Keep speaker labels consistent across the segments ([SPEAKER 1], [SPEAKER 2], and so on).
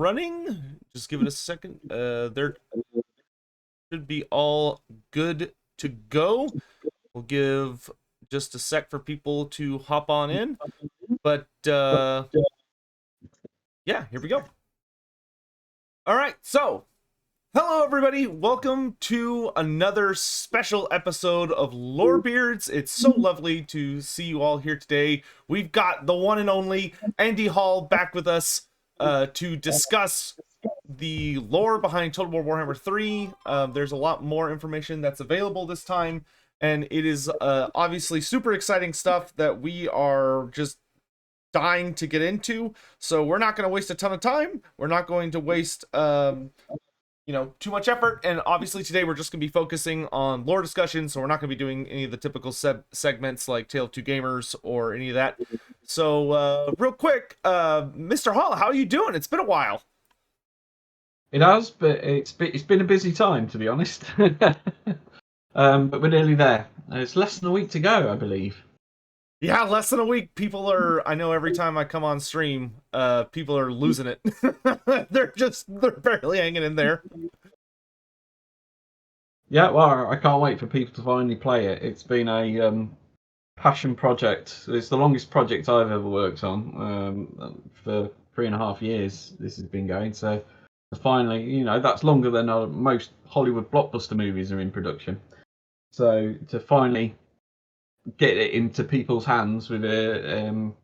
[SPEAKER 1] running. Just give it a second. There should be all good to go. We'll give just a sec for people to hop on in. But yeah, here we go. All right, so hello everybody. Welcome to another special episode of Lorebeards. It's so lovely to see you all here today. We've got the one and only Andy Hall back with us to discuss the lore behind Total War Warhammer 3. There's a lot more information that's available this time, and it is obviously super exciting stuff that we are just dying to get into. So we're not going to waste a ton of time. We're not going to waste too much effort, and obviously today we're just going to be focusing on lore discussion, so we're not going to be doing any of the typical segments like Tale of Two Gamers or any of that. So real quick, Mr. Hall, how are you doing? It's been a while.
[SPEAKER 2] It has, but it's been a busy time, to be honest. But we're nearly there. It's less than a week to go, I believe.
[SPEAKER 1] Yeah, less than a week. People are, I know every time I come on stream, people are losing it. they're barely hanging in there.
[SPEAKER 2] Yeah, well, I can't wait for people to finally play it. It's been a passion project. It's the longest project I've ever worked on. For 3.5 years this has been going. So finally, that's longer than most Hollywood blockbuster movies are in production. So to finally get it into people's hands with in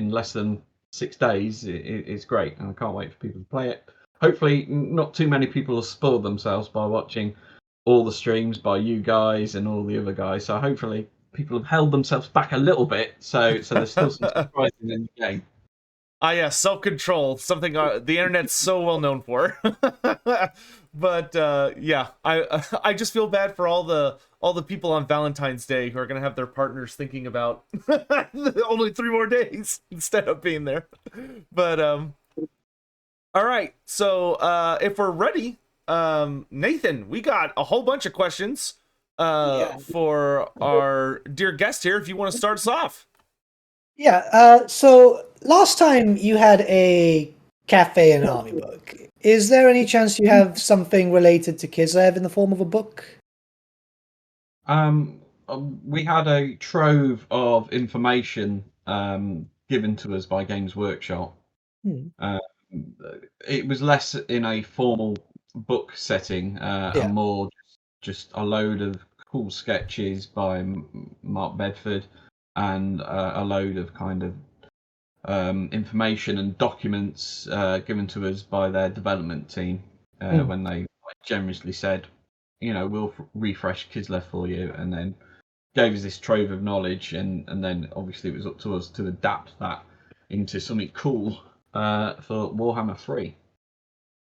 [SPEAKER 2] less than 6 days, it's great, and I can't wait for people to play it. Hopefully not too many people will spoil themselves by watching all the streams by you guys and all the other guys, so hopefully people have held themselves back a little bit, so there's still some surprises in the game.
[SPEAKER 1] Yeah, self-control, something the internet's so well known for. But yeah, I just feel bad for all the people on Valentine's Day who are gonna have their partners thinking about only 3 more days instead of being there. But all right, so if we're ready, Nathan, we got a whole bunch of questions for our dear guest here. If you want to start us off.
[SPEAKER 3] Yeah, so last time you had a cafe and army book. Is there any chance you have something related to Kislev in the form of a book?
[SPEAKER 2] We had a trove of information given to us by Games Workshop. It was less in a formal book setting and more just a load of cool sketches by Mark Bedford and a load of kind of information and documents given to us by their development team when they generously said, we'll refresh Kislev for you, and then gave us this trove of knowledge, and then obviously it was up to us to adapt that into something cool for Warhammer 3.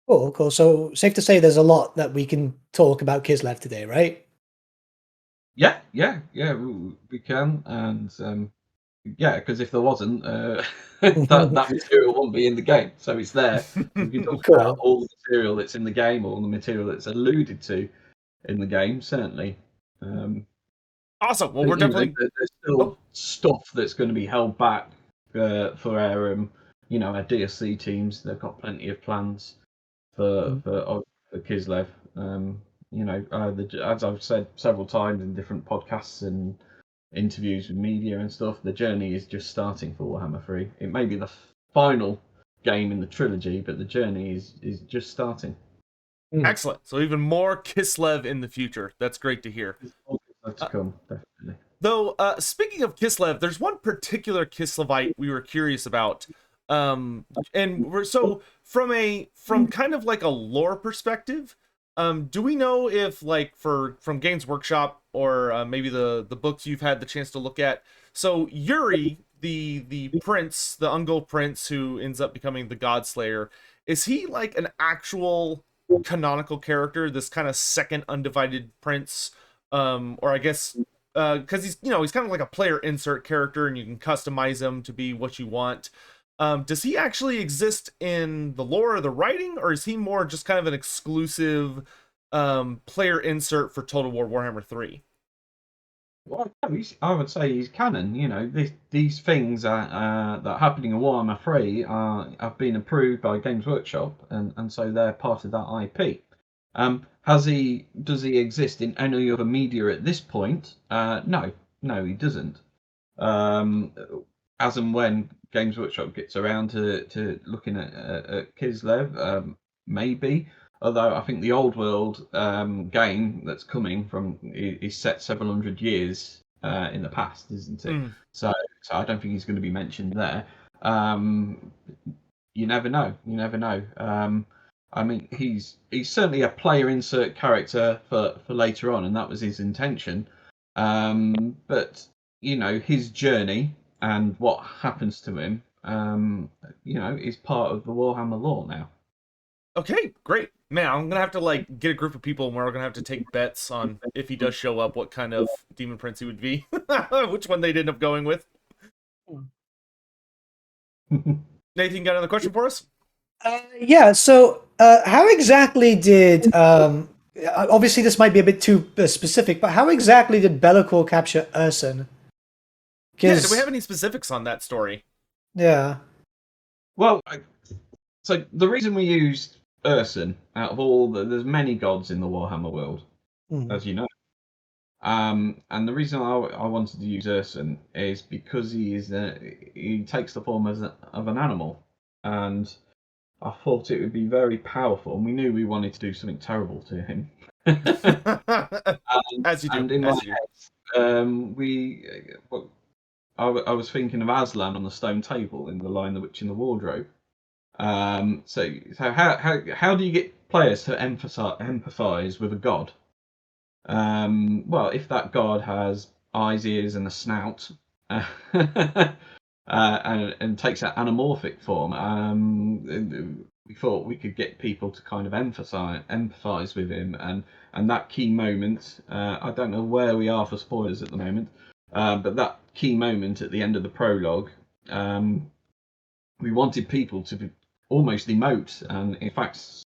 [SPEAKER 3] Cool. So safe to say there's a lot that we can talk about Kislev today, right?
[SPEAKER 2] Yeah, we can, and because if there wasn't, that material wouldn't be in the game. So it's there. We can talk about all the material that's in the game, or the material that's alluded to in the game, certainly.
[SPEAKER 1] Awesome. Well, we're definitely
[SPEAKER 2] there's still stuff that's going to be held back for our our DSC teams. They've got plenty of plans for Kislev. As I've said several times in different podcasts and interviews with media and stuff, the journey is just starting for Warhammer 3. It may be the final game in the trilogy, but the journey is just starting.
[SPEAKER 1] Excellent. So even more Kislev in the future. That's great to hear.
[SPEAKER 2] To come, definitely.
[SPEAKER 1] Though, speaking of Kislev, there's one particular Kislevite we were curious about. And we're from kind of like a lore perspective, do we know if, like, from Games Workshop or maybe the books you've had the chance to look at, so Yuri, the prince, the Ungol prince who ends up becoming the Godslayer, is he like an actual canonical character, this kind of second undivided prince, or I guess because he's kind of like a player insert character and you can customize him to be what you want. Does he actually exist in the lore or the writing, or is he more just kind of an exclusive player insert for Total War Warhammer 3?
[SPEAKER 2] Well, no, I would say he's canon. You know, these things that are happening in Warhammer 3 have been approved by Games Workshop, and so they're part of that IP. Does he exist in any other media at this point? No, he doesn't. As and when Games Workshop gets around to looking at Kislev, maybe. Although I think the old world game that's coming from is set several hundred years in the past, isn't it? So I don't think he's going to be mentioned there. You never know. You never know. I mean, he's certainly a player insert character for later on, and that was his intention. But you know, his journey and what happens to him, you know, is part of the Warhammer lore now.
[SPEAKER 1] Okay, great. Man, I'm gonna have to like get a group of people and we're gonna have to take bets on if he does show up, what kind of demon prince he would be. Which one they'd end up going with. Nathan, got another question for us?
[SPEAKER 3] Yeah. So, how exactly did? Obviously, this might be a bit too specific, but how exactly did Be'lakor capture Urson?
[SPEAKER 1] Yeah, do we have any specifics on that story?
[SPEAKER 3] Yeah.
[SPEAKER 2] Well, so the reason we used Urson out of there's many gods in the Warhammer world, as you know. And the reason I wanted to use Urson is because he takes the form of an animal, and I thought it would be very powerful, and we knew we wanted to do something terrible to him.
[SPEAKER 1] As you do.
[SPEAKER 2] And in
[SPEAKER 1] As
[SPEAKER 2] my
[SPEAKER 1] you do.
[SPEAKER 2] head, I was thinking of Aslan on the stone table in The Lion, the Witch, and the Wardrobe. So how do you get players to empathize with a god? Well, if that god has eyes, ears, and a snout, and takes that anamorphic form, we thought we could get people to kind of empathize with him, and that key moment. I don't know where we are for spoilers at the moment, but that key moment at the end of the prologue, we wanted people to almost emote, and in fact,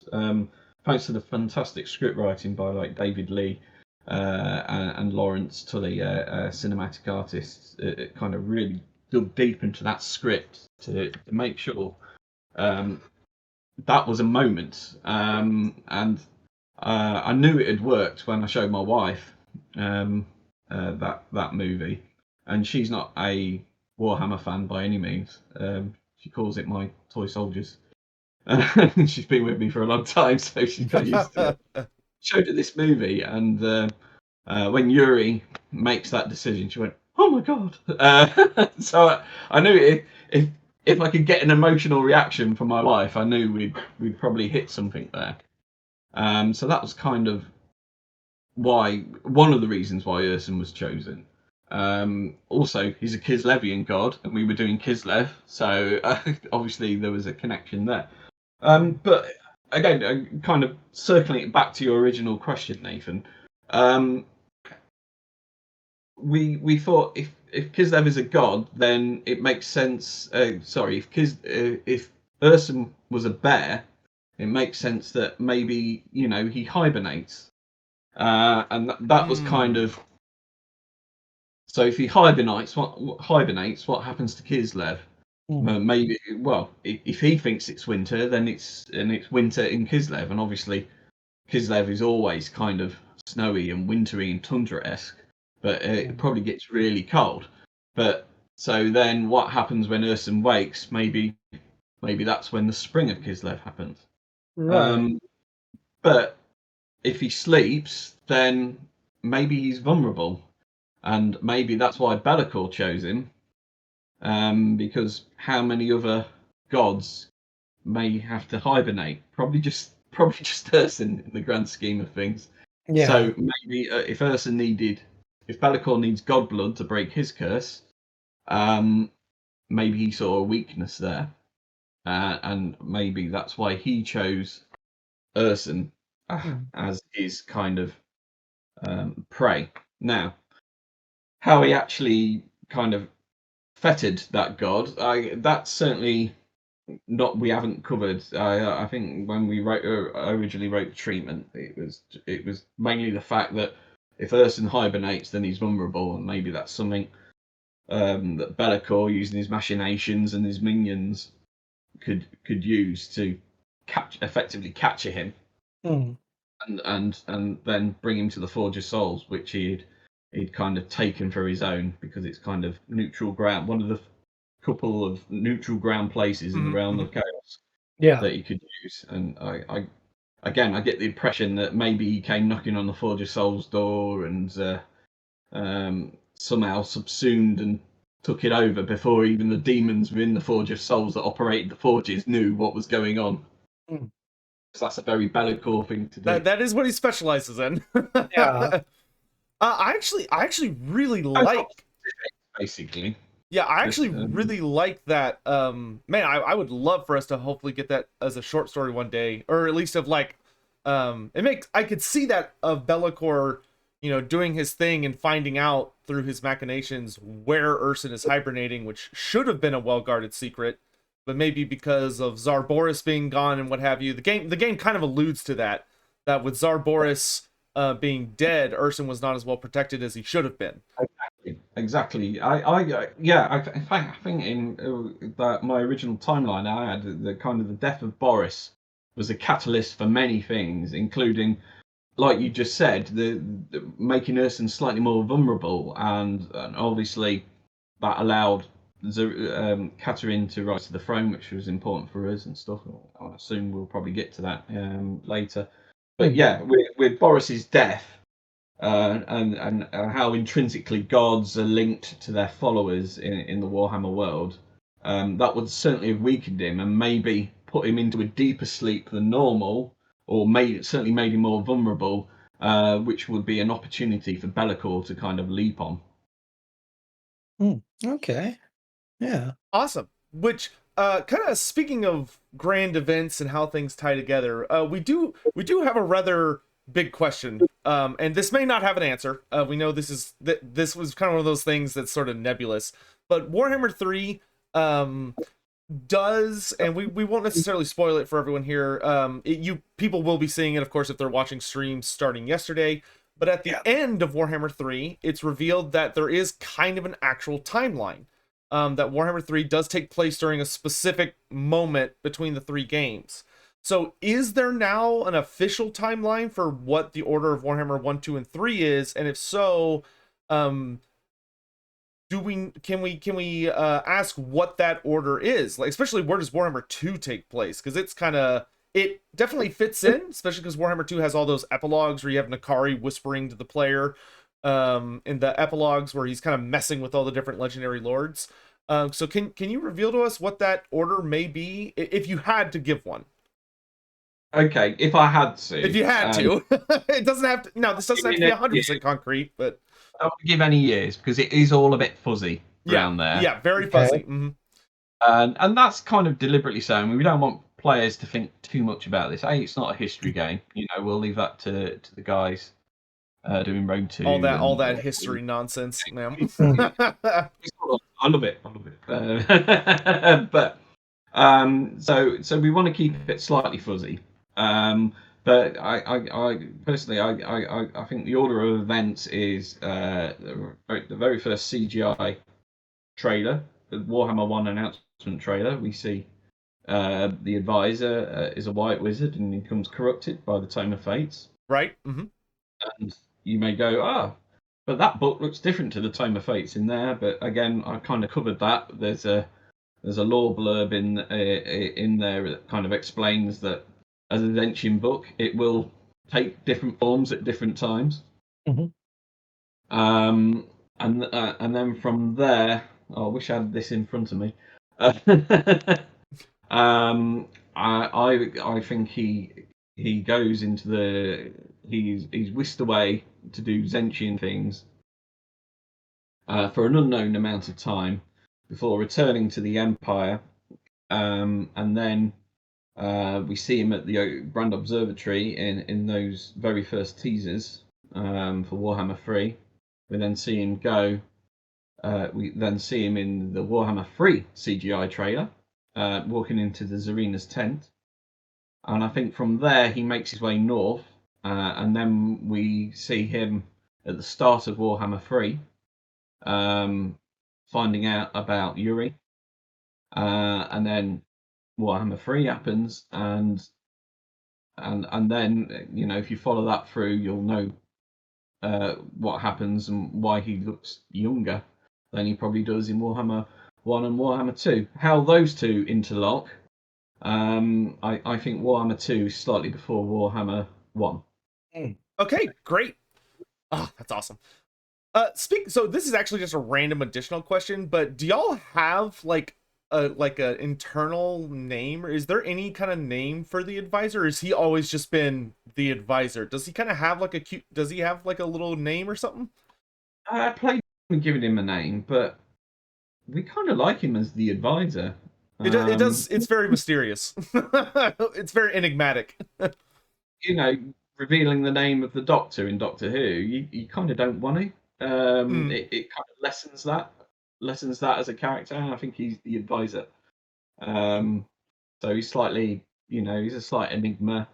[SPEAKER 2] thanks to the fantastic script writing by like David Lee and Lawrence Tully, cinematic artists, it kind of really dug deep into that script to make sure that was a moment, and I knew it had worked when I showed my wife that movie, and she's not a Warhammer fan by any means. She calls it my toy soldiers. She's been with me for a long time, so she's got used to it. Showed her this movie, and when Yuri makes that decision, she went, "Oh my god!" So I knew if I could get an emotional reaction from my wife, I knew we'd probably hit something there. So that was kind of one of the reasons why Urson was chosen. Also, he's a Kislevian god, and we were doing Kislev, so obviously there was a connection there. But again, kind of circling it back to your original question, Nathan. We thought if Kislev is a god, then it makes sense. If Urson was a bear, it makes sense that maybe he hibernates, and that was kind of. So if he hibernates, what happens to Kislev? Maybe if he thinks it's winter, then it's winter in Kislev, and obviously Kislev is always kind of snowy and wintry and tundra-esque, but it probably gets really cold. But so then what happens when Urson wakes? Maybe that's when the spring of Kislev happens.
[SPEAKER 3] Right.
[SPEAKER 2] But if he sleeps, then maybe he's vulnerable, and maybe that's why Be'lakor chose him. Because how many other gods may have to hibernate? Probably just Urson in the grand scheme of things.
[SPEAKER 3] Yeah.
[SPEAKER 2] So maybe if Be'lakor needs god blood to break his curse, maybe he saw a weakness there, and maybe that's why he chose Urson as his kind of prey. Now, how he actually kind of fettered that god, that's certainly not we haven't covered. I think when we originally wrote the treatment, it was mainly the fact that if Urson hibernates, then he's vulnerable, and maybe that's something that Be'lakor, using his machinations and his minions, could use to effectively capture him, and then bring him to the Forge of Souls, which he'd kind of taken for his own, because it's kind of neutral ground, one of the couple of neutral ground places in the realm of chaos that he could use. And I get the impression that maybe he came knocking on the Forge of Souls door and somehow subsumed and took it over before even the demons within the Forge of Souls that operated the forges knew what was going on. So that's a very Be'lakor thing to do.
[SPEAKER 1] That is what he specializes in.
[SPEAKER 3] Yeah.
[SPEAKER 1] I actually really like.
[SPEAKER 2] Basically.
[SPEAKER 1] Yeah, I actually really like that. Man, I would love for us to hopefully get that as a short story one day, or at least of like, I could see that of Be'lakor, doing his thing and finding out through his machinations where Urson is hibernating, which should have been a well-guarded secret, but maybe because of Tsar Boris being gone and what have you, the game kind of alludes to that with Tsar Boris being dead, Urson was not as well protected as he should have been.
[SPEAKER 2] Exactly. I think in that my original timeline, I had the kind of the death of Boris was a catalyst for many things, including, like you just said, the making Urson slightly more vulnerable, and obviously that allowed Katarine to rise to the throne, which was important for us and stuff. I assume we'll probably get to that later. But yeah, with Boris's death. And how intrinsically gods are linked to their followers in the Warhammer world, that would certainly have weakened him and maybe put him into a deeper sleep than normal, or certainly made him more vulnerable, which would be an opportunity for Be'lakor to kind of leap on.
[SPEAKER 3] Okay. Yeah.
[SPEAKER 1] Awesome. Which kind of speaking of grand events and how things tie together, we do have a rather big question, and this may not have an answer. We know this was kind of one of those things that's sort of nebulous, but Warhammer 3 does, and we won't necessarily spoil it for everyone here. People will be seeing it, of course, if they're watching streams starting yesterday. But at the end of Warhammer 3, it's revealed that there is kind of an actual timeline. That Warhammer 3 does take place during a specific moment between the three games. So is there now an official timeline for what the order of Warhammer 1, 2, and 3 is? And if so, can we ask what that order is? Like, especially where does Warhammer 2 take place? Because it definitely fits in, especially because Warhammer 2 has all those epilogues where you have Nakari whispering to the player in the epilogues where he's kind of messing with all the different legendary lords. So can you reveal to us what that order may be, if you had to give one?
[SPEAKER 2] Okay, if I had to.
[SPEAKER 1] If you had to. It doesn't have to. No, this doesn't have to be 100% concrete, but
[SPEAKER 2] I don't give any years because it is all a bit fuzzy around there.
[SPEAKER 1] Yeah, very fuzzy. Mm-hmm.
[SPEAKER 2] And that's kind of deliberately so. I mean, we don't want players to think too much about this. It's not a history game. We'll leave that to the guys doing Road 2.
[SPEAKER 1] All that history nonsense, ma'am.
[SPEAKER 2] I love it. But so we want to keep it slightly fuzzy. But I personally, I think the order of events is the very first CGI trailer, the Warhammer 1 announcement trailer. We see the advisor is a white wizard and he becomes corrupted by the Tome of Fates.
[SPEAKER 1] Right. Mm-hmm.
[SPEAKER 2] And you may go, but that book looks different to the Tome of Fates in there. But again, I kind of covered that. There's a lore blurb in there that kind of explains that as a Zentian book, it will take different forms at different times.
[SPEAKER 3] Mm-hmm.
[SPEAKER 2] And then from there, I wish I had this in front of me. I think he goes into he's whisked away to do Zentian things for an unknown amount of time before returning to the Empire, and then we see him at the Grand Observatory in those very first teasers for Warhammer 3. We then see him go. We then see him in the Warhammer 3 CGI trailer, walking into the Zarina's tent. And I think from there he makes his way north, and then we see him at the start of Warhammer 3, finding out about Yuri, and then Warhammer 3 happens, and then if you follow that through, you'll know what happens and why he looks younger than he probably does in Warhammer 1 and Warhammer 2. How those two interlock, I think Warhammer 2 is slightly before Warhammer 1.
[SPEAKER 1] Okay, great. Oh, that's awesome. So this is actually just a random additional question, but do y'all have like a internal name, or is there any kind of name for the advisor? Or has he always just been the advisor? Does he kind of have like does he have like a little name or something?
[SPEAKER 2] I played giving him a name, but we kind of like him as the advisor.
[SPEAKER 1] It does. It's very mysterious. It's very enigmatic.
[SPEAKER 2] Revealing the name of the Doctor in Doctor Who, you kind of don't want to. It kind of lessens that as a character, and I think he's the advisor. So he's slightly, he's a slight enigma.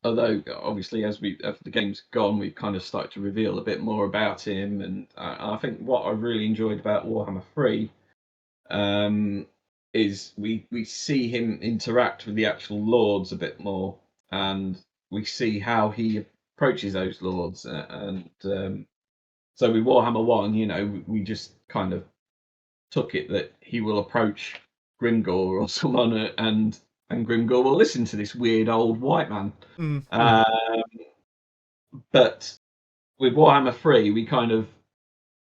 [SPEAKER 2] Although obviously, as the game's gone, we've kind of started to reveal a bit more about him, and I think what I really enjoyed about Warhammer 3 is we see him interact with the actual lords a bit more, and we see how he approaches those lords, and so with Warhammer 1, we just kind of took it that he will approach Grimgor or someone, and Grimgor will listen to this weird old white man. But with Warhammer 3, we kind of,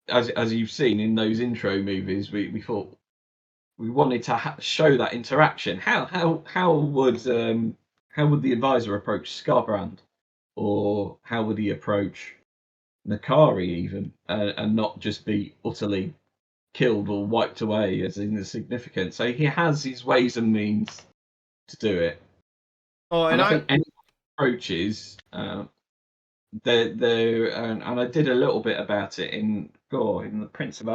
[SPEAKER 2] as you've seen in those intro movies, we thought we wanted to show that interaction. How would the advisor approach Scarbrand, or how would he approach Nakari even, and not just be utterly killed or wiped away as insignificant? So he has his ways and means to do it.
[SPEAKER 1] Oh,
[SPEAKER 2] and I think any approaches, and I did a little bit about it in the Prince of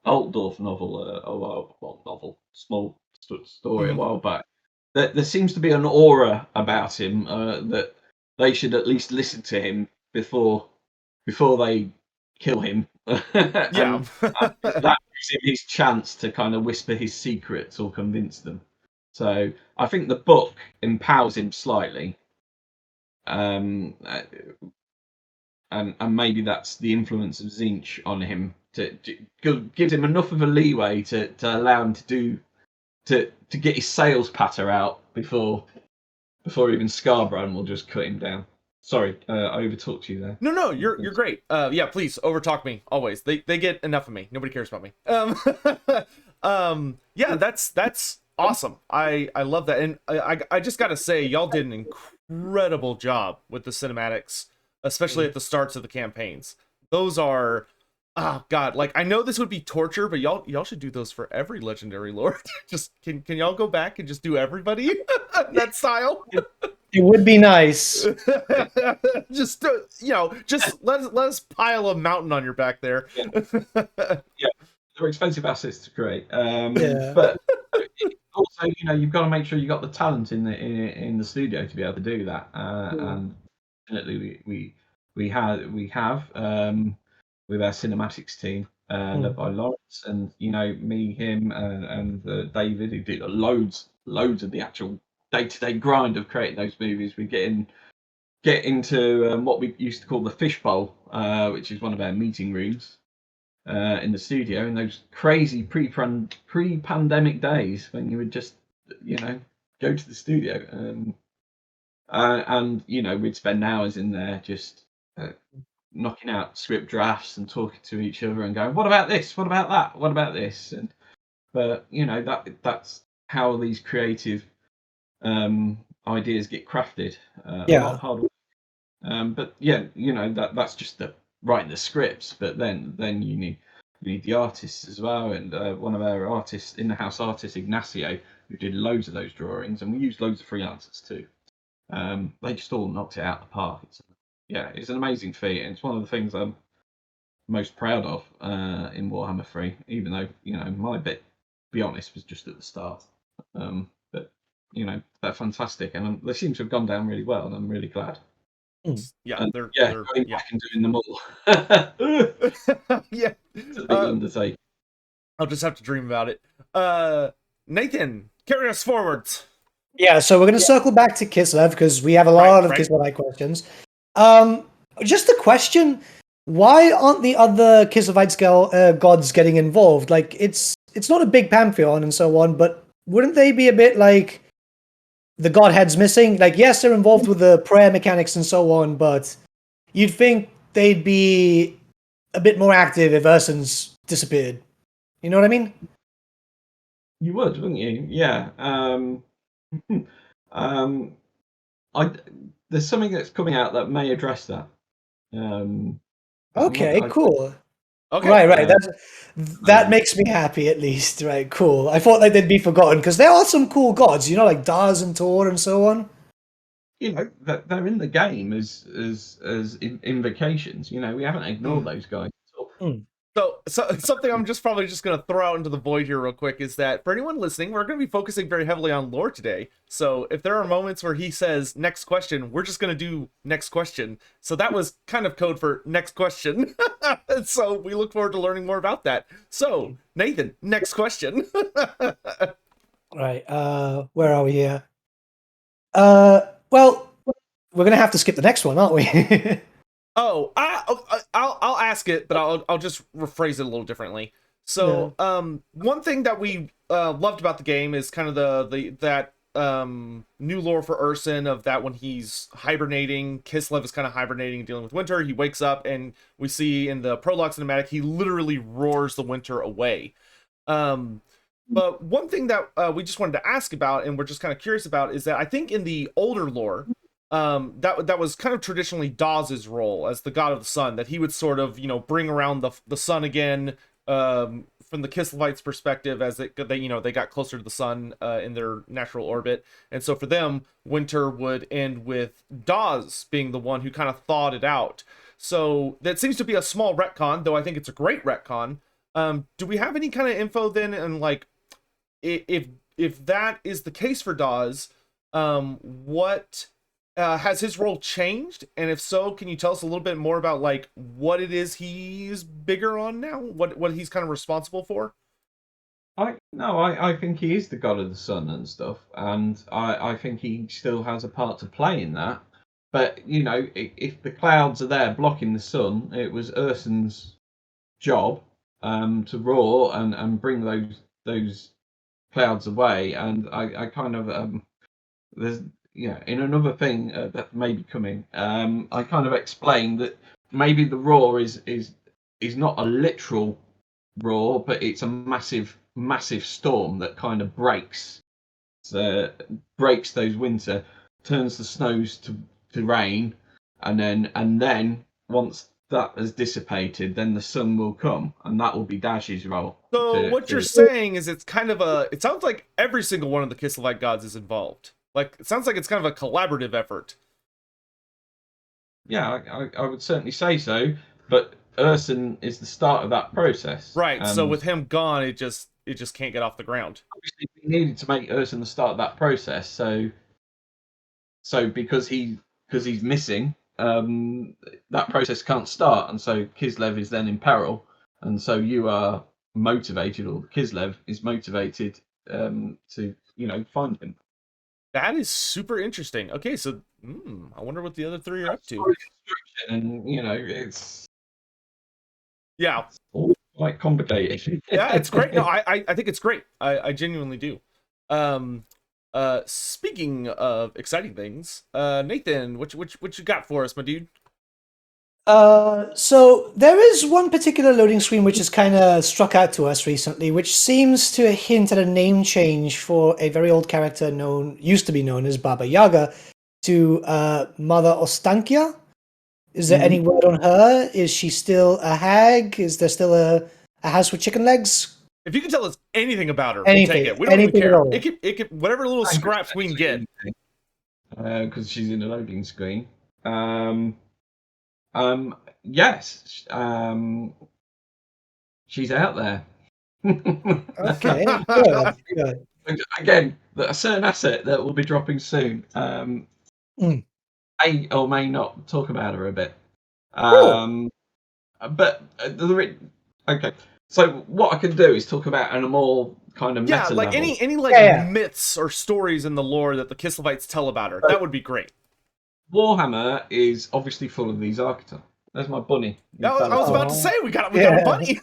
[SPEAKER 2] Altdorf novel, small story a while back. There seems to be an aura about him that they should at least listen to him before they kill him.
[SPEAKER 1] Yeah.
[SPEAKER 2] And that gives him his chance to kind of whisper his secrets or convince them. So I think the book empowers him slightly. And maybe that's the influence of Zinch on him to gives him enough of a leeway to allow him to get his sales patter out before even Scarbrand will just cut him down. Sorry, I overtalked you there.
[SPEAKER 1] No, you're great. Yeah, please overtalk me always. They get enough of me. Nobody cares about me. Yeah, that's awesome. I love that, and I just gotta say, y'all did an incredible job with the cinematics, especially at the starts of the campaigns. Those are, oh god, like I know this would be torture, but y'all should do those for every legendary lord. Just can y'all go back and just do everybody that style?
[SPEAKER 3] It would be nice.
[SPEAKER 1] Just just let us pile a mountain on your back there.
[SPEAKER 2] Yeah, they're expensive assets to create.
[SPEAKER 3] Yeah.
[SPEAKER 2] But also, you've got to make sure you got the talent in the studio to be able to do that. And definitely, we have with our cinematics team, led by Lawrence, and me, him, and David, who did loads of the actual day-to-day grind of creating those movies. We get into what we used to call the fishbowl, which is one of our meeting rooms in the studio, in those crazy pre-pandemic days when you would just go to the studio, and we'd spend hours in there just knocking out script drafts and talking to each other and going, what about this, what about that, what about this? But that's how these creative ideas get crafted. A lot of hard work. But yeah, that's just writing the scripts. But then you need the artists as well. And one of our artists, in-house artists, Ignacio, who did loads of those drawings, and we used loads of freelancers too. They just all knocked it out of the park. It's an amazing feat, and it's one of the things I'm most proud of in Warhammer 3. Even though my bit, to be honest, was just at the start. But they're fantastic, and they seem to have gone down really well, and I'm really glad.
[SPEAKER 1] Yeah,
[SPEAKER 2] And
[SPEAKER 1] they're
[SPEAKER 2] going
[SPEAKER 1] yeah.
[SPEAKER 2] back and doing them all.
[SPEAKER 1] Yeah.
[SPEAKER 2] It's a big undertaking.
[SPEAKER 1] I'll just have to dream about it. Nathan, carry us forwards.
[SPEAKER 3] Yeah, so we're going to circle back to Kislev because we have a lot of Kislevite questions. Just a question: why aren't the other Kislevite gods getting involved? Like, it's not a big pantheon and so on, but wouldn't they be a bit like the godhead's missing? Like, yes, they're involved with the prayer mechanics and so on, but you'd think they'd be a bit more active if Ursun's disappeared. You know what I mean?
[SPEAKER 2] You would, wouldn't you? Yeah. There's something that's coming out that may address that.
[SPEAKER 3] Okay, cool.
[SPEAKER 1] Okay.
[SPEAKER 3] Right. That makes me happy, at least. Right, cool. I thought like they'd be forgotten because there are some cool gods, like Daz and Tor and so on.
[SPEAKER 2] They're in the game as invocations. We haven't ignored those guys at all.
[SPEAKER 1] So something I'm probably just gonna throw out into the void here real quick is that for anyone listening, we're gonna be focusing very heavily on lore today. So if there are moments where he says next question, we're just gonna do next question. So that was kind of code for next question. So we look forward to learning more about that. So Nathan, next question.
[SPEAKER 3] Right. Where are we here? Well, we're gonna have to skip the next one, aren't we?
[SPEAKER 1] Oh, I'll ask it, but I'll just rephrase it a little differently. So, one thing that we loved about the game is kind of that new lore for Ursun of that when he's hibernating, Kislev is kind of hibernating and dealing with winter. He wakes up and we see in the prologue cinematic he literally roars the winter away. But one thing that we just wanted to ask about and we're just kind of curious about is that I think in the older lore, that was kind of traditionally Dawes's role as the god of the sun, that he would sort of bring around the sun again, from the Kislevites' perspective as they got closer to the sun in their natural orbit, and so for them winter would end with Dawes being the one who kind of thawed it out. So that seems to be a small retcon, though I think it's a great retcon. Do we have any kind of info then, and like if that is the case for Dawes, what has his role changed? And if so, can you tell us a little bit more about like what it is he's bigger on now? What he's kind of responsible for?
[SPEAKER 2] I think he is the god of the sun and stuff, and I think he still has a part to play in that. But if the clouds are there blocking the sun, it was Ursun's job to roar and bring those clouds away. And I kind of there's in another thing that may be coming, I kind of explained that maybe the roar is not a literal roar, but it's a massive storm that kind of breaks those winter, turns the snows to rain, and then once that has dissipated, then the sun will come, and that will be Dash's role.
[SPEAKER 1] So what you're saying is it sounds like every single one of the Kislevite gods is involved. Like, it sounds like it's kind of a collaborative effort.
[SPEAKER 2] Yeah, I would certainly say so, but Ursun is the start of that process.
[SPEAKER 1] Right, so with him gone, it just can't get off the ground.
[SPEAKER 2] Obviously, we needed to make Ursun the start of that process, so because he's missing, that process can't start, and so Kislev is then in peril, and so you are motivated, or Kislev is motivated to find him.
[SPEAKER 1] That is super interesting. Okay, so I wonder what the other three are up to.
[SPEAKER 2] And it's
[SPEAKER 1] all
[SPEAKER 2] quite complicated.
[SPEAKER 1] Yeah, it's great. No, I think it's great. I genuinely do. Speaking of exciting things, Nathan, what you got for us, my dude?
[SPEAKER 3] So there is one particular loading screen which has kind of struck out to us recently, which seems to hint at a name change for a very old character used to be known as Baba Yaga to Mother Ostankia. Is there any word on her? Is she still a hag? Is there still a house with chicken legs?
[SPEAKER 1] If you can tell us anything about her,
[SPEAKER 3] we'll
[SPEAKER 1] take it. We don't even care. It could whatever little scraps we can get.
[SPEAKER 2] Because she's in a loading screen. Yes. She's out there.
[SPEAKER 3] Okay. Good.
[SPEAKER 2] Again, a certain asset that will be dropping soon. may or may not talk about her a bit.
[SPEAKER 3] Cool.
[SPEAKER 2] But okay. So what I can do is talk about on a more kind of meta
[SPEAKER 1] like
[SPEAKER 2] level.
[SPEAKER 1] any like
[SPEAKER 3] Yeah.
[SPEAKER 1] myths or stories in the lore that the Kislevites tell about her. That would be great.
[SPEAKER 2] Warhammer is obviously full of these archetypes. There's my bunny.
[SPEAKER 1] I was about to say we got a
[SPEAKER 3] Yeah.
[SPEAKER 1] bunny.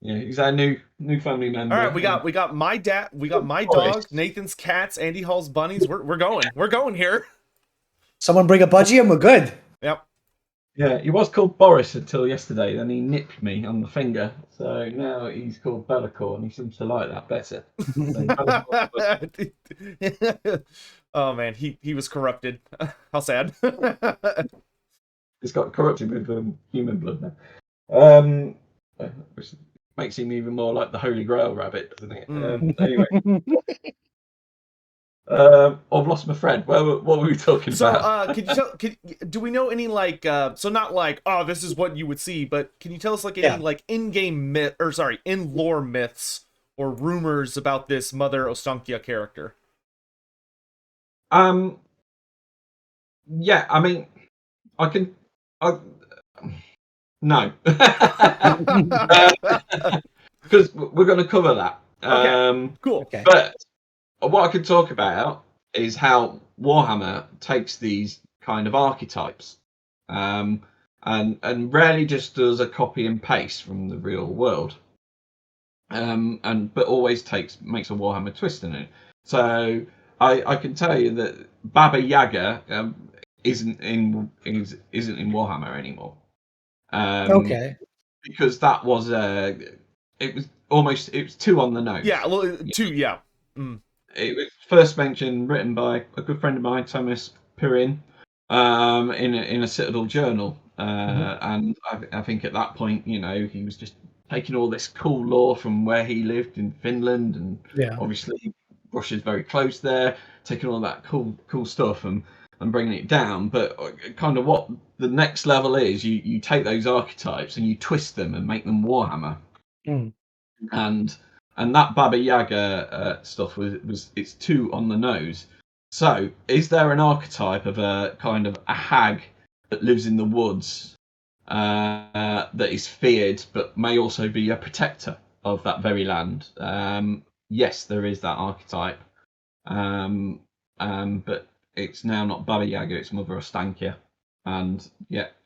[SPEAKER 2] Yeah, he's our new family member.
[SPEAKER 1] All right, we got my dad, we got my
[SPEAKER 2] Boris.
[SPEAKER 1] dog, Nathan's cats, Andy Hall's bunnies. We're going here.
[SPEAKER 3] Someone bring a budgie and we're good.
[SPEAKER 1] Yep.
[SPEAKER 2] Yeah, he was called Boris until yesterday. Then he nipped me on the finger, so now he's called Bellacore, and he seems to like that better.
[SPEAKER 1] Oh man, he was corrupted. How sad.
[SPEAKER 2] He's got corrupted with human blood now. Which makes him even more like the Holy Grail rabbit, doesn't it? Anyway. I've lost my friend. What were we talking about?
[SPEAKER 1] So, do we know any like, so not like, oh, this is what you would see, but can you tell us like any like in-game myth, or sorry, in-lore myths or rumors about this Mother Ostankia character?
[SPEAKER 2] Yeah, I mean, no, because we're going to cover that.
[SPEAKER 1] Okay, cool.
[SPEAKER 3] Okay.
[SPEAKER 2] But what I could talk about is how Warhammer takes these kind of archetypes, and rarely just does a copy and paste from the real world, but always makes a Warhammer twist in it. So I can tell you that Baba Yaga isn't in Warhammer anymore.
[SPEAKER 3] Okay.
[SPEAKER 2] Because that was it was too on the nose.
[SPEAKER 1] Yeah, two. Yeah.
[SPEAKER 2] It was first mentioned, written by a good friend of mine, Thomas Pirin, in a Citadel journal, and I think at that point, he was just taking all this cool lore from where he lived in Finland, and obviously Russia's very close there, taking all that cool stuff and bringing it down. But kind of what the next level is, you take those archetypes and you twist them and make them Warhammer. And that Baba Yaga stuff it's too on the nose. So is there an archetype of a kind of a hag that lives in the woods that is feared but may also be a protector of that very land? Yes, there is that archetype, but it's now not Baba Yaga, it's Mother Ostankia, and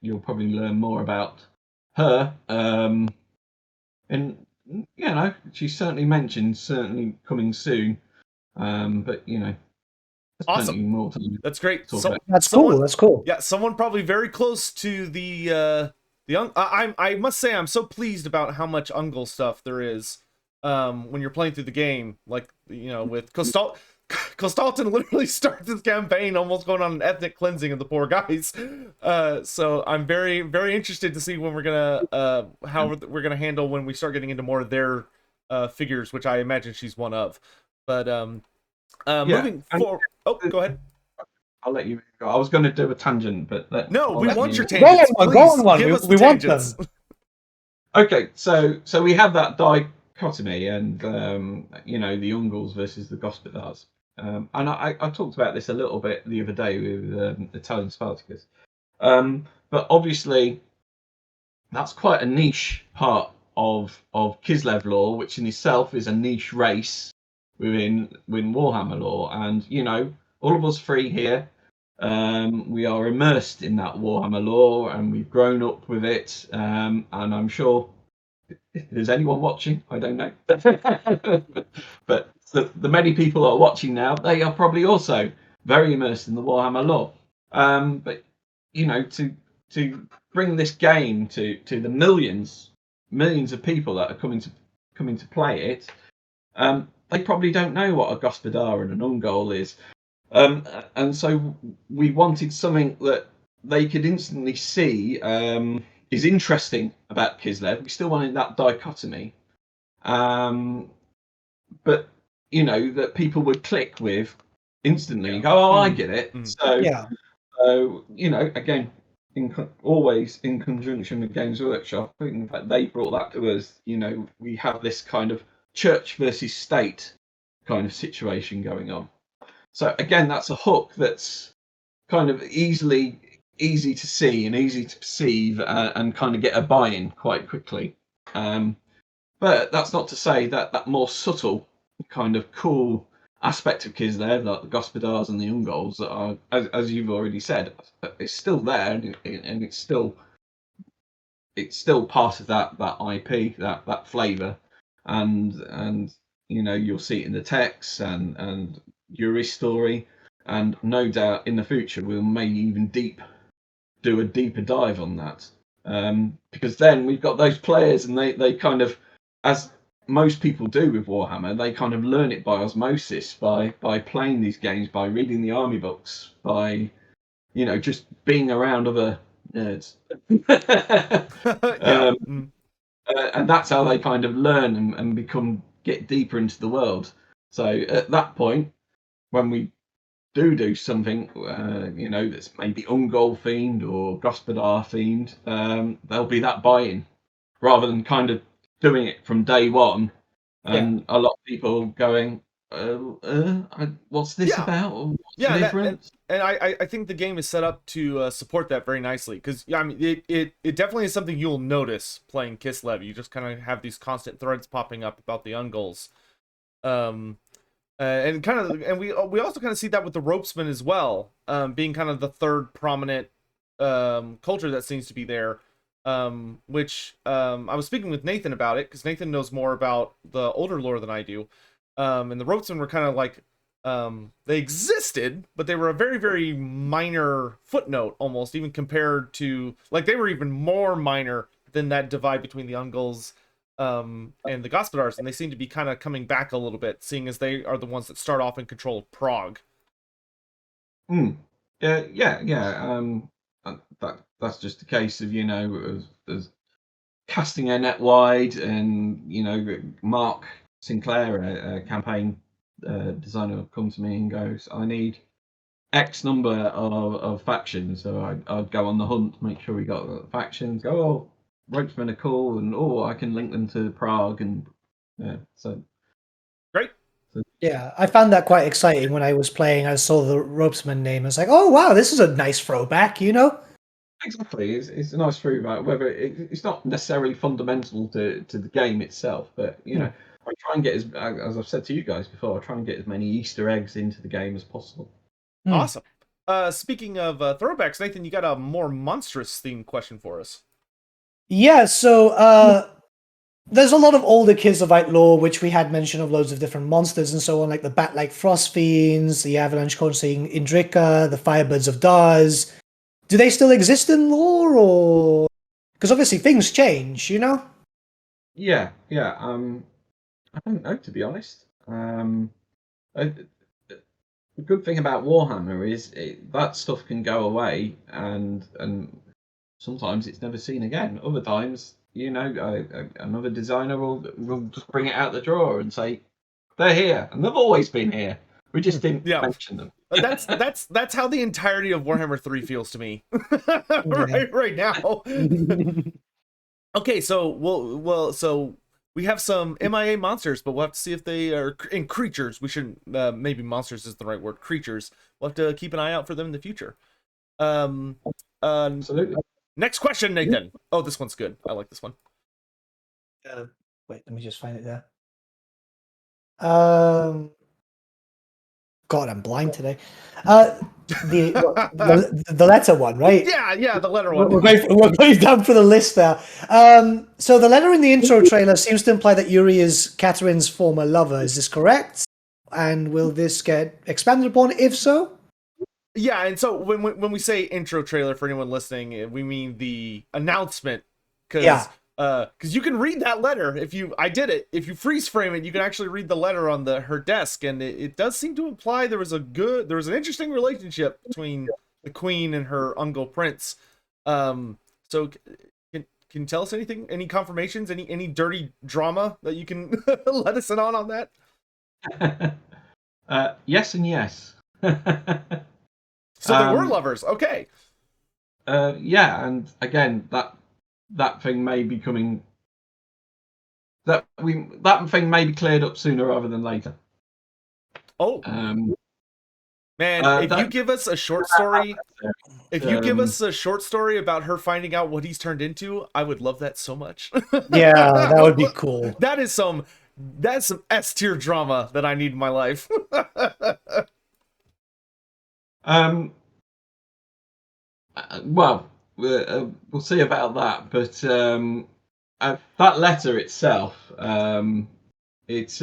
[SPEAKER 2] you'll probably learn more about her. And she's certainly mentioned, certainly coming soon. But
[SPEAKER 1] Awesome.
[SPEAKER 2] More time.
[SPEAKER 1] That's great.
[SPEAKER 3] That's cool.
[SPEAKER 1] Yeah, someone probably very close to the I must say I'm so pleased about how much Ungol stuff there is when you're playing through the game. Like, with Kostalton literally starts his campaign almost going on an ethnic cleansing of the poor guys. So I'm very, very interested to see when we're gonna how we're gonna handle when we start getting into more of their figures, which I imagine she's one of. But moving forward. Oh, go ahead.
[SPEAKER 2] I'll let you go. I was going to do a tangent, but
[SPEAKER 1] we want your tangents.
[SPEAKER 3] Go on one. We want them.
[SPEAKER 2] Okay, so we have that dichotomy, and the Ungles versus the Gospodars. And I talked about this a little bit the other day with Italian Spartacus. But obviously, that's quite a niche part of Kislev lore, which in itself is a niche race within Warhammer lore. And, all of us three here, we are immersed in that Warhammer lore, and we've grown up with it. And I'm sure if there's anyone watching, I don't know. But the many people that are watching now, they are probably also very immersed in the Warhammer lore. But to bring this game to the millions of people that are coming to play it, they probably don't know what a Gospodar and an Ungol is. And so we wanted something that they could instantly see is interesting about Kislev. We still wanted that dichotomy, but that people would click with instantly and go, "Oh, I get it." So again, always in conjunction with Games Workshop. In fact, they brought that to us. We have this kind of church versus state kind of situation going on. So again, that's a hook that's kind of easy to see and easy to perceive, and kind of get a buy-in quite quickly. But that's not to say that that more subtle kind of cool aspect of Kislev, like the Gospodars and the Ungol's, that are, as you've already said, it's still there, and it's still part of that IP, that flavour, and you'll see it in the text and Yuri's story, and no doubt in the future we'll maybe even do a deeper dive on that, because then we've got those players, and they kind of, as most people do with Warhammer, they kind of learn it by osmosis, by playing these games, by reading the army books, by just being around other nerds.
[SPEAKER 1] Yeah.
[SPEAKER 2] And that's how they kind of learn and get deeper into the world. So at that point, when we do something, that's maybe Ungol themed or Gospodar themed, there'll be that buy-in, rather than kind of doing it from day one, and a lot of people going, "What's this about? What's the difference?"
[SPEAKER 1] And I think the game is set up to support that very nicely, because I mean it definitely is something you'll notice playing Kislev. You just kind of have these constant threads popping up about the Ungols. And we also kind of see that with the Ropesmen as well, being kind of the third prominent culture that seems to be there. Which I was speaking with Nathan about it, because Nathan knows more about the older lore than I do. And the Ropesmen were kind of like, they existed, but they were a very, very minor footnote, almost, even compared to, like, they were even more minor than that divide between the Ungol's and the Gospodars, and they seem to be kind of coming back a little bit, seeing as they are the ones that start off in control of Prague.
[SPEAKER 2] That's just a case of as casting a net wide, and Mark Sinclair, a campaign designer, will come to me and goes, "I need X number of factions." So I'd go on the hunt, make sure we got the factions. Go, "Oh, Ropesmen are cool," and I can link them to Prague, and so
[SPEAKER 1] great.
[SPEAKER 3] Yeah, I found that quite exciting when I was playing. I saw the Ropesman name. I was like, "Oh wow, this is a nice throwback,"
[SPEAKER 2] Exactly, it's a nice throwback. Whether it's not necessarily fundamental to the game itself, but I try and get, as I've said to you guys before, I try and get as many Easter eggs into the game as possible.
[SPEAKER 1] Awesome. Speaking of throwbacks, Nathan, you got a more monstrous themed question for us.
[SPEAKER 3] Yeah, so there's a lot of older Kislev lore, which we had mention of loads of different monsters and so on, like the bat-like frost fiends, the avalanche coursing Indrika, the firebirds of Dars. Do they still exist in lore, or because obviously things change,
[SPEAKER 2] Yeah. I don't know, to be honest. The good thing about Warhammer is that stuff can go away, and sometimes it's never seen again. Other times, another designer will just bring it out the drawer and say, "They're here, and they've always been here. We just didn't mention them."
[SPEAKER 1] That's how the entirety of Warhammer 3 feels to me right now. Okay, so so we have some MIA monsters, but we'll have to see if they are in creatures. We shouldn't, maybe monsters is the right word. Creatures. We'll have to keep an eye out for them in the future.
[SPEAKER 2] Absolutely.
[SPEAKER 1] Next question, Nathan. Oh, this one's good. I like this one.
[SPEAKER 3] Wait, let me just find it there. God, I'm blind today. The letter one, right?
[SPEAKER 1] Yeah, the letter one.
[SPEAKER 3] We're going down for the list there. So the letter in the intro trailer seems to imply that Yuri is Catherine's former lover. Is this correct? And will this get expanded upon? If so,
[SPEAKER 1] yeah. And so when we say intro trailer, for anyone listening, we mean the announcement. Because you can read that letter if you freeze frame it, you can actually read the letter on her desk, and it does seem to imply there was an interesting relationship between the queen and her Ungol prince. So can you tell us anything, any confirmations, any dirty drama that you can let us in on that?
[SPEAKER 2] Yes and yes.
[SPEAKER 1] So they were lovers. Okay.
[SPEAKER 2] Yeah, and again, that thing may be coming. That thing may be cleared up sooner rather than later.
[SPEAKER 1] Oh. Man, if you
[SPEAKER 2] That,
[SPEAKER 1] give us a short story, if you give
[SPEAKER 2] um,
[SPEAKER 1] us a short story about her finding out what he's turned into, I would love that so much.
[SPEAKER 3] Yeah, that would be cool.
[SPEAKER 1] That's some S tier drama that I need in my life.
[SPEAKER 2] um, well, we'll see about that. But that letter itself, it's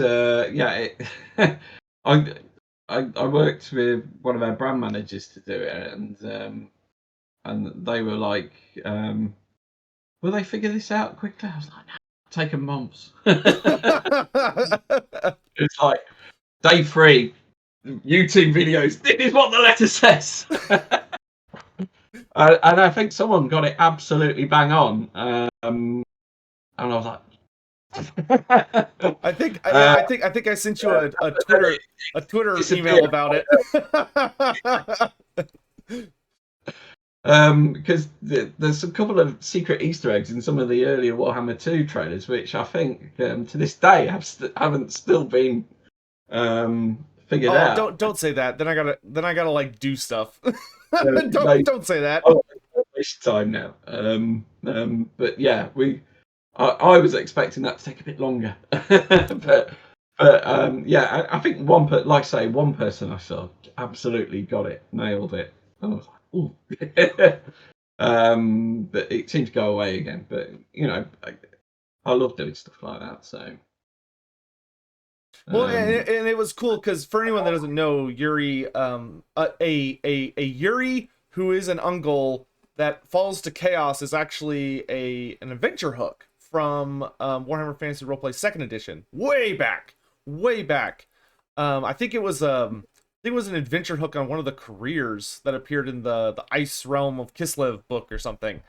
[SPEAKER 2] I, I worked with one of our brand managers to do it, and they were like, will they figure this out quickly? I was like, no, taken months. It's like day 3, YouTube videos. This is what the letter says. And I think someone got it absolutely bang on. And I was like,
[SPEAKER 1] I think I sent you a Twitter email about it.
[SPEAKER 2] Because there's a couple of secret Easter eggs in some of the earlier Warhammer 2 trailers, which I think to this day haven't still been figured out.
[SPEAKER 1] Don't say that. Then I gotta like do stuff.
[SPEAKER 2] They-
[SPEAKER 1] Don't say that.
[SPEAKER 2] Oh, waste time now. But yeah, I was expecting that to take a bit longer, but yeah, I think like I say, one person I saw absolutely got it, nailed it. And I was like, ooh. But it seemed to go away again. But I love doing stuff like that. So.
[SPEAKER 1] Well, and it was cool because for anyone that doesn't know, Yuri, a Yuri who is an Ungol that falls to chaos is actually an adventure hook from Warhammer Fantasy Roleplay Second Edition, way back. I think it was an adventure hook on one of the careers that appeared in the Ice Realm of Kislev book or something.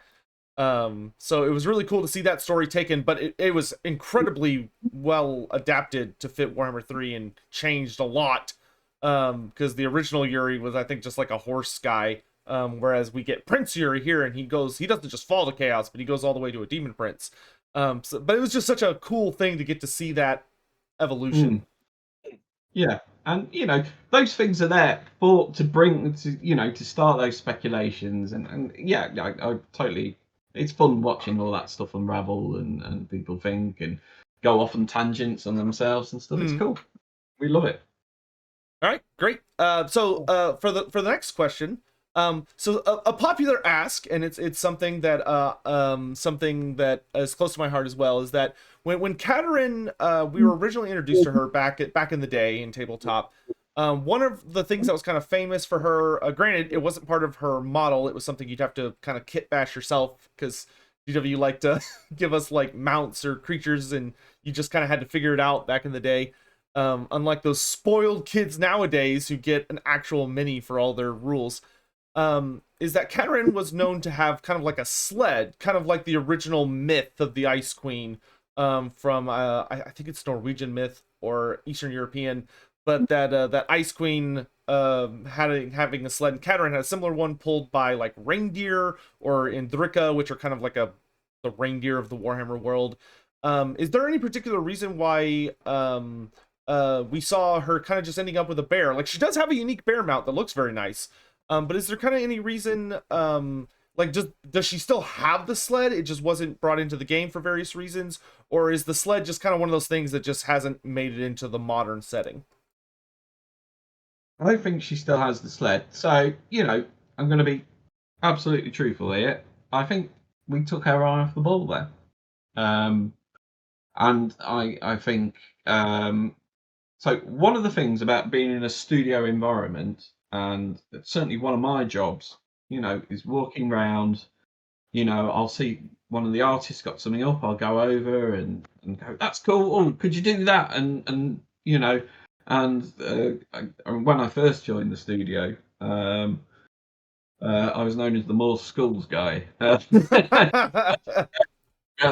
[SPEAKER 1] So it was really cool to see that story taken, but it was incredibly well adapted to fit Warhammer 3 and changed a lot. Because the original Yuri was, I think, just like a horse guy. Whereas we get Prince Yuri here, and he doesn't just fall to chaos, but he goes all the way to a demon prince. But it was just such a cool thing to get to see that evolution.
[SPEAKER 2] Yeah, and those things are there to start those speculations, and yeah, I totally. It's fun watching all that stuff unravel and people think and go off on tangents on themselves and stuff. It's cool. We love it.
[SPEAKER 1] All right, great. So for the next question, so a popular ask, and it's something that is close to my heart as well, is that when Katerin, we were originally introduced to her back in the day in tabletop. One of the things that was kind of famous for her, granted, it wasn't part of her model. It was something you'd have to kind of kit bash yourself because GW liked to give us like mounts or creatures, and you just kind of had to figure it out back in the day. Unlike those spoiled kids nowadays who get an actual mini for all their rules. Is that Katerin was known to have kind of like a sled, kind of like the original myth of the Ice Queen from, I think it's Norwegian myth or Eastern European, but that Ice Queen having a sled, and Katerin had a similar one pulled by like reindeer or Indrika, which are kind of like the reindeer of the Warhammer world. Is there any particular reason why we saw her kind of just ending up with a bear? Like, she does have a unique bear mount that looks very nice. But is there kind of any reason, like, does she still have the sled? It just wasn't brought into the game for various reasons? Or is the sled just kind of one of those things that just hasn't made it into the modern setting?
[SPEAKER 2] I don't think she still has the sled. So, I'm going to be absolutely truthful here. I think we took her eye off the ball there. And I think, so one of the things about being in a studio environment, and certainly one of my jobs, is walking around, I'll see one of the artists got something up, I'll go over and go, that's cool. Oh, could you do that? And when I first joined the studio, I was known as the more schools guy. And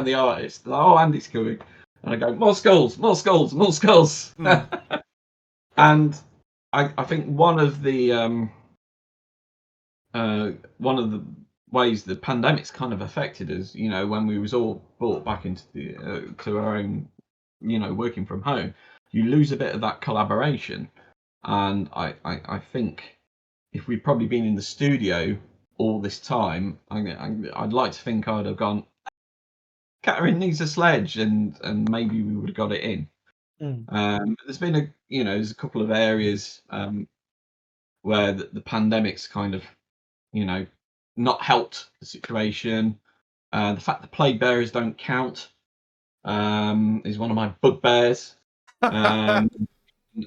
[SPEAKER 2] the artist, like, oh, Andy's coming. And I go, more skulls. And I think one of the ways the pandemic's kind of affected us, when we was all brought back into the to our own, working from home, you lose a bit of that collaboration. And I think if we'd probably been in the studio all this time, I'd like to think I'd have gone, Catherine needs a sledge, and maybe we would have got it in. There's been there's a couple of areas where the pandemic's kind of, not helped the situation. The fact that plague bearers don't count is one of my bugbears.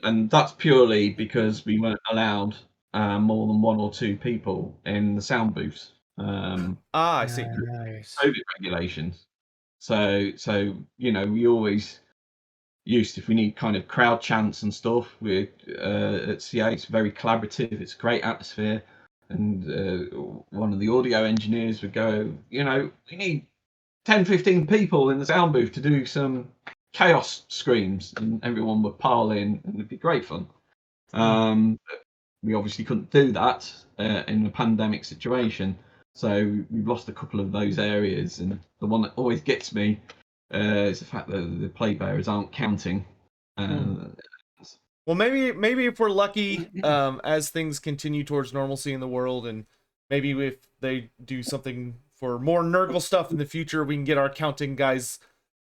[SPEAKER 2] And that's purely because we weren't allowed more than 1 or 2 people in the sound booths.
[SPEAKER 1] I see.
[SPEAKER 3] Nice.
[SPEAKER 2] COVID regulations. So we always used, if we need kind of crowd chants and stuff, we at CA it's very collaborative. It's a great atmosphere, and one of the audio engineers would go, we need 10-15 people in the sound booth to do some chaos screams, and everyone would pile in, and it'd be great fun. We obviously couldn't do that in a pandemic situation, so we've lost a couple of those areas, and the one that always gets me is the fact that the plague bearers aren't counting.
[SPEAKER 1] Well, maybe if we're lucky, as things continue towards normalcy in the world, and maybe if they do something for more Nurgle stuff in the future, we can get our counting guys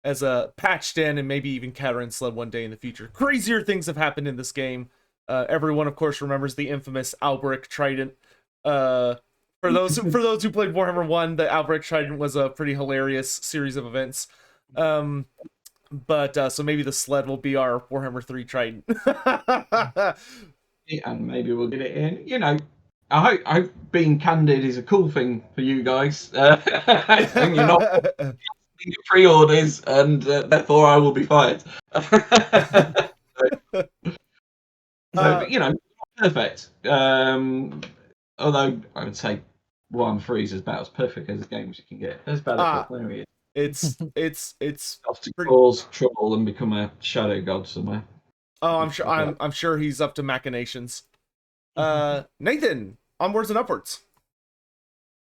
[SPEAKER 1] as a patched in, and maybe even Catherine Sled one day in the future. Crazier things have happened in this game. Everyone, of course, remembers the infamous Albrecht Trident. For those who played Warhammer 1, the Albrecht Trident was a pretty hilarious series of events. But so maybe the sled will be our Warhammer 3 Trident.
[SPEAKER 2] And maybe we'll get it in. I hope being candid is a cool thing for you guys. And you're not pre-orders, and therefore I will be fired. Perfect. Although I would say Warhammer 3 is about as perfect as a game as you can get. There's Battlefield. There he is.
[SPEAKER 1] It's
[SPEAKER 2] off to cause trouble and become a shadow god somewhere.
[SPEAKER 1] Oh, I'm sure he's up to machinations. Nathan, onwards and upwards.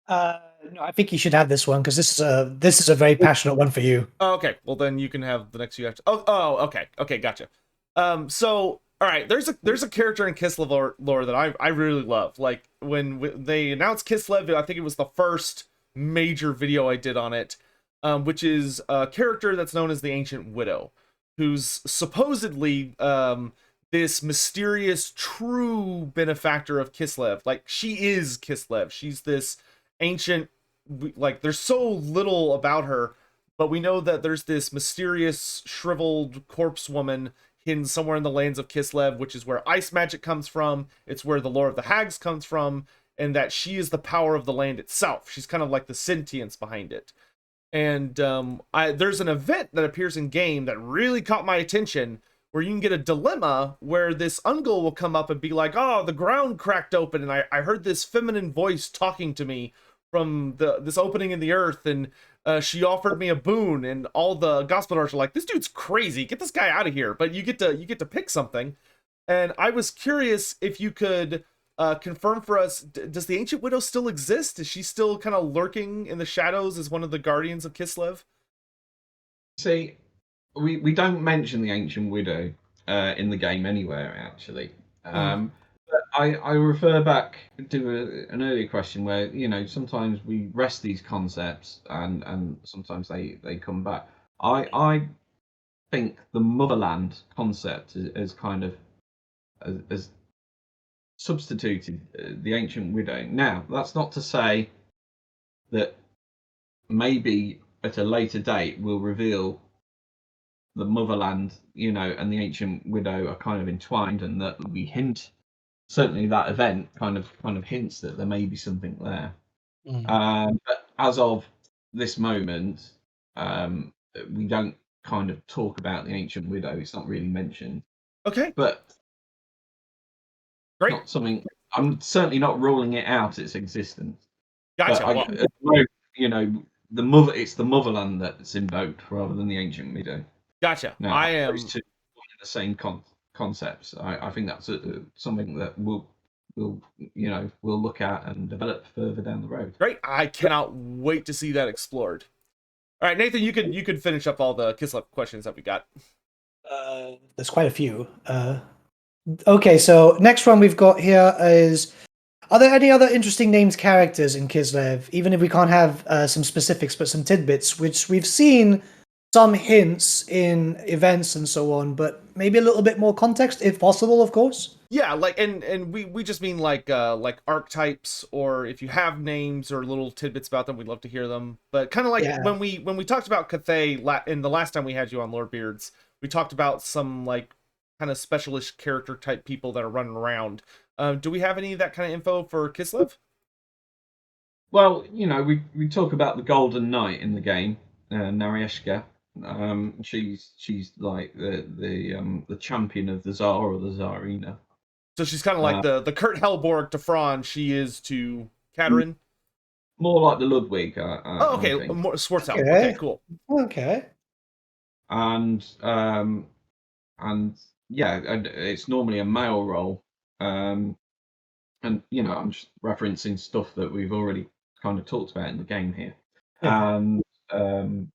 [SPEAKER 3] No, I think you should have this one because this is a very passionate one for you.
[SPEAKER 1] Oh, okay, well then you can have the next few after. Oh, okay, gotcha. So all right, there's a character in Kislev lore that I really love. Like when they announced Kislev, I think it was the first major video I did on it, which is a character that's known as the Ancient Widow, who's supposedly this mysterious true benefactor of Kislev. Like she is Kislev. She's this ancient, like there's so little about her, but we know that there's this mysterious shriveled corpse woman hidden somewhere in the lands of Kislev, which is where ice magic comes from. It's where the lore of the hags comes from, and that she is the power of the land itself. She's kind of like the sentience behind it. And there's an event that appears in game that really caught my attention, where you can get a dilemma where this Ungol will come up and be like, oh, the ground cracked open, and I heard this feminine voice talking to me from this opening in the earth, and she offered me a boon, and all the Gospodars are like, this dude's crazy, get this guy out of here. But you get to pick something. And I was curious if you could confirm for us, does the Ancient Widow still exist? Is she still kind of lurking in the shadows as one of the guardians of Kislev?
[SPEAKER 2] See, we don't mention the Ancient Widow in the game anywhere, actually. But I refer back to an earlier question where, sometimes we rest these concepts and sometimes they come back. I think the motherland concept is kind of as substituted the Ancient Widow. Now, that's not to say that maybe at a later date we'll reveal the motherland, and the Ancient Widow are kind of entwined, and that we hint. Certainly, that event kind of hints that there may be something there. But as of this moment, we don't kind of talk about the Ancient Widow. It's not really mentioned.
[SPEAKER 1] Okay,
[SPEAKER 2] but
[SPEAKER 1] great.
[SPEAKER 2] Not something. I'm certainly not ruling it out its existence.
[SPEAKER 1] Gotcha.
[SPEAKER 2] At the moment, it's the motherland that's invoked rather than the Ancient Widow.
[SPEAKER 1] Gotcha.
[SPEAKER 2] No,
[SPEAKER 1] I am
[SPEAKER 2] those two are the same concepts. I think that's something that we'll look at and develop further down the road.
[SPEAKER 1] Great. I cannot wait to see that explored. All right, Nathan, you could finish up all the Kislev questions that we got.
[SPEAKER 3] There's quite a few. Okay, so next one we've got here is Are there any other interesting named characters in Kislev, even if we can't have some specifics, but some tidbits, which we've seen some hints in events and so on, but maybe a little bit more context, if possible, of course?
[SPEAKER 1] Yeah, like and we just mean like archetypes, or if you have names or little tidbits about them, we'd love to hear them. But kind of like
[SPEAKER 3] Yeah.
[SPEAKER 1] when we talked about Cathay in the last time we had you on Lorebeards, we talked about some like kind of specialish character type people that are running around. Do we have any of that kind of info for Kislev?
[SPEAKER 2] Well, we talk about the Golden Knight in the game, Narieshka. She's like the champion of the Tsar or the Tsarina.
[SPEAKER 1] So she's kind of like the Kurt Helborg to Franz, she is to Katerin.
[SPEAKER 2] More like the Ludwig.
[SPEAKER 1] Oh, okay,
[SPEAKER 2] I think.
[SPEAKER 1] more Schwarzhelm.
[SPEAKER 3] Okay.
[SPEAKER 1] Okay, cool.
[SPEAKER 3] Okay.
[SPEAKER 2] And yeah, and it's normally a male role. And I'm just referencing stuff that we've already kind of talked about in the game here.
[SPEAKER 3] Yeah.
[SPEAKER 2] And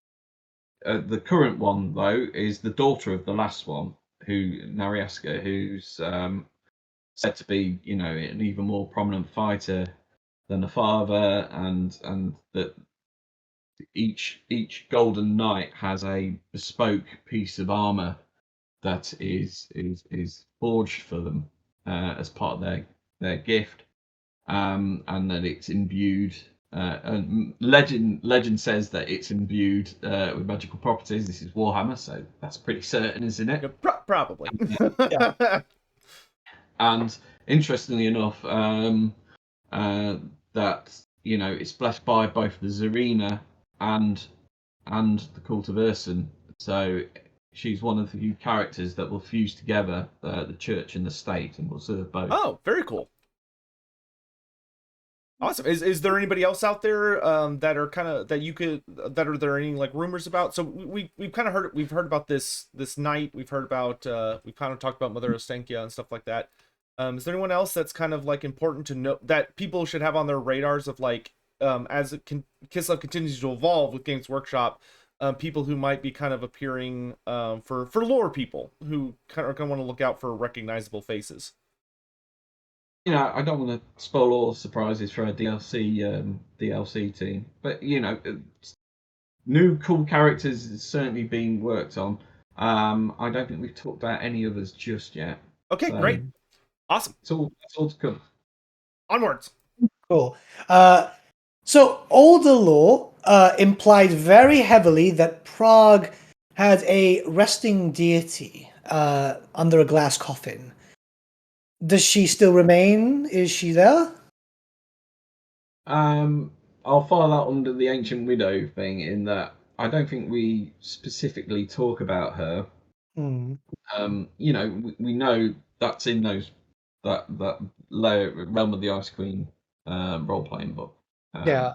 [SPEAKER 2] the current one though is the daughter of the last one, Narieska, who's said to be, an even more prominent fighter than the father, and that each Golden Knight has a bespoke piece of armor that is forged for them as part of their gift, and that it's imbued. And legend says that it's imbued with magical properties. This is Warhammer, so that's pretty certain, isn't it?
[SPEAKER 1] Yeah, probably.
[SPEAKER 3] Yeah.
[SPEAKER 2] And interestingly enough, that it's blessed by both the Zarina and the Cult of Ursun. So she's one of the few characters that will fuse together the church and the state, and will serve both.
[SPEAKER 1] Oh, very cool. Awesome. Is there anybody else out there that are kind of that are there any like rumors about? So we've kind of heard about this knight. We've heard about we've kind of talked about Mother Ostenkia and stuff like that. Is there anyone else that's kind of like important to know that people should have on their radars of like as Kislev continues to evolve with Games Workshop, people who might be kind of appearing for lore people who kind of want to look out for recognizable faces?
[SPEAKER 2] I don't want to spoil all the surprises for our DLC team, but new cool characters is certainly being worked on. I don't think we've talked about any others just yet.
[SPEAKER 1] Okay, great, awesome.
[SPEAKER 2] It's all to come.
[SPEAKER 1] Onwards.
[SPEAKER 3] Cool. So older lore implied very heavily that Prague had a resting deity under a glass coffin. Does she still remain? Is she there?
[SPEAKER 2] I'll file that under the Ancient Widow thing, in that I don't think we specifically talk about her.
[SPEAKER 3] Mm.
[SPEAKER 2] We know that's in that Realm of the Ice Queen role playing book.
[SPEAKER 3] Yeah.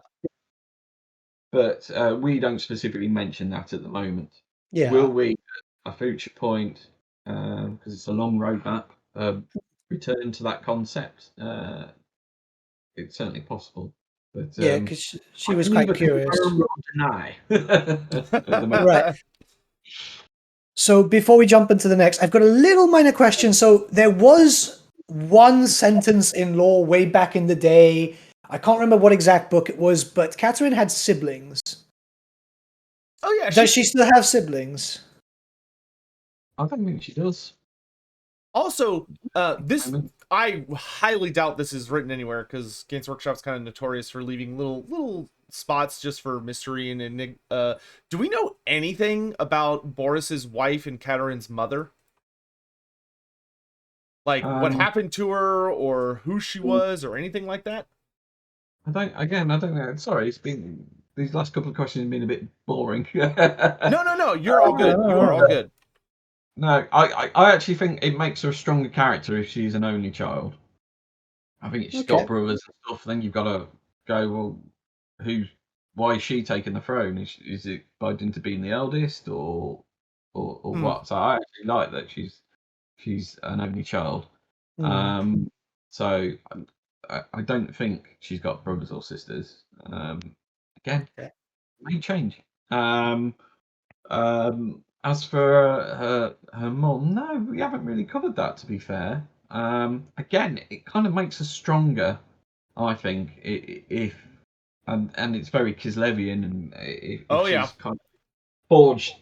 [SPEAKER 2] But we don't specifically mention that at the moment.
[SPEAKER 3] Yeah.
[SPEAKER 2] Will we, at a future point, because it's a long roadmap, return to that concept? It's certainly possible. But
[SPEAKER 3] Yeah, because she was quite curious.
[SPEAKER 2] Deny.
[SPEAKER 3] Right. So before we jump into the next, I've got a little minor question. So there was one sentence in lore way back in the day. I can't remember what exact book it was, but Catherine had siblings.
[SPEAKER 1] Oh yeah.
[SPEAKER 3] Does she still have siblings?
[SPEAKER 2] I don't think she does.
[SPEAKER 1] Also, I highly doubt this is written anywhere, because Games Workshop's kind of notorious for leaving little spots just for mystery and enigma. Do we know anything about Boris's wife and Katerin's mother? Like what happened to her, or who she was, or anything like that?
[SPEAKER 2] I don't know. Sorry, it's been these last couple of questions have been a bit boring.
[SPEAKER 1] No, you're all good. You are all good.
[SPEAKER 2] No, I actually think it makes her a stronger character if she's an only child. I think if she's got brothers and stuff, then you've got to go, well, why is she taking the throne? Is it by dint of being the eldest, or what? So I actually like that she's an only child. So I don't think she's got brothers or sisters. Again, may change. As for her mum, no, we haven't really covered that, to be fair. Again, it kind of makes her stronger I think, if and it's very Kislevian, and if
[SPEAKER 1] Oh,
[SPEAKER 2] she's
[SPEAKER 1] yeah.
[SPEAKER 2] kind of forged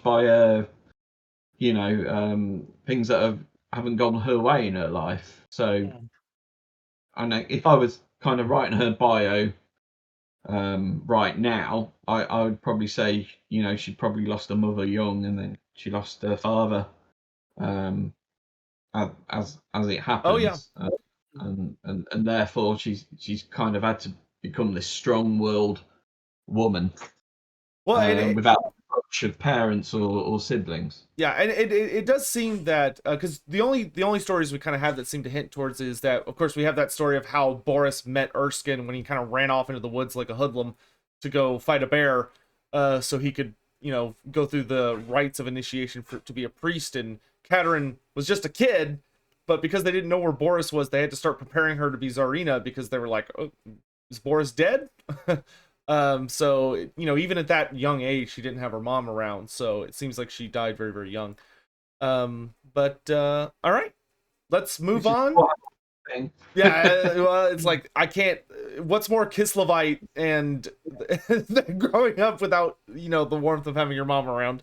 [SPEAKER 2] by things that haven't gone her way in her life. So I know if I was kind of writing her bio right now, I would probably say, she probably lost her mother young, and then she lost her father, as it
[SPEAKER 1] Oh, yeah.
[SPEAKER 2] happens, and therefore she's kind of had to become this strong-willed woman,
[SPEAKER 1] Well,
[SPEAKER 2] without the touch of parents or siblings.
[SPEAKER 1] yeah, and it does seem that because the only stories we kind of have that seem to hint towards is that, of course, we have that story of how Boris met Erskine when he kind of ran off into the woods like a hoodlum to go fight a bear, so he could go through the rites of initiation to be a priest. And Katerin was just a kid, but because they didn't know where Boris was, they had to start preparing her to be Tsarina because they were like, oh, is Boris dead? So even at that young age, she didn't have her mom around, so it seems like she died very, very young. But all right, let's move on. Yeah, well, it's like I can't. What's more Kislevite and than growing up without the warmth of having your mom around?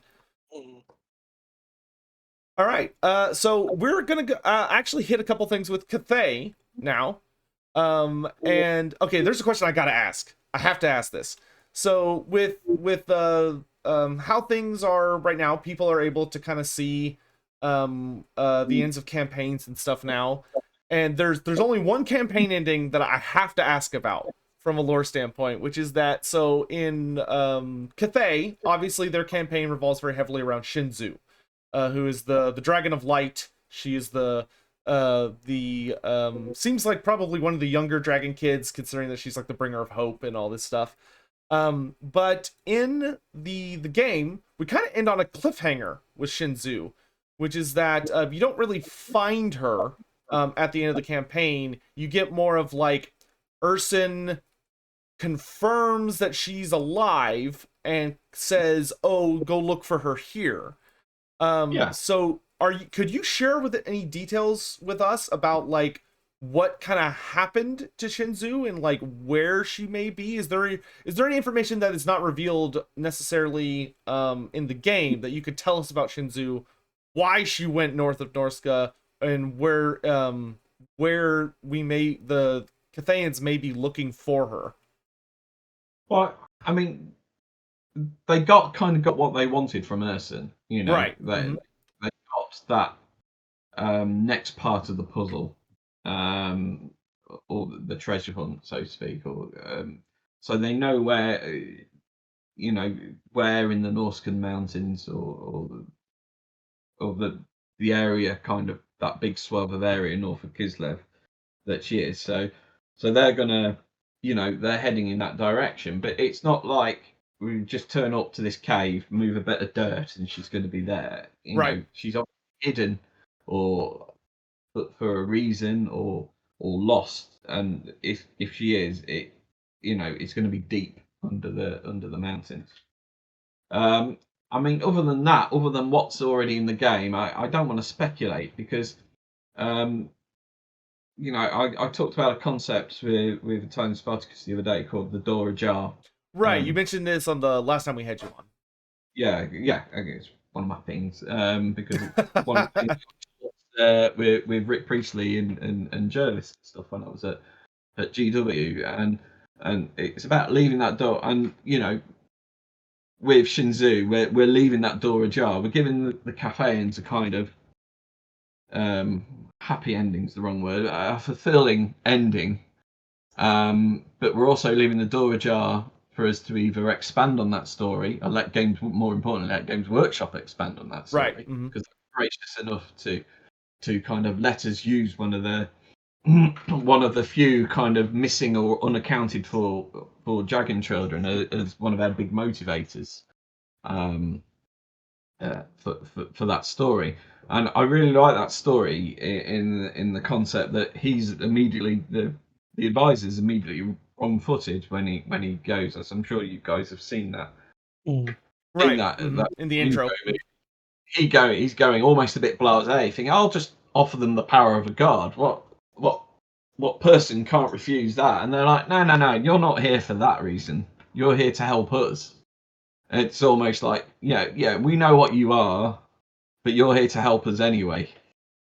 [SPEAKER 1] All right, so we're gonna actually hit a couple things with Cathay now. And okay, there's a question I gotta ask. I have to ask this. So with how things are right now, people are able to kind of see the ends of campaigns and stuff now. And there's only one campaign ending that I have to ask about from a lore standpoint, which is that so in Cathay, obviously their campaign revolves very heavily around Shinzu, who is the Dragon of Light. She is seems like probably one of the younger dragon kids, considering that she's like the bringer of hope and all this stuff. But in the game, we kind of end on a cliffhanger with Shinzu, which is that you don't really find her at the end of the campaign. You get more of like Urson confirms that she's alive and says, "Oh, go look for her here." So could you share with any details with us about like what kind of happened to Shinzu and like where she may be? Is there any information that is not revealed necessarily in the game that you could tell us about Shinzu, why she went north of Norska, and where the Cathayans may be looking for her?
[SPEAKER 2] Well, I mean, they got what they wanted from Urson,
[SPEAKER 1] Right.
[SPEAKER 2] They got that next part of the puzzle, or the treasure hunt, so to speak, or so they know where, where in the Norscan mountains, or the area, kind of that big swath of area north of Kislev that she is. So they're gonna, they're heading in that direction. But it's not like we just turn up to this cave, move a bit of dirt, and she's going to be there.
[SPEAKER 1] Right.
[SPEAKER 2] She's obviously hidden, or for a reason, or lost. And if she is, it's going to be deep under the mountains. I mean, other than that, other than what's already in the game, I don't want to speculate because, I talked about a concept with Italian Spartacus the other day called the door ajar.
[SPEAKER 1] Right. You mentioned this on the last time we had you on.
[SPEAKER 2] Yeah. I guess it's one of my things, because it's one of the things with Rick Priestley and Jervis and stuff when I was at GW, and it's about leaving that door, and with Shinzu, we're leaving that door ajar. We're giving the Cathayans a kind of happy ending's the wrong word, a fulfilling ending. But we're also leaving the door ajar for us to either expand on that story, or more importantly, let Games Workshop expand on that story,
[SPEAKER 1] Right. Mm-hmm.
[SPEAKER 2] because they're gracious enough to kind of let us use one of the few kind of missing or unaccounted for dragon children as one of our big motivators for that story. And I really like that story in the concept that he's immediately the advisor's immediately wrong-footed when he goes, as I'm sure you guys have seen that.
[SPEAKER 1] Right.
[SPEAKER 2] That
[SPEAKER 1] in the intro.
[SPEAKER 2] He's going almost a bit blasé, thinking, I'll just offer them the power of a god. What what person can't refuse that? And they're like, no, you're not here for that reason. You're here to help us. It's almost like, yeah, we know what you are, but you're here to help us anyway,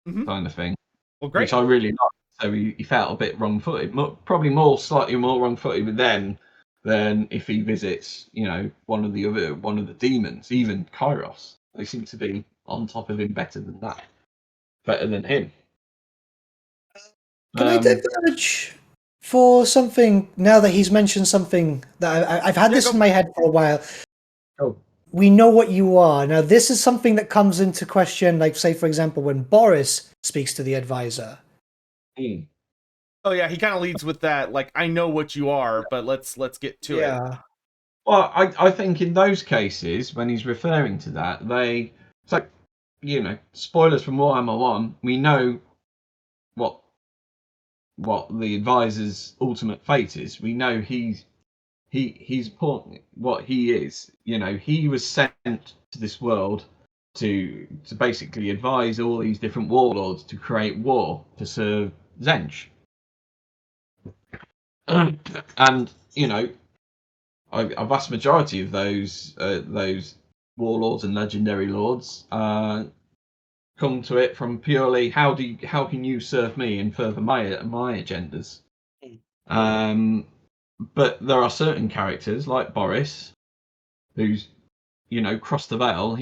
[SPEAKER 2] kind of thing.
[SPEAKER 1] Well, great.
[SPEAKER 2] Which I really liked. So he felt a bit wrong-footed, probably slightly more wrong-footed with them than if he visits, one of the demons, even Kairos. They seem to be on top of him better than him.
[SPEAKER 3] Can I diverge for something now that he's mentioned something that I've had this in my head for a while?
[SPEAKER 2] Oh.
[SPEAKER 3] We know what you are. Now, this is something that comes into question, like, say, for example, when Boris speaks to the advisor.
[SPEAKER 1] Oh yeah, he kind of leads with that, like, I know what you are, but let's get to it.
[SPEAKER 2] Well, I think in those cases, when he's referring to that, it's like, spoilers from Warhammer 1, we know what the advisor's ultimate fate is. We know he's what he is. He was sent to this world to basically advise all these different warlords to create war to serve Zench. And a vast majority of those warlords and legendary lords come to it from purely how can you serve me and further my agendas. But there are certain characters like Boris, who's crossed the veil.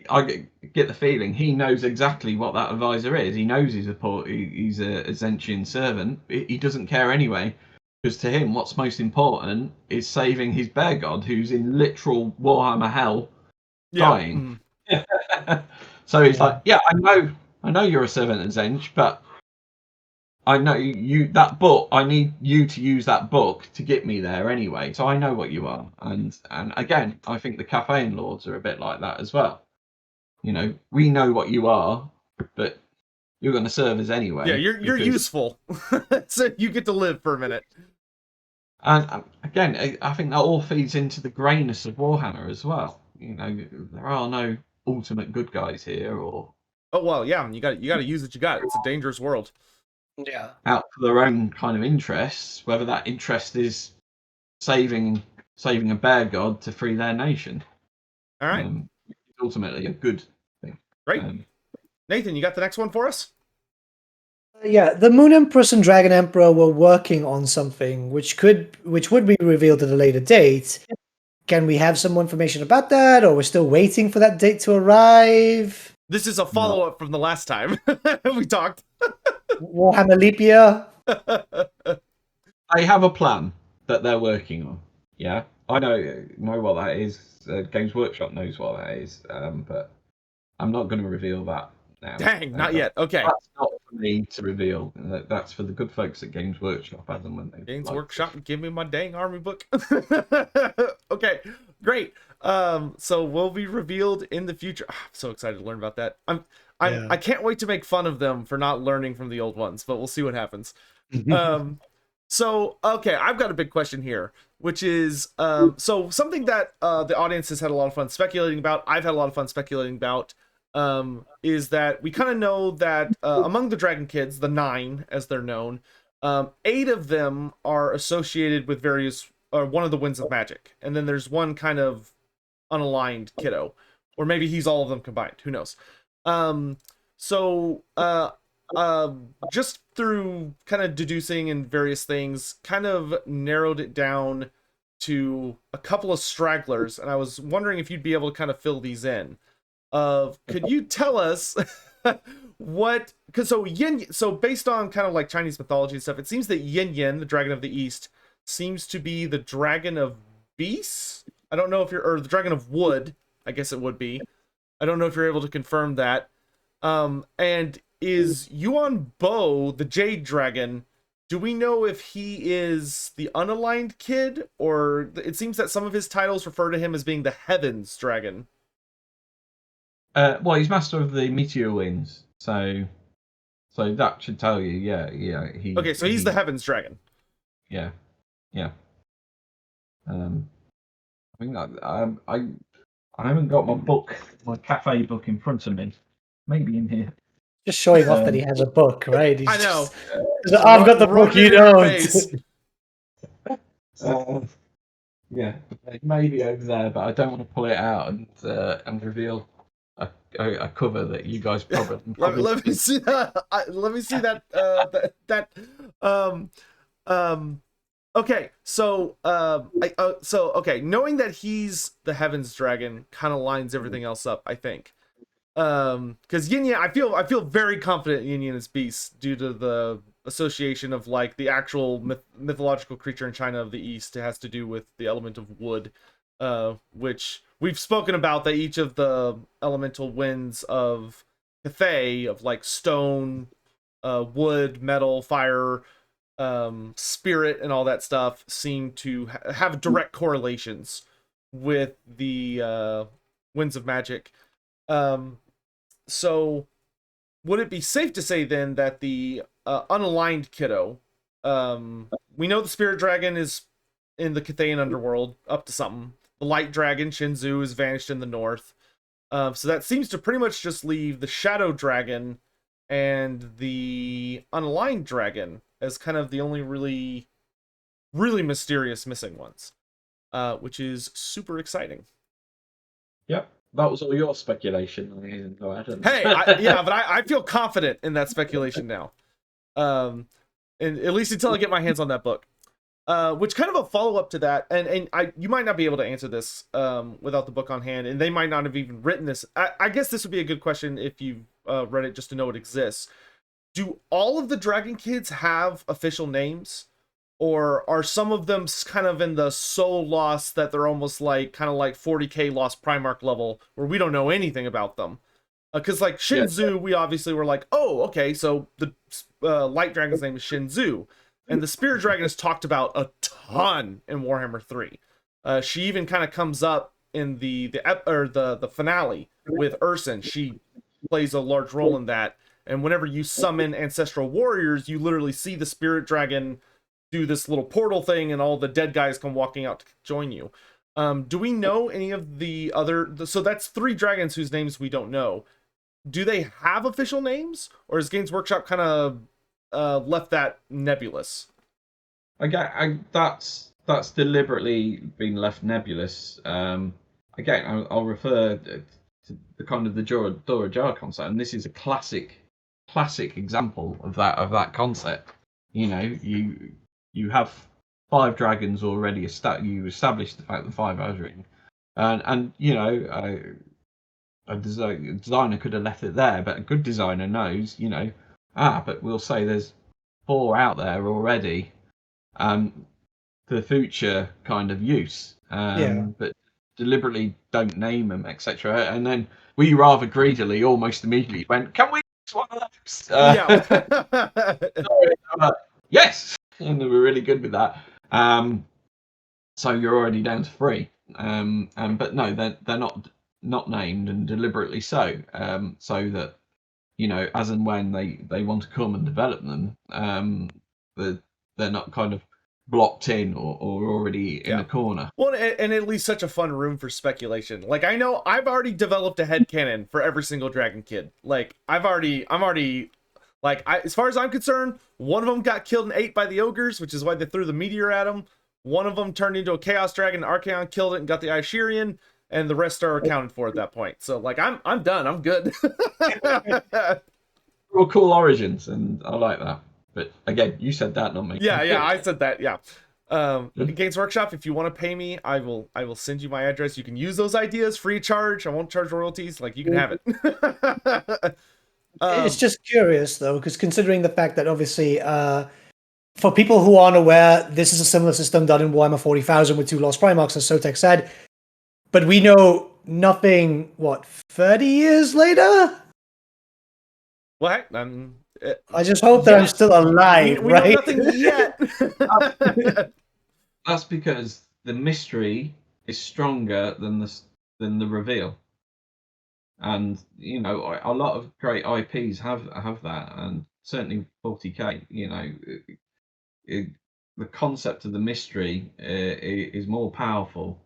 [SPEAKER 2] I get the feeling he knows exactly what that advisor is. He knows he's a Zentian servant. He doesn't care anyway. Because to him, what's most important is saving his bear god, who's in literal Warhammer hell, dying. So he's like, yeah, I know you're a servant of Zench, but I know that book. I need you to use that book to get me there anyway. So I know what you are, and again, I think the Caffeine Lords are a bit like that as well. We know what you are, but you're going to serve us anyway.
[SPEAKER 1] Yeah, you're useful, so you get to live for a minute.
[SPEAKER 2] And again, I think that all feeds into the greyness of Warhammer as well. There are no ultimate good guys here, or
[SPEAKER 1] you got to use what you got. It's a dangerous world.
[SPEAKER 3] Yeah,
[SPEAKER 2] out for their own kind of interests, whether that interest is saving a bear god to free their nation.
[SPEAKER 1] All right,
[SPEAKER 2] it's ultimately a good thing.
[SPEAKER 1] Great, Nathan, you got the next one for us?
[SPEAKER 3] Yeah, the Moon Empress and Dragon Emperor were working on something which would be revealed at a later date. Can we have some more information about that, or we're still waiting for that date to arrive?
[SPEAKER 1] This is a follow-up from the last time we talked.
[SPEAKER 3] Warhammer Leap Year.
[SPEAKER 2] I have a plan that they're working on. Yeah, I know what that is. Games Workshop knows what that is, but I'm not going to reveal that now.
[SPEAKER 1] Dang, not yet. Okay.
[SPEAKER 2] That's not for me to reveal. That's for the good folks at Games Workshop, as and when they
[SPEAKER 1] Games Workshop, give me my dang army book. Okay, great. So will be revealed in the future. I'm so excited to learn about that. I can't wait to make fun of them for not learning from the old ones, but we'll see what happens. So okay, I've got a big question here, which is so something that the audience has had a lot of fun speculating about. I've had a lot of fun speculating about. Is that we kind of know that among the Dragon Kids, the 9 as they're known, 8 of them are associated with one of the Winds of Magic, and then there's one kind of unaligned kiddo, or maybe he's all of them combined. Who knows? Just through kind of deducing and various things, kind of narrowed it down to a couple of stragglers, and I was wondering if you'd be able to kind of fill these in. Could you tell us what? Because so based on kind of like Chinese mythology and stuff, it seems that Yin Yin, the dragon of the East, seems to be the dragon of beasts. I don't know if or the dragon of wood. I guess it would be. I don't know if you're able to confirm that. And is Yuan Bo the Jade Dragon? Do we know if he is the unaligned kid, or it seems that some of his titles refer to him as being the Heavens Dragon?
[SPEAKER 2] Well, he's master of the meteor winds, so that should tell you. Yeah.
[SPEAKER 1] Okay, so he's the Heavens Dragon.
[SPEAKER 2] Yeah. I think I haven't got my cafe book in front of me. Maybe in here.
[SPEAKER 3] Just showing off that he has a book, right?
[SPEAKER 1] I know.
[SPEAKER 3] I've got the book,
[SPEAKER 1] Rubbed it
[SPEAKER 3] you
[SPEAKER 1] in your
[SPEAKER 3] don't.
[SPEAKER 1] face.
[SPEAKER 2] Yeah, maybe over there, but I don't want to pull it out and reveal a cover that you guys probably.
[SPEAKER 1] Let me see that. Let me see that. Okay, so okay, knowing that he's the Heavens Dragon kind of lines everything else up, I think. Because Yin Yang, I feel very confident Yin Yang is beast due to the association of like the actual mythological creature in China of the East. It has to do with the element of wood, which we've spoken about, that each of the elemental winds of Cathay, of like stone, wood, metal, fire, spirit, and all that stuff, seem to have direct correlations with the winds of magic. So would it be safe to say then that the unaligned kiddo, we know the spirit dragon is in the Cathayan underworld up to something. The light dragon Shinzu is vanished in the north. So that seems to pretty much just leave the shadow dragon and the unaligned dragon as kind of the only really mysterious missing ones, which is super exciting.
[SPEAKER 2] Yep, that was all your speculation. Go ahead.
[SPEAKER 1] Hey, yeah, but I feel confident in that speculation now. And at least until I get my hands on that book. Which kind of a follow-up to that, and you might not be able to answer this without the book on hand, and they might not have even written this. I guess this would be a good question if you've read it just to know it exists. Do all of the Dragon Kids have official names? Or are some of them kind of in the soul lost that they're almost like kind of like 40k Lost Primarch level where we don't know anything about them? Because like Shinzu, we obviously were like, oh, okay, so the light dragon's name is Shinzu, and the spirit dragon is talked about a ton in Warhammer 3. She even kind of comes up in the finale with Urson. She plays a large role in that, and whenever you summon ancestral warriors, you literally see the spirit dragon do this little portal thing, and all the dead guys come walking out to join you. Do we know any of the other? So that's 3 dragons whose names we don't know. Do they have official names, or has Games Workshop kind of left that nebulous?
[SPEAKER 2] Again, that's deliberately been left nebulous. Again, I'll refer to the kind of the Dora Jar concept, and this is a classic example of that concept. You know, you have 5 dragons already. You established the fact that 5 are ring, and you know, a designer could have left it there, but a good designer knows, you know, but we'll say there's 4 out there already, for future kind of use, but deliberately don't name them, etc. And then we rather greedily, almost immediately went, "Can we use one of those?" Yes, and they were really good with that. So you're already down to 3. But no, they're not named, and deliberately so, so that, you know, as and when they want to come and develop them, they're not kind of blocked in or already in a corner.
[SPEAKER 1] Well, and it leaves such a fun room for speculation. Like, I know I've already developed a headcanon for every single Dragon Kid. Like, I'm already like, as far as I'm concerned, one of them got killed and ate by the ogres, which is why they threw the meteor at him. One of them turned into a Chaos Dragon, Archaon killed it and got the Ishirian, and the rest are accounted for at that point. So, like, I'm done. I'm good.
[SPEAKER 2] Real cool origins, and I like that. But again, you said that, not me.
[SPEAKER 1] Yeah, I said that. Yeah. Games Workshop, if you want to pay me, I will send you my address. You can use those ideas free of charge. I won't charge royalties. Like, you can have it.
[SPEAKER 3] It's just curious though, because considering the fact that obviously, for people who aren't aware, this is a similar system done in Warhammer 40,000 with 2 Lost Primarchs, as Sotek said. But we know nothing, 30 years later?
[SPEAKER 1] Well,
[SPEAKER 3] I just hope that I'm still alive,
[SPEAKER 1] we
[SPEAKER 3] right?
[SPEAKER 1] know nothing yet.
[SPEAKER 2] That's because the mystery is stronger than the reveal. And, you know, a lot of great IPs have that, and certainly 40k, you know, the concept of the mystery is more powerful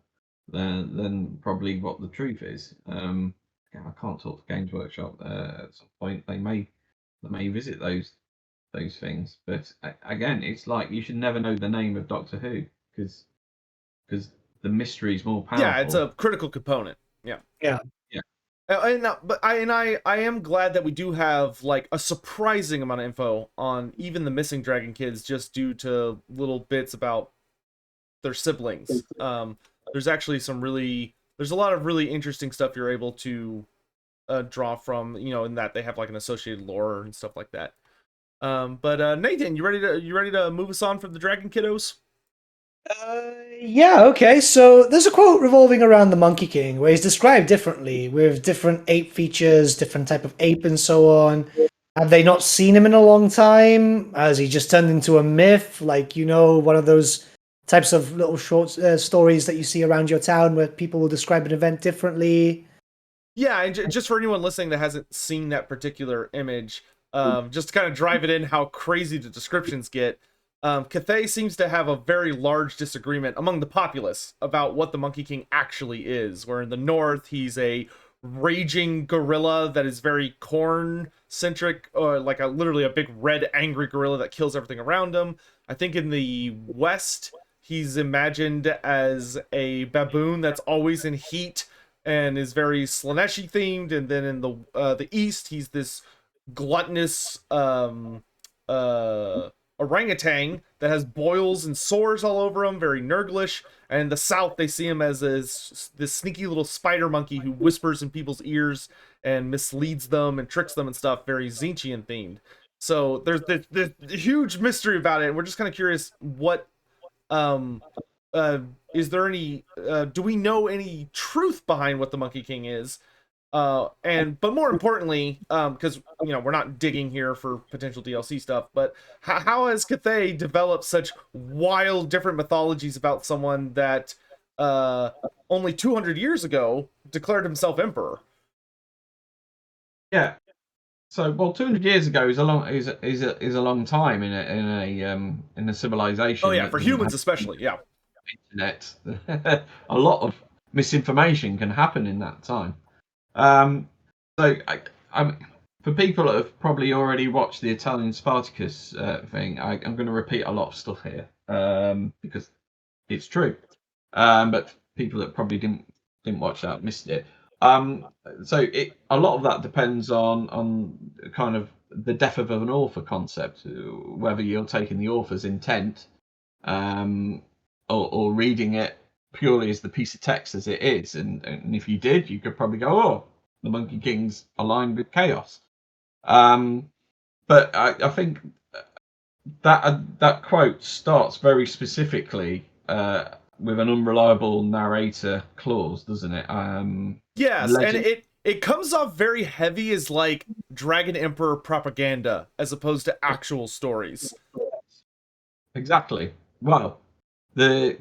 [SPEAKER 2] than probably what the truth is. I can't talk to Games Workshop at some point. They may may visit those things. But again, it's like you should never know the name of Doctor Who because the mystery is more powerful.
[SPEAKER 1] Yeah, it's a critical component. Yeah.
[SPEAKER 3] Yeah.
[SPEAKER 1] But I am glad that we do have like a surprising amount of info on even the missing dragon kids, just due to little bits about their siblings. There's actually there's a lot of really interesting stuff you're able to draw from, in that they have like an associated lore and stuff like that. But Nathan, you ready to move us on from the dragon kiddos?
[SPEAKER 3] Yeah, okay. So there's a quote revolving around the Monkey King where he's described differently with different ape features, different type of ape and so on. Have they not seen him in a long time? Has he just turned into a myth? Like, one of those types of little short stories that you see around your town where people will describe an event differently.
[SPEAKER 1] Yeah, and just for anyone listening that hasn't seen that particular image, just to kind of drive it in how crazy the descriptions get, Cathay seems to have a very large disagreement among the populace about what the Monkey King actually is. Where in the north, he's a raging gorilla that is very corn-centric, or like literally a big red angry gorilla that kills everything around him. I think in the west, he's imagined as a baboon that's always in heat and is very Slaneshi themed. And then in the east, he's this gluttonous orangutan that has boils and sores all over him, very nurglish. And in the south, they see him as this sneaky little spider monkey who whispers in people's ears and misleads them and tricks them and stuff, very Zinchian themed. So there's this huge mystery about it, and we're just kind of curious what is there any do we know any truth behind what the Monkey King is? But more importantly, because we're not digging here for potential DLC stuff, but how has Cathay developed such wild different mythologies about someone that only 200 years ago declared himself emperor?
[SPEAKER 2] Yeah. So, 200 years ago is a long time in a civilization.
[SPEAKER 1] Oh yeah, for humans especially. Yeah.
[SPEAKER 2] Internet, a lot of misinformation can happen in that time. So, for people that have probably already watched the Italian Spartacus thing, I'm going to repeat a lot of stuff here because it's true. But people that probably didn't watch that missed it. So a lot of that depends on kind of the death of an author concept, whether you're taking the author's intent or reading it purely as the piece of text as it is. And if you did, you could probably go, oh, the Monkey King's aligned with chaos. But I think that quote starts very specifically with an unreliable narrator clause, doesn't it?
[SPEAKER 1] Yes, and it comes off very heavy as like Dragon Emperor propaganda as opposed to actual stories.
[SPEAKER 2] Exactly. Well, he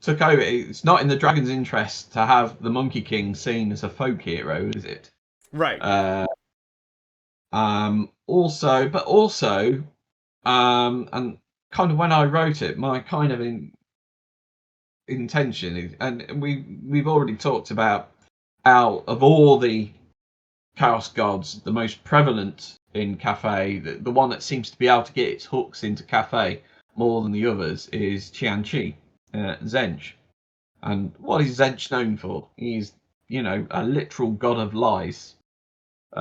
[SPEAKER 2] took over. It's not in the dragon's interest to have the Monkey King seen as a folk hero, is it?
[SPEAKER 1] Right.
[SPEAKER 2] Also, and kind of when I wrote it, my kind of intention is, and we've already talked about how of all the chaos gods, the most prevalent in Cathay, the one that seems to be able to get its hooks into Cathay more than the others is Qianqi, Zench. And what is Zench known for? He's, a literal god of lies. He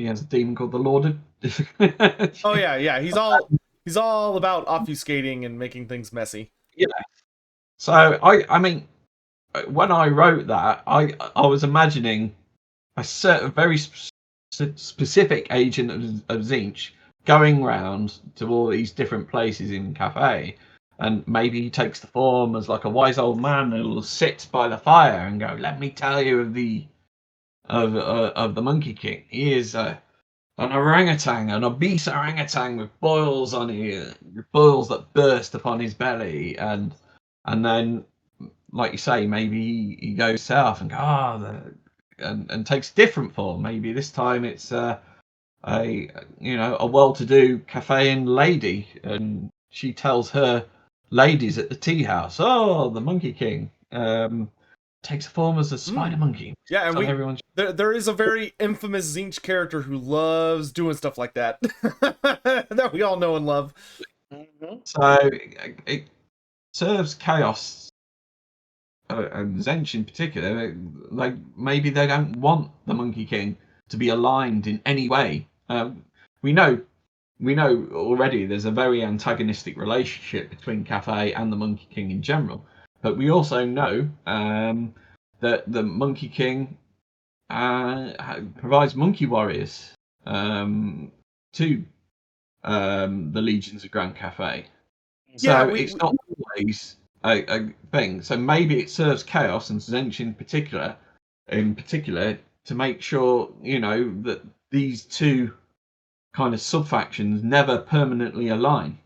[SPEAKER 2] has a demon called the Lord of...
[SPEAKER 1] Oh yeah, he's all about obfuscating and making things messy.
[SPEAKER 2] Yeah. So I mean, when I wrote that, I was imagining a certain very specific agent of Zinch going round to all these different places in Cathay, and maybe he takes the form as like a wise old man who'll sit by the fire and go, "Let me tell you of the Monkey King. He is an orangutan, an obese orangutan with boils on his boils that burst upon his belly, and then, like you say, maybe he goes south and and takes a different form. Maybe this time it's a well-to-do Cathayan lady, and she tells her ladies at the tea house, "Oh, the Monkey King." takes the form as a spider monkey.
[SPEAKER 1] Yeah, and
[SPEAKER 2] so everyone...
[SPEAKER 1] there is a very infamous Zinch character who loves doing stuff like that that we all know and love.
[SPEAKER 2] So it serves Chaos and Zench in particular. Like maybe they don't want the Monkey King to be aligned in any way. We know already there's a very antagonistic relationship between Cafe and the Monkey King in general, but we also know that the Monkey King provides monkey warriors to the legions of Grand Cafe. So it's not always a thing. So maybe it serves Chaos and Zench in particular to make sure, that these two kind of sub-factions never permanently align.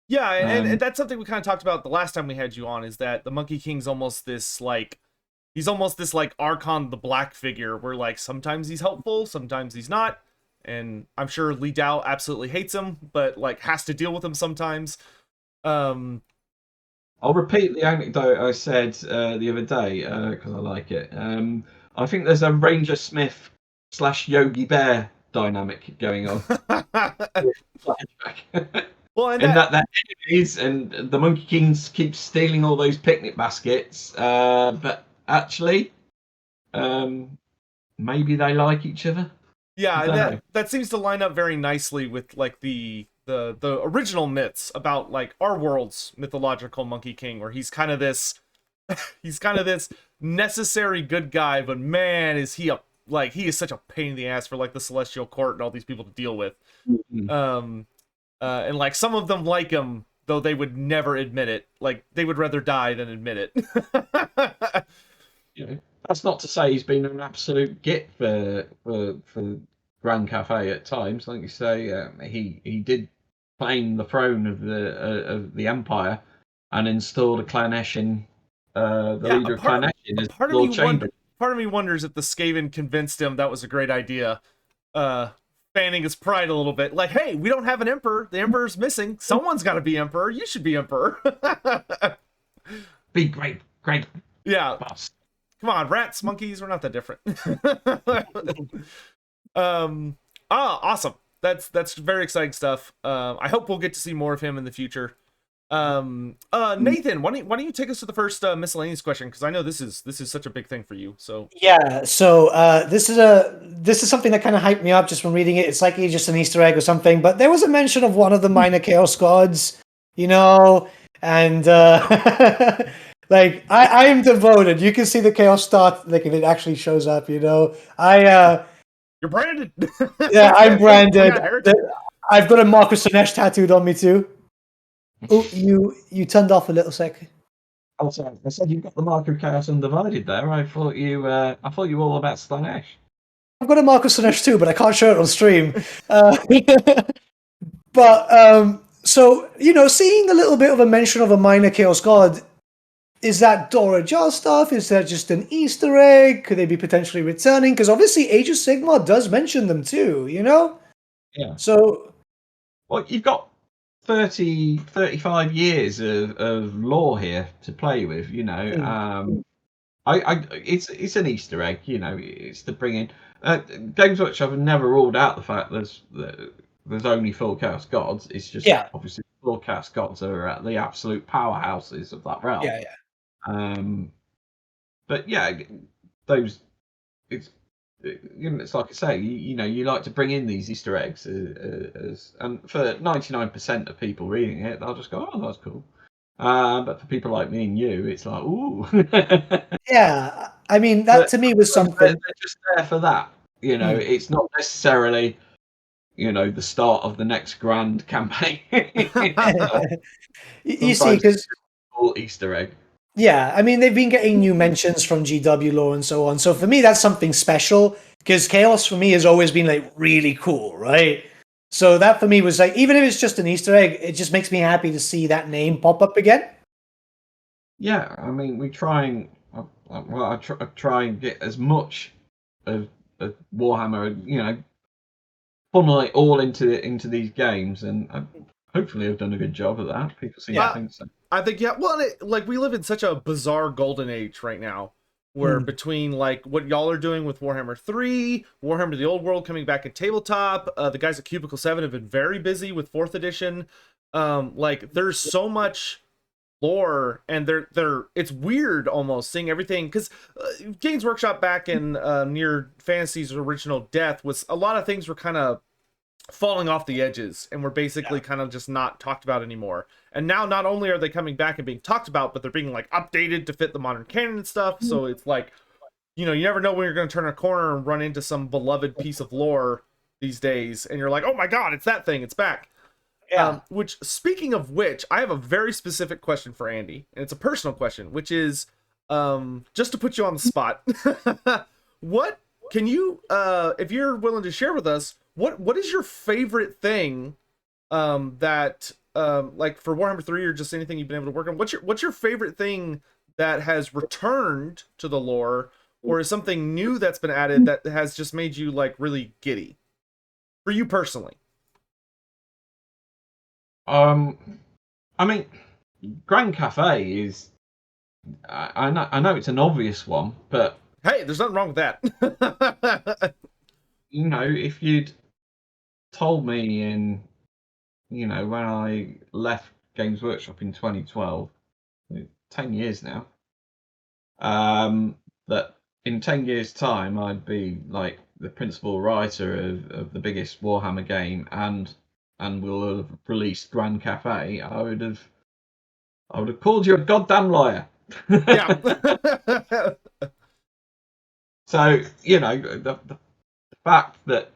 [SPEAKER 1] Yeah, and that's something we kind of talked about the last time we had you on, is that the Monkey King's almost this he's almost this Archon the Black figure where sometimes he's helpful, sometimes he's not. And I'm sure Li Dao absolutely hates him, but has to deal with him sometimes.
[SPEAKER 2] I'll repeat the anecdote I said the other day because I like it. I think there's a Ranger Smith / Yogi Bear dynamic going on.
[SPEAKER 1] Well, and
[SPEAKER 2] that enemies and the Monkey Kings keep stealing all those picnic baskets, but actually, maybe they like each other.
[SPEAKER 1] Yeah, that seems to line up very nicely with the original myths about our world's mythological Monkey King, where he's kind of this necessary good guy, but man, is he he is such a pain in the ass for the Celestial Court and all these people to deal with.
[SPEAKER 2] Mm-hmm.
[SPEAKER 1] And some of them like him, though they would never admit it. They would rather die than admit it.
[SPEAKER 2] That's not to say he's been an absolute git for Grand Cafe at times. Like you say, he did claim the throne of the Empire and installed a Claneshian, leader of Claneshian as Lord Chamberlain.
[SPEAKER 1] Part of me wonders if the Skaven convinced him that was a great idea, fanning his pride a little bit. Hey, we don't have an emperor. The emperor's missing. Someone's got to be emperor. You should be emperor.
[SPEAKER 2] Be great.
[SPEAKER 1] Yeah.
[SPEAKER 2] Boss.
[SPEAKER 1] Come on, rats, monkeys, we're not that different. Awesome. That's very exciting stuff. I hope we'll get to see more of him in the future. Nathan, why don't you take us to the first miscellaneous question, because I know this is such a big thing for you. So
[SPEAKER 3] yeah, so this is something that kind of hyped me up just from reading it. It's likely just an Easter egg or something, but there was a mention of one of the minor Chaos gods, and I am devoted. You can see the Chaos start, if it actually shows up,
[SPEAKER 1] You're branded.
[SPEAKER 3] Yeah, I'm branded. I've got a Marcus Sinesh tattooed on me too. Oh, you turned off a little sec.
[SPEAKER 2] Oh, sorry. I said you've got the mark of Chaos Undivided there. I thought you were all about Slanesh.
[SPEAKER 3] I've got a Marcus Sinesh too, but I can't show it on stream. So seeing a little bit of a mention of a minor Chaos god, is that Dora Jar stuff? Is that just an Easter egg? Could they be potentially returning? Because obviously Age of Sigmar does mention them too,
[SPEAKER 2] Yeah.
[SPEAKER 3] So,
[SPEAKER 2] well, you've got 35 years of lore here to play with, it's an Easter egg, it's to bring in Games Workshop have never ruled out the fact there's only 4 Chaos Gods. It's just obviously 4 Chaos Gods are at the absolute powerhouses of that realm. But yeah, those it's like I say, you like to bring in these Easter eggs, and for 99% of people reading it, they'll just go, "Oh, that's cool." But for people like me and you, it's like, "Ooh."
[SPEAKER 3] Yeah, I mean that to me was something.
[SPEAKER 2] They're just there for that, It's not necessarily, the start of the next grand campaign.
[SPEAKER 3] You see, because
[SPEAKER 2] all Easter egg.
[SPEAKER 3] Yeah, I mean, they've been getting new mentions from GW lore and so on. So for me, that's something special, because Chaos for me has always been really cool, right? So that for me was even if it's just an Easter egg, it just makes me happy to see that name pop up again.
[SPEAKER 2] Yeah, I mean, we try and I try and get as much of Warhammer, funnel it all into these games, and hopefully I've done a good job of that. People seem to think so.
[SPEAKER 1] I think, well, we live in such a bizarre golden age right now, where between like what y'all are doing with Warhammer 3, Warhammer the Old World coming back at tabletop, the guys at Cubicle 7 have been very busy with 4th edition. Like there's so much lore, and they're it's weird almost seeing everything, because Games Workshop back in near Fantasy's original death was a lot of things were kind of falling off the edges and were basically kind of just not talked about anymore. And now not only are they coming back and being talked about, but they're being like updated to fit the modern canon and stuff. So it's like, you know, you never know when you're going to turn a corner and run into some beloved piece of lore these days, and you're like, oh my god, it's that thing, it's back. Which, speaking of which, I have a very specific question for Andy, and it's a personal question, which is, just to put you on the spot, what can you, if you're willing to share with us, what is your favorite thing, that, like for Warhammer 3 or just anything you've been able to work on? What's your favorite thing that has returned to the lore, or is something new that's been added that has just made you like really giddy, for you personally?
[SPEAKER 2] I mean, Grand Cafe is. I know it's an obvious one, but
[SPEAKER 1] hey, there's nothing wrong with that.
[SPEAKER 2] you know, if you'd told me in, you know, when I left Games Workshop in 2012, 10 years now, that in 10 years' time I'd be like the principal writer of the biggest Warhammer game, and will have released Grand Cafe, I would have called you a goddamn liar.
[SPEAKER 1] Yeah.
[SPEAKER 2] So, you know, the fact that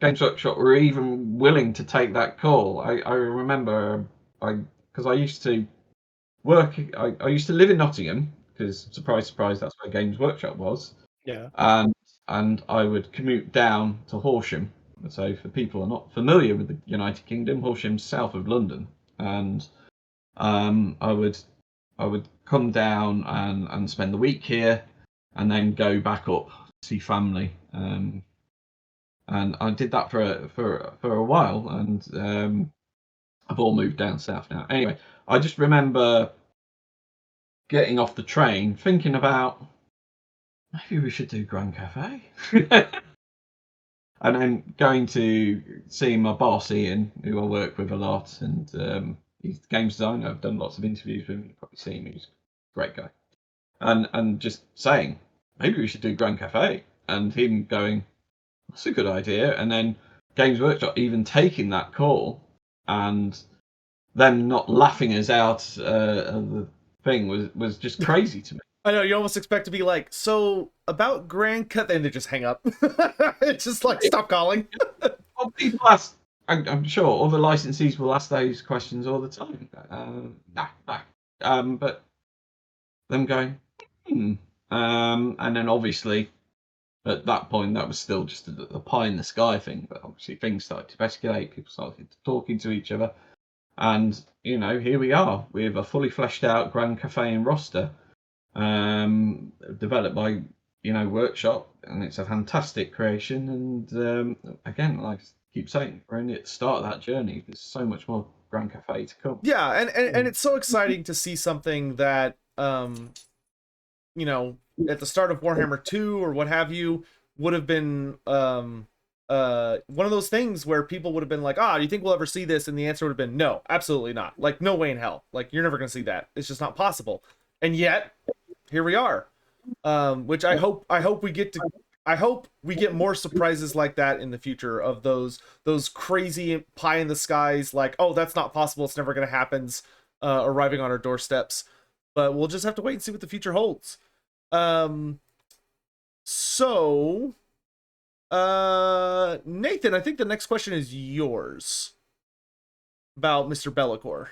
[SPEAKER 2] Games Workshop were even willing to take that call, I remember, because I used to work, I used to live in Nottingham, because surprise, surprise, that's where Games Workshop was.
[SPEAKER 3] Yeah.
[SPEAKER 2] And I would commute down to Horsham. So for people who are not familiar with the United Kingdom, Horsham's south of London, and I would come down and spend the week here, and then go back up to see family. And I did that for a while, and I've all moved down south now. Anyway, I just remember getting off the train, thinking about maybe we should do Grand Cafe. And then going to see my boss, Ian, who I work with a lot, and he's the games designer. I've done lots of interviews with him. You've probably seen him. He's a great guy. And just saying, maybe we should do Grand Cafe. And him going, that's a good idea. And then Games Workshop even taking that call, and them not laughing us out of the thing was just crazy to me.
[SPEAKER 1] I know, you almost expect to be like, so about Grand Cut, and they just hang up. It's just like, stop calling.
[SPEAKER 2] Well, people ask, I'm sure other licensees will ask those questions all the time. But them going, and then obviously at that point that was still just a pie in the sky thing. But obviously things started to escalate. People started talking to each other, and you know, here we are with a fully fleshed out Grand Cafe and roster. Developed by Workshop, and it's a fantastic creation. And again, like I keep saying, we're only at the start of that journey. There's so much more Grand Cafe to come.
[SPEAKER 1] Yeah, and it's so exciting to see something that at the start of Warhammer 2 or what have you would have been one of those things where people would have been like, do you think we'll ever see this? And the answer would have been no, absolutely not. Like, no way in hell. Like, you're never gonna see that. It's just not possible. And yet here we are, which I hope we get more surprises like that in the future, of those crazy pie in the skies, like, oh, that's not possible, it's never going to happen, arriving on our doorsteps. But we'll just have to wait and see what the future holds. So Nathan, I think the next question is yours, about Mr. Bellicor.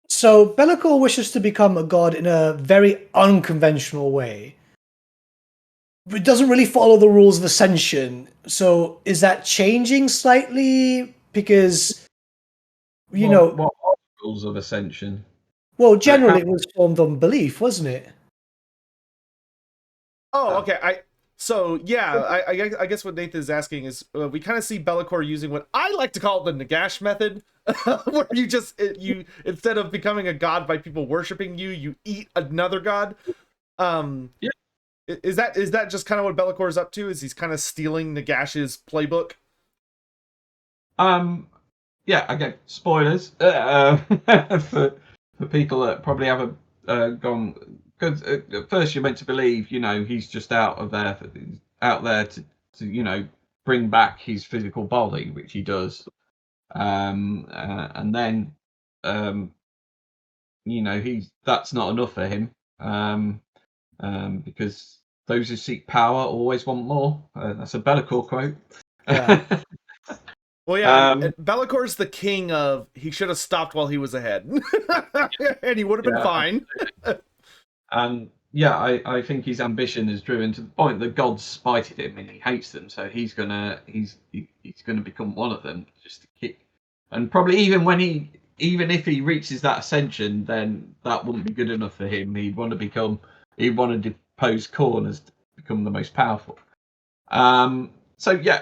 [SPEAKER 3] So Bellicor wishes to become a god in a very unconventional way. It doesn't really follow the rules of Ascension. So is that changing slightly? Because, what
[SPEAKER 2] are the rules of Ascension?
[SPEAKER 3] Well, generally it was formed on belief, wasn't it?
[SPEAKER 1] Oh, okay. I guess what Nathan is asking is, we kind of see Bellicor using what I like to call the Nagash method, where you instead of becoming a god by people worshiping you, you eat another god.
[SPEAKER 2] Yeah.
[SPEAKER 1] Is that just kind of what Bellacor's up to? Is he's kind of stealing Nagash's playbook?
[SPEAKER 2] Yeah, again, spoilers for people that probably haven't gone. Because at first you're meant to believe, he's just out there to bring back his physical body, which he does, and then that's not enough for him, because those who seek power always want more. That's a Be'lakor quote.
[SPEAKER 3] Yeah.
[SPEAKER 1] Well, yeah, Bellacor's the king of he should have stopped while he was ahead, and he would have been fine.
[SPEAKER 2] And yeah, I think his ambition is driven to the point that God spited him and he hates them, so he's gonna become one of them just to kick. And probably even if he reaches that ascension, then that wouldn't be good enough for him. He'd want to depose Khorne as to become the most powerful. So yeah,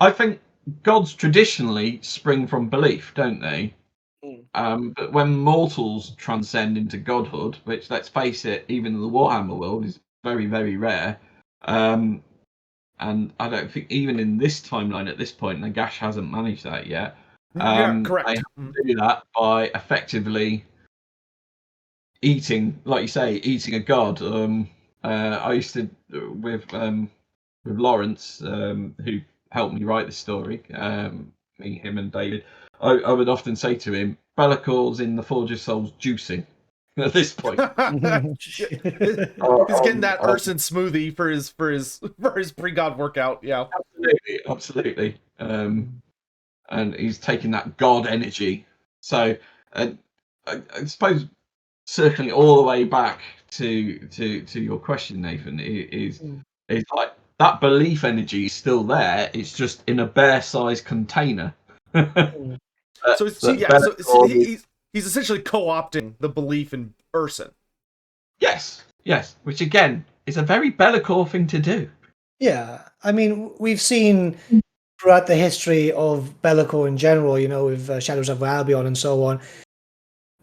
[SPEAKER 2] I think gods traditionally spring from belief, don't they? But when mortals transcend into godhood, which, let's face it, even in the Warhammer world is very, very rare, and I don't think even in this timeline at this point, Nagash hasn't managed that yet.
[SPEAKER 1] Correct.
[SPEAKER 2] They have to do that by effectively eating, like you say, eating a god. I used to with Lawrence, who helped me write this story, him and David. I would often say to him, Bellacor's in the Forge of Souls juicing at this point.
[SPEAKER 1] He's getting that Urson smoothie for his pre-god workout. Yeah,
[SPEAKER 2] absolutely. And he's taking that god energy. So I suppose circling all the way back to your question, Nathan, is like that belief energy is still there. It's just in a bear-sized container.
[SPEAKER 1] So he's essentially co-opting the belief in Urson.
[SPEAKER 2] Yes, which again is a very Be'lakor thing to do.
[SPEAKER 3] Yeah, I mean, we've seen throughout the history of Be'lakor in general, with Shadows of Albion and so on.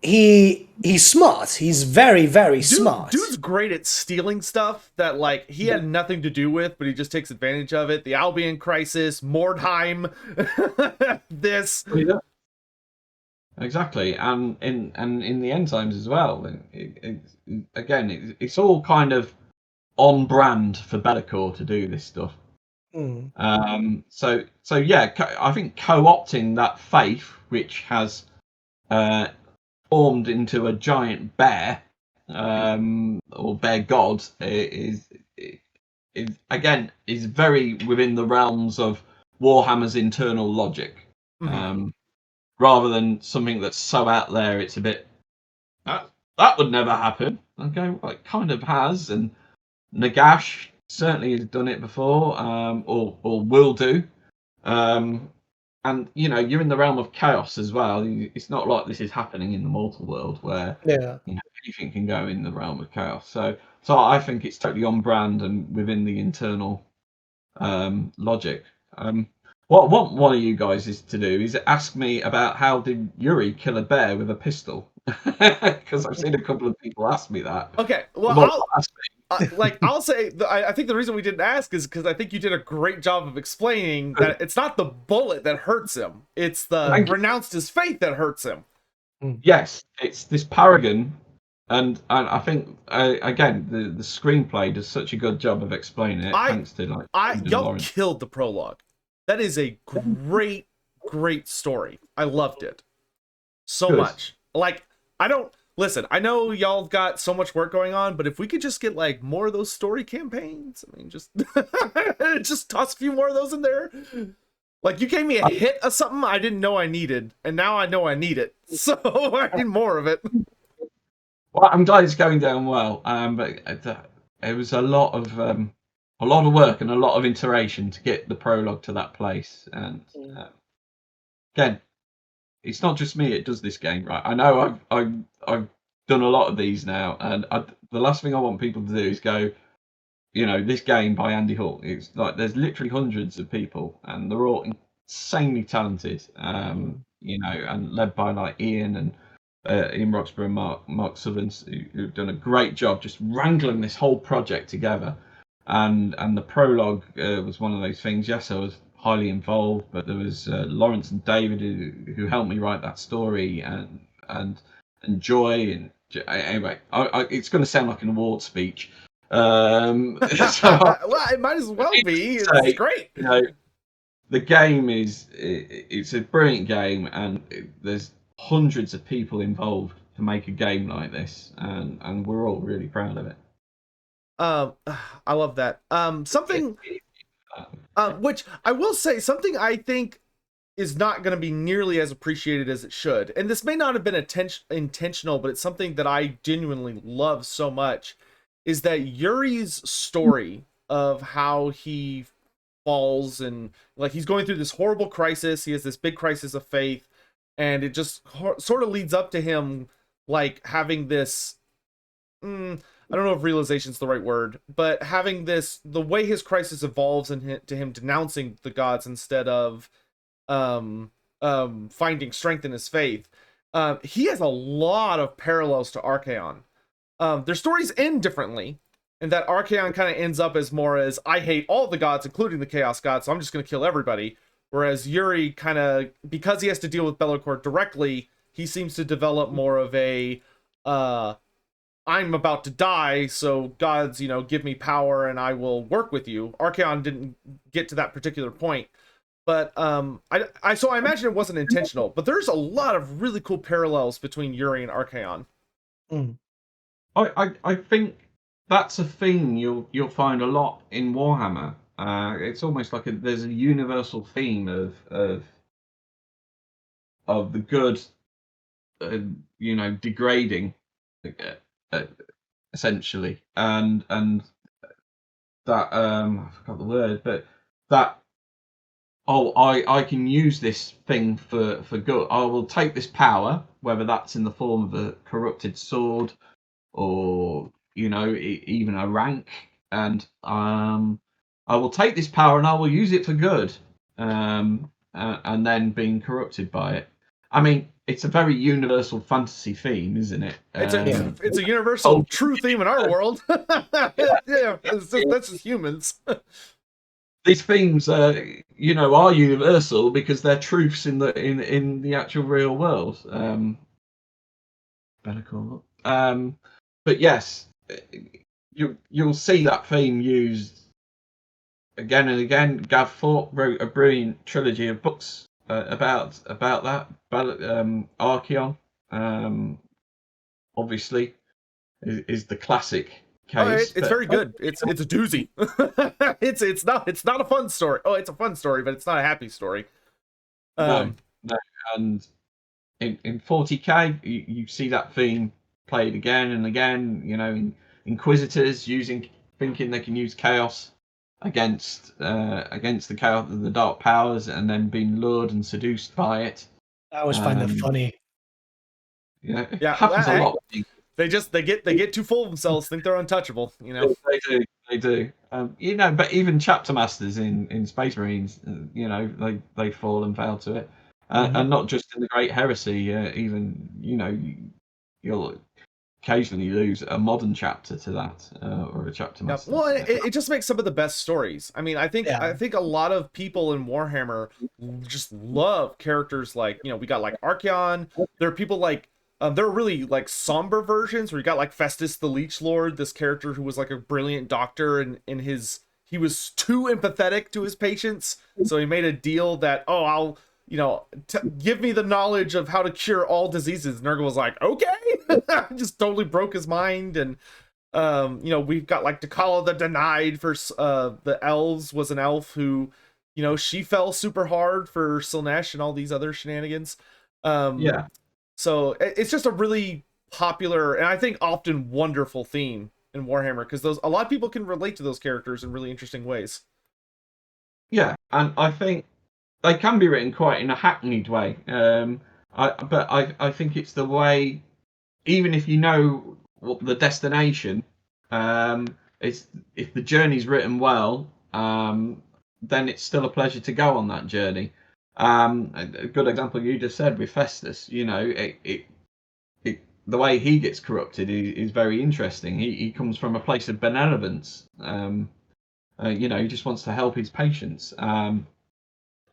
[SPEAKER 3] He's smart. He's very, very smart.
[SPEAKER 1] Dude's great at stealing stuff that he had nothing to do with, but he just takes advantage of it. The Albion crisis, Mordheim, this.
[SPEAKER 2] Yeah. Exactly, and in the end times as well. It's all kind of on brand for Be'lakor to do this stuff. So yeah, I think co-opting that faith, which has formed into a giant bear, or bear god, is very within the realms of Warhammer's internal logic. Rather than something that's so out there, it's a bit that would never happen. Okay, well, it kind of has, and Nagash certainly has done it before, or will do. And you're in the realm of chaos as well. It's not like this is happening in the mortal world where anything can go in the realm of chaos. So I think it's totally on brand and within the internal logic. What I want one of you guys is to do is ask me about how did Yuri kill a bear with a pistol, because I've seen a couple of people ask me that.
[SPEAKER 1] Okay, well, I'll say, I think the reason we didn't ask is because I think you did a great job of explaining that it's not the bullet that hurts him; it's the renounced his faith that hurts him.
[SPEAKER 2] Yes, it's this paragon, and I think again the screenplay does such a good job of explaining it. Thanks to
[SPEAKER 1] y'all killed the prologue. That is a great story. I loved it so much. Listen, I know y'all got so much work going on, but if we could just get more of those story campaigns, I mean, just just toss a few more of those in there. You gave me a hit of something I didn't know I needed, and now I know I need it. So I need more of it.
[SPEAKER 2] Well, I'm glad it's going down well. But it was a lot of work and a lot of iteration to get the prologue to that place. And again, it's not just me. It does this game, right? I know I've done a lot of these now, and the last thing I want people to do is go, this game by Andy Hall. It's there's literally hundreds of people, and they're all insanely talented. And led by Ian and Ian Roxburgh and Mark Sutherland, who've done a great job just wrangling this whole project together. And the prologue was one of those things. Yes, I was highly involved, but there was Lawrence and David who helped me write that story, and Joy. And anyway, it's going to sound like an award speech.
[SPEAKER 1] Well, it might as well be. It's great.
[SPEAKER 2] You know, the game it's a brilliant game, and there's hundreds of people involved to make a game like this, and we're all really proud of it.
[SPEAKER 1] I love that. Something, which I will say, something I think is not going to be nearly as appreciated as it should, and this may not have been intentional, but it's something that I genuinely love so much, is that Yuri's story of how he falls, and like he's going through this horrible crisis. He has this big crisis of faith, and it just sort of leads up to him like having this I don't know if realization is the right word, but having this, the way his crisis evolves into him denouncing the gods instead of finding strength in his faith. He has a lot of parallels to Archaon. Their stories end differently, and that Archaon kind of ends up as more as, I hate all the gods, including the Chaos gods, so I'm just going to kill everybody. Whereas Yuri kind of, because he has to deal with Be'lakor directly, he seems to develop more of a, I'm about to die, so gods, give me power and I will work with you. Archaon didn't get to that particular point. But so I imagine it wasn't intentional, but there's a lot of really cool parallels between Yuri and Archaon.
[SPEAKER 2] I think that's a thing you'll find a lot in Warhammer. It's almost like there's a universal theme of the good, degrading, essentially, and that I forgot the word, but that I can use this thing for good. I will take this power, whether that's in the form of a corrupted sword or even a rank, and I will take this power and I will use it for good, and then being corrupted by it. I mean, it's a very universal fantasy theme, isn't it?
[SPEAKER 1] It's a universal true theme in our world. Yeah, that's just humans.
[SPEAKER 2] These themes, are universal because they're truths in the actual real world. Be'lakor. But yes, you'll see that theme used again and again. Gav Thorpe wrote a brilliant trilogy of books about that. Archaon, obviously, is the classic case.
[SPEAKER 1] It's very good. It's a doozy. it's not a fun story. Oh, it's a fun story, but it's not a happy story.
[SPEAKER 2] No. And in 40k, you see that theme played again and again. Inquisitors thinking they can use chaos against the chaos of the dark powers, and then being lured and seduced by it.
[SPEAKER 3] I always find that funny.
[SPEAKER 2] Yeah, it happens a lot.
[SPEAKER 1] They get too full of themselves, think they're untouchable.
[SPEAKER 2] They do. But even chapter masters in Space Marines, they fall and fail to it, and not just in the Great Heresy. Even you'll occasionally lose a modern chapter to that, or a chapter master.
[SPEAKER 1] Well, it just makes some of the best stories. I mean, I think a lot of people in Warhammer just love characters like, we got like Archaon. There are people like there are really like somber versions where you got like Festus the Leech Lord, this character who was like a brilliant doctor, and he was too empathetic to his patients, so he made a deal that, I'll give me the knowledge of how to cure all diseases. Nurgle was like, okay. Just totally broke his mind. And we've got like Dakala the Denied for the elves, was an elf who, she fell super hard for Slaanesh and all these other shenanigans. So it's just a really popular, and I think often wonderful theme in Warhammer, because a lot of people can relate to those characters in really interesting ways.
[SPEAKER 2] Yeah, and I think they can be written quite in a hackneyed way. I think it's the way, even if you know what the destination, if the journey's written well, then it's still a pleasure to go on that journey. A good example you just said with Festus, the way he gets corrupted is very interesting. He comes from a place of benevolence. He just wants to help his patients. And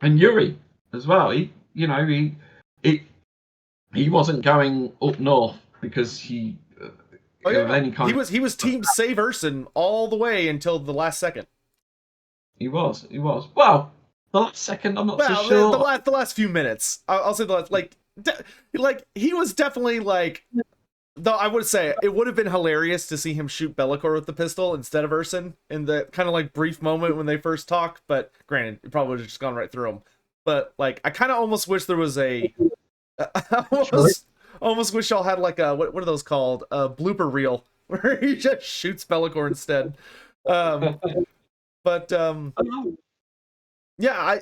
[SPEAKER 2] Yuri as well. He wasn't going up north because he of any kind.
[SPEAKER 1] He was team save Urson all the way until the last second.
[SPEAKER 2] He was. Well, the last second, I'm not so sure.
[SPEAKER 1] The last few minutes. I'll say the last, like he was definitely like. Though I would say it would have been hilarious to see him shoot Be'lakor with the pistol instead of Urson in the kind of like brief moment when they first talk. But granted, it probably would have just gone right through him. But like, I kind of almost wish there was I almost wish y'all had like a what are those called? A blooper reel where he just shoots Be'lakor instead. Yeah,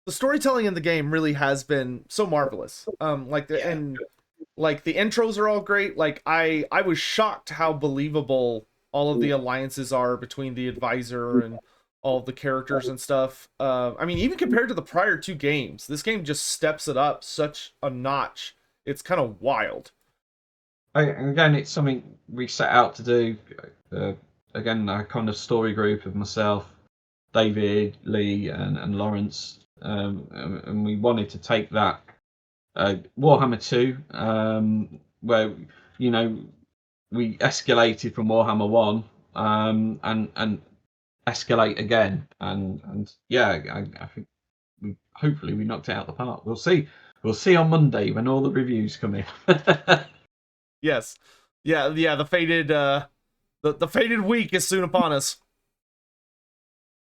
[SPEAKER 1] the storytelling in the game really has been so marvelous. The intros are all great. Like I was shocked how believable all of the alliances are between the advisor and all of the characters and stuff. I mean, even compared to the prior two games, this game just steps it up such a notch. It's kind of wild.
[SPEAKER 2] Again, it's something we set out to do. Again, a kind of story group of myself, David, Lee, and Lawrence, and we wanted to take that Warhammer 2, where we escalated from Warhammer 1, and escalate again, and yeah, I think hopefully we knocked it out of the park. We'll see on Monday when all the reviews come in.
[SPEAKER 1] Yes, yeah. The fated the fated week is soon upon us.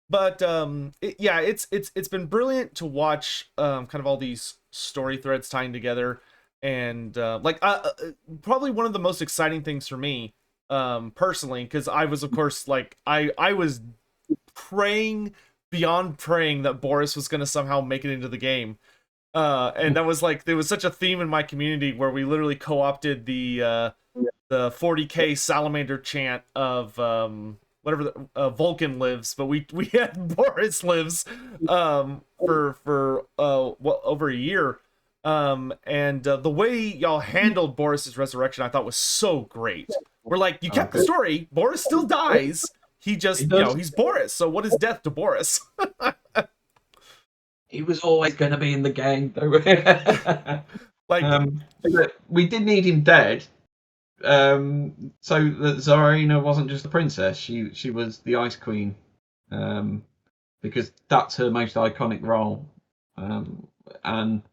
[SPEAKER 1] But it's been brilliant to watch kind of all these story threads tying together, and probably one of the most exciting things for me personally, because I was, of course, like I was praying beyond praying that Boris was going to somehow make it into the game, and that was like there was such a theme in my community where we literally co-opted the 40k salamander chant of whatever Vulcan lives, but we had Boris lives for over a year, and the way y'all handled Boris's resurrection I thought was so great. We're like, you kept the story, Boris still dies, he just he's Boris, so what is death to Boris?
[SPEAKER 2] He was always going to be in the game. We did need him dead. So that Zarina wasn't just a princess; she was the Ice Queen, because that's her most iconic role, and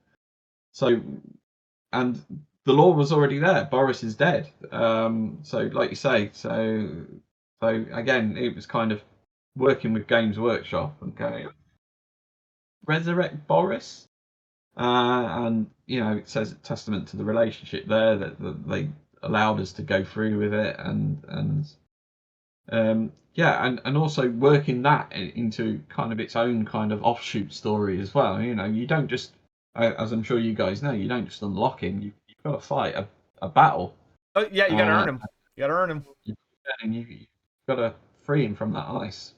[SPEAKER 2] the law was already there. Boris is dead, so like you say, so again, it was kind of working with Games Workshop and going resurrect Boris, and it says a testament to the relationship there that they allowed us to go through with it, and also working that into kind of its own kind of offshoot story as well. You don't just, as I'm sure you guys know, you don't just unlock him. You've got to fight a battle.
[SPEAKER 1] Oh yeah, you gotta earn him. You gotta earn him.
[SPEAKER 2] And you've got to free him from that ice.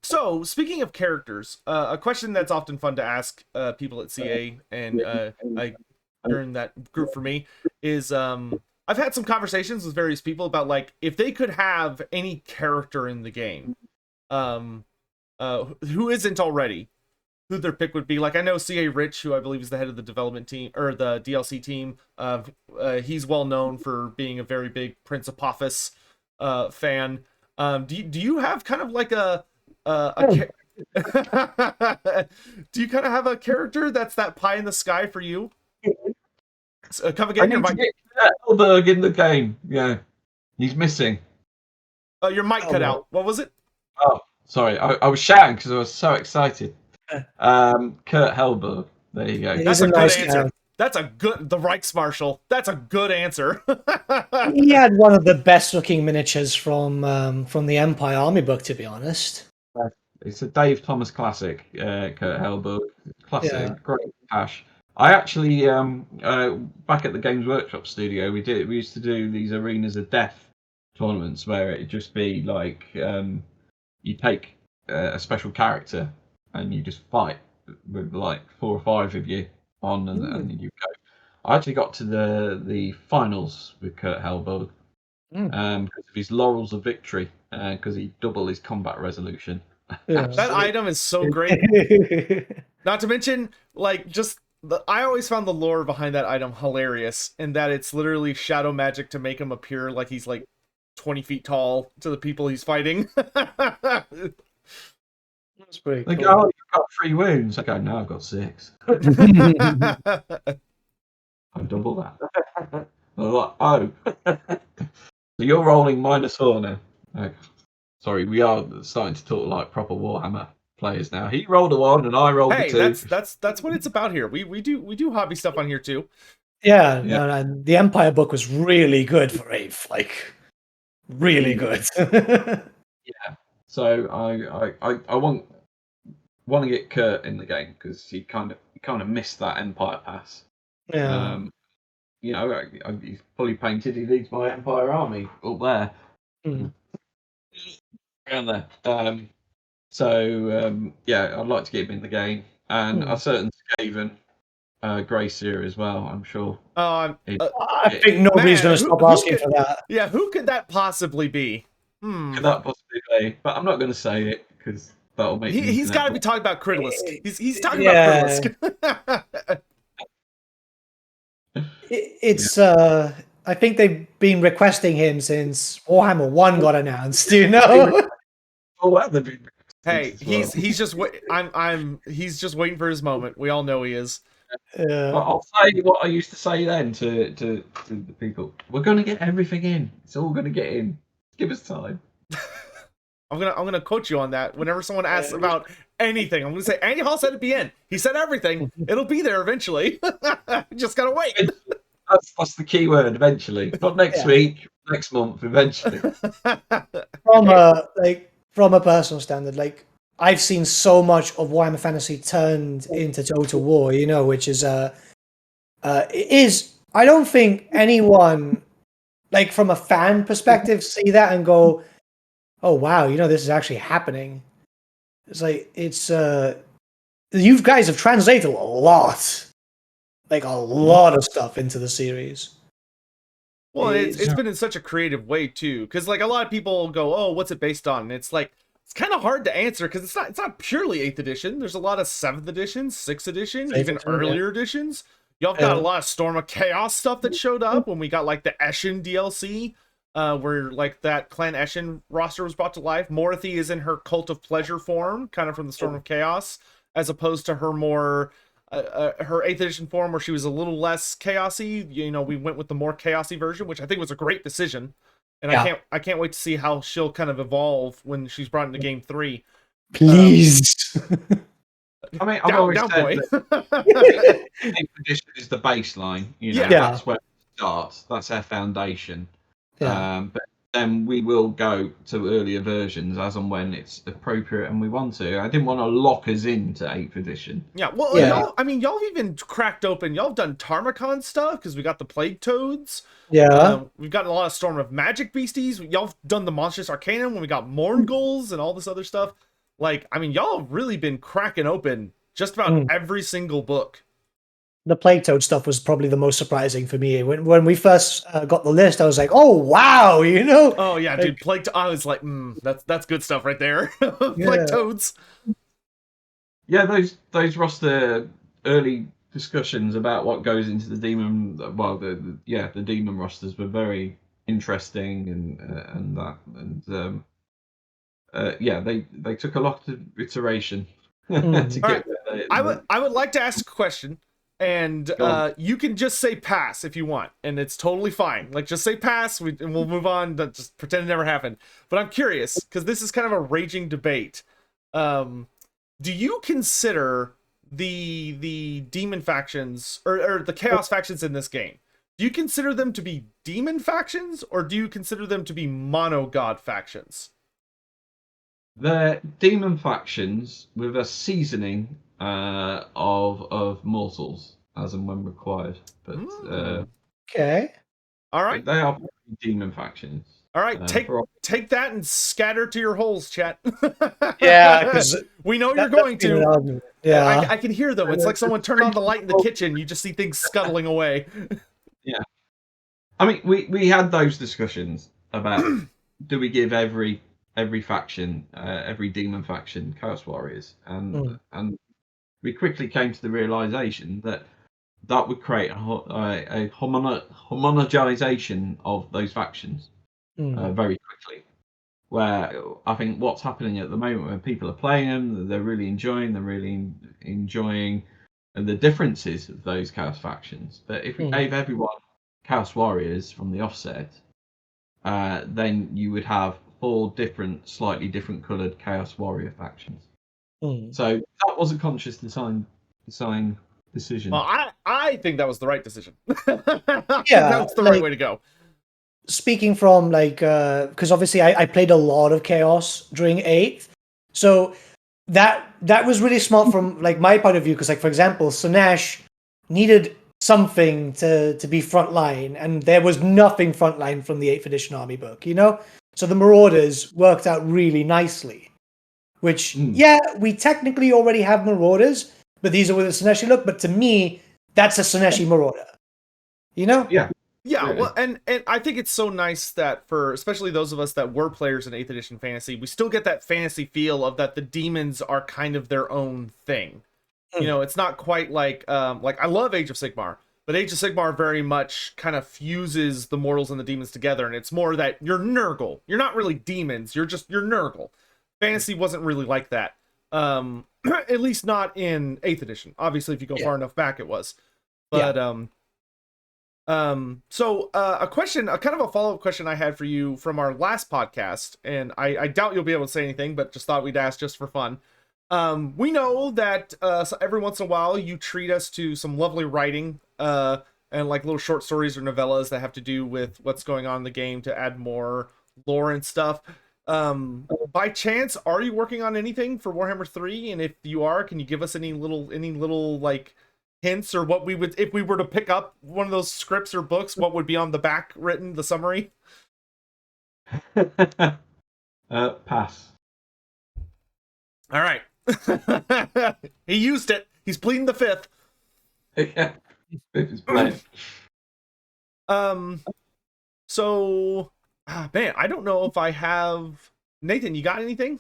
[SPEAKER 1] So speaking of characters, a question that's often fun to ask people at CA, and during that group for me, is I've had some conversations with various people about, like, if they could have any character in the game, who isn't already, who their pick would be. Like, I know CA Rich, who I believe is the head of the development team or the DLC team, he's well known for being a very big Prince of Apophis fan. Do you have kind of like do you kind of have a character that's that pie in the sky for you? Come again.
[SPEAKER 2] I need to get Hellberg in the game. Yeah, he's missing.
[SPEAKER 1] Oh, your mic cut out. What was it?
[SPEAKER 2] Oh, sorry. I was shouting because I was so excited. Kurt Hellberg. There you go.
[SPEAKER 1] That's a good answer. That's a good. The Reichsmarshal. That's a good answer.
[SPEAKER 3] He had one of the best looking miniatures from the Empire Army book, to be honest.
[SPEAKER 2] It's a Dave Thomas classic. Kurt Hellberg. Classic. Great cash. I actually back at the Games Workshop studio, we used to do these Arenas of Death tournaments where it'd just be like you take a special character and you just fight with like 4 or 5 of you on, and you go. I actually got to the finals with Kurt Hellberg because of his laurels of victory, because he doubled his combat resolution.
[SPEAKER 3] Yeah.
[SPEAKER 1] That item is so great. Not to mention, like, I always found the lore behind that item hilarious, in that it's literally shadow magic to make him appear like he's like 20 feet tall to the people he's fighting.
[SPEAKER 3] That's pretty
[SPEAKER 2] They
[SPEAKER 3] cool.
[SPEAKER 2] go, "Oh, you've got 3 wounds." I go, "No, I've got 6. I double that." They're like, "Oh." So you're rolling -4 now. Okay. Sorry, we are starting to talk like proper Warhammer players now. He rolled a 1 and I rolled a 2.
[SPEAKER 1] That's what it's about here. We do hobby stuff on here too.
[SPEAKER 3] Yeah, no, the Empire book was really good for Ape, like really good.
[SPEAKER 2] Yeah. So I want to get Kurt in the game because he kind of missed that Empire pass.
[SPEAKER 3] Yeah.
[SPEAKER 2] You know, he's fully painted. He leads my Empire army up there. Around there. Yeah, I'd like to get him in the game, and a certain Skaven Gracie as well. I'm sure.
[SPEAKER 3] I think nobody's going to stop asking for that.
[SPEAKER 1] Yeah, who could that possibly be?
[SPEAKER 2] Could that possibly be? But I'm not going to say it because that'll make
[SPEAKER 1] he's got to be talking about Critalisk. He's talking about Critalisk.
[SPEAKER 3] It's I think they've been requesting him since Warhammer 1 got announced, you know?
[SPEAKER 1] Hey, he's just he's just waiting for his moment. We all know he is.
[SPEAKER 2] But I'll say what I used to say then to the people. We're going to get everything in. It's all going to get in. Give us time.
[SPEAKER 1] I'm gonna quote you on that. Whenever someone asks about anything, I'm gonna say Andy Hall said it'd be in. He said everything. It'll be there eventually. Just gotta wait.
[SPEAKER 2] That's the key word. Eventually, not next week, next month. Eventually.
[SPEAKER 3] From a personal standard, like I've seen so much of Warhammer Fantasy turned into Total War, you know, which is I don't think anyone, like from a fan perspective, see that and go, "Oh wow, you know, this is actually happening." It's like you guys have translated a lot of stuff into the series.
[SPEAKER 1] Well, it's been in such a creative way too, because like a lot of people go, "Oh, what's it based on?" And it's like it's kind of hard to answer because it's not purely 8th edition. There's a lot of 7th edition, 6th edition, even earlier editions. Y'all got a lot of Storm of Chaos stuff that showed up when we got like the Eshin DLC, where like that Clan Eshin roster was brought to life. Morathy is in her Cult of Pleasure form, kind of from the Storm of Chaos, as opposed to her more her 8th edition form where she was a little less chaosy. You know, we went with the more chaosy version, which I think was a great decision. And I can't wait to see how she'll kind of evolve when she's brought into game 3.
[SPEAKER 3] Please.
[SPEAKER 2] I mean, I've always said that 8th edition is the baseline. You know, that's where it starts. That's our foundation. But then we will go to earlier versions as and when it's appropriate and we want to. I didn't want to lock us into 8th edition.
[SPEAKER 1] Y'all, I mean, y'all have even cracked open. Y'all have done Tarmacon stuff because we got the Plague Toads. We've gotten a lot of Storm of Magic beasties. Y'all have done the Monstrous Arcanum when we got Mourngulls and all this other stuff. Like, I mean, y'all have really been cracking open just about every single book.
[SPEAKER 3] The Plague Toad stuff was probably the most surprising for me. When we first got the list, I was like, "Oh wow!" You know?
[SPEAKER 1] Oh yeah, dude. Plague. I was like, that's good stuff right there. Plague Toads.
[SPEAKER 2] Yeah, those roster early discussions about what goes into the demon. Well, the demon rosters were very interesting they took a lot of iteration to get there.
[SPEAKER 1] I would like to ask a question. And you can just say pass if you want, and it's totally fine. Like, just say pass, and we'll move on. Just pretend it never happened. But I'm curious, because this is kind of a raging debate. Do you consider the demon factions, or the chaos factions in this game, do you consider them to be demon factions, or do you consider them to be mono-god factions?
[SPEAKER 2] They're demon factions with a seasoning of mortals as and when required, but
[SPEAKER 3] okay,
[SPEAKER 1] all right,
[SPEAKER 2] they are demon factions.
[SPEAKER 1] All right, take that and scatter to your holes, chat.
[SPEAKER 3] Yeah, because
[SPEAKER 1] we know you're going to.
[SPEAKER 3] Yeah,
[SPEAKER 1] I can hear them. It's like someone turned on the light in the kitchen. You just see things scuttling away.
[SPEAKER 2] Yeah. I mean, we had those discussions about do we give every faction, every demon faction, Chaos Warriors, and we quickly came to the realization that would create a homogenization of those factions very quickly. Where I think what's happening at the moment when people are playing them, they're really enjoying the differences of those Chaos factions. But if we gave everyone Chaos Warriors from the offset, then you would have 4 slightly different coloured Chaos Warrior factions. So that was a conscious design decision.
[SPEAKER 1] Well, I think that was the right decision.
[SPEAKER 3] Yeah,
[SPEAKER 1] that was the right way to go.
[SPEAKER 3] Speaking from because obviously I played a lot of Chaos during 8th, so that was really smart from my point of view. Because for example, Slaanesh needed something to be frontline, and there was nothing frontline from the 8th edition army book, So the Marauders worked out really nicely. Which we technically already have Marauders, but these are with a Slaaneshi look. But to me, that's a Slaaneshi Marauder.
[SPEAKER 1] Yeah,
[SPEAKER 2] really.
[SPEAKER 1] Well, and I think it's so nice that for especially those of us that were players in 8th edition fantasy, we still get that fantasy feel of that the demons are kind of their own thing. It's not quite like I love Age of Sigmar, but Age of Sigmar very much kind of fuses the mortals and the demons together, and it's more that you're Nurgle. You're not really demons, you're Nurgle. Fantasy wasn't really like that. At least not in 8th edition. Obviously, if you go far enough back, it was. But so a question, a kind of a follow-up question I had for you from our last podcast, and I doubt you'll be able to say anything, but just thought we'd ask just for fun. We know that so every once in a while you treat us to some lovely writing, and little short stories or novellas that have to do with what's going on in the game to add more lore and stuff. By chance, are you working on anything for Warhammer 3? And if you are, can you give us any little hints, or what we would, if we were to pick up one of those scripts or books, what would be on the back written, the summary?
[SPEAKER 2] Pass.
[SPEAKER 1] All right. He used it. He's pleading the fifth.
[SPEAKER 2] Yeah. Fifth is playing.
[SPEAKER 1] So, man, I don't know if I have. Nathan, you got anything?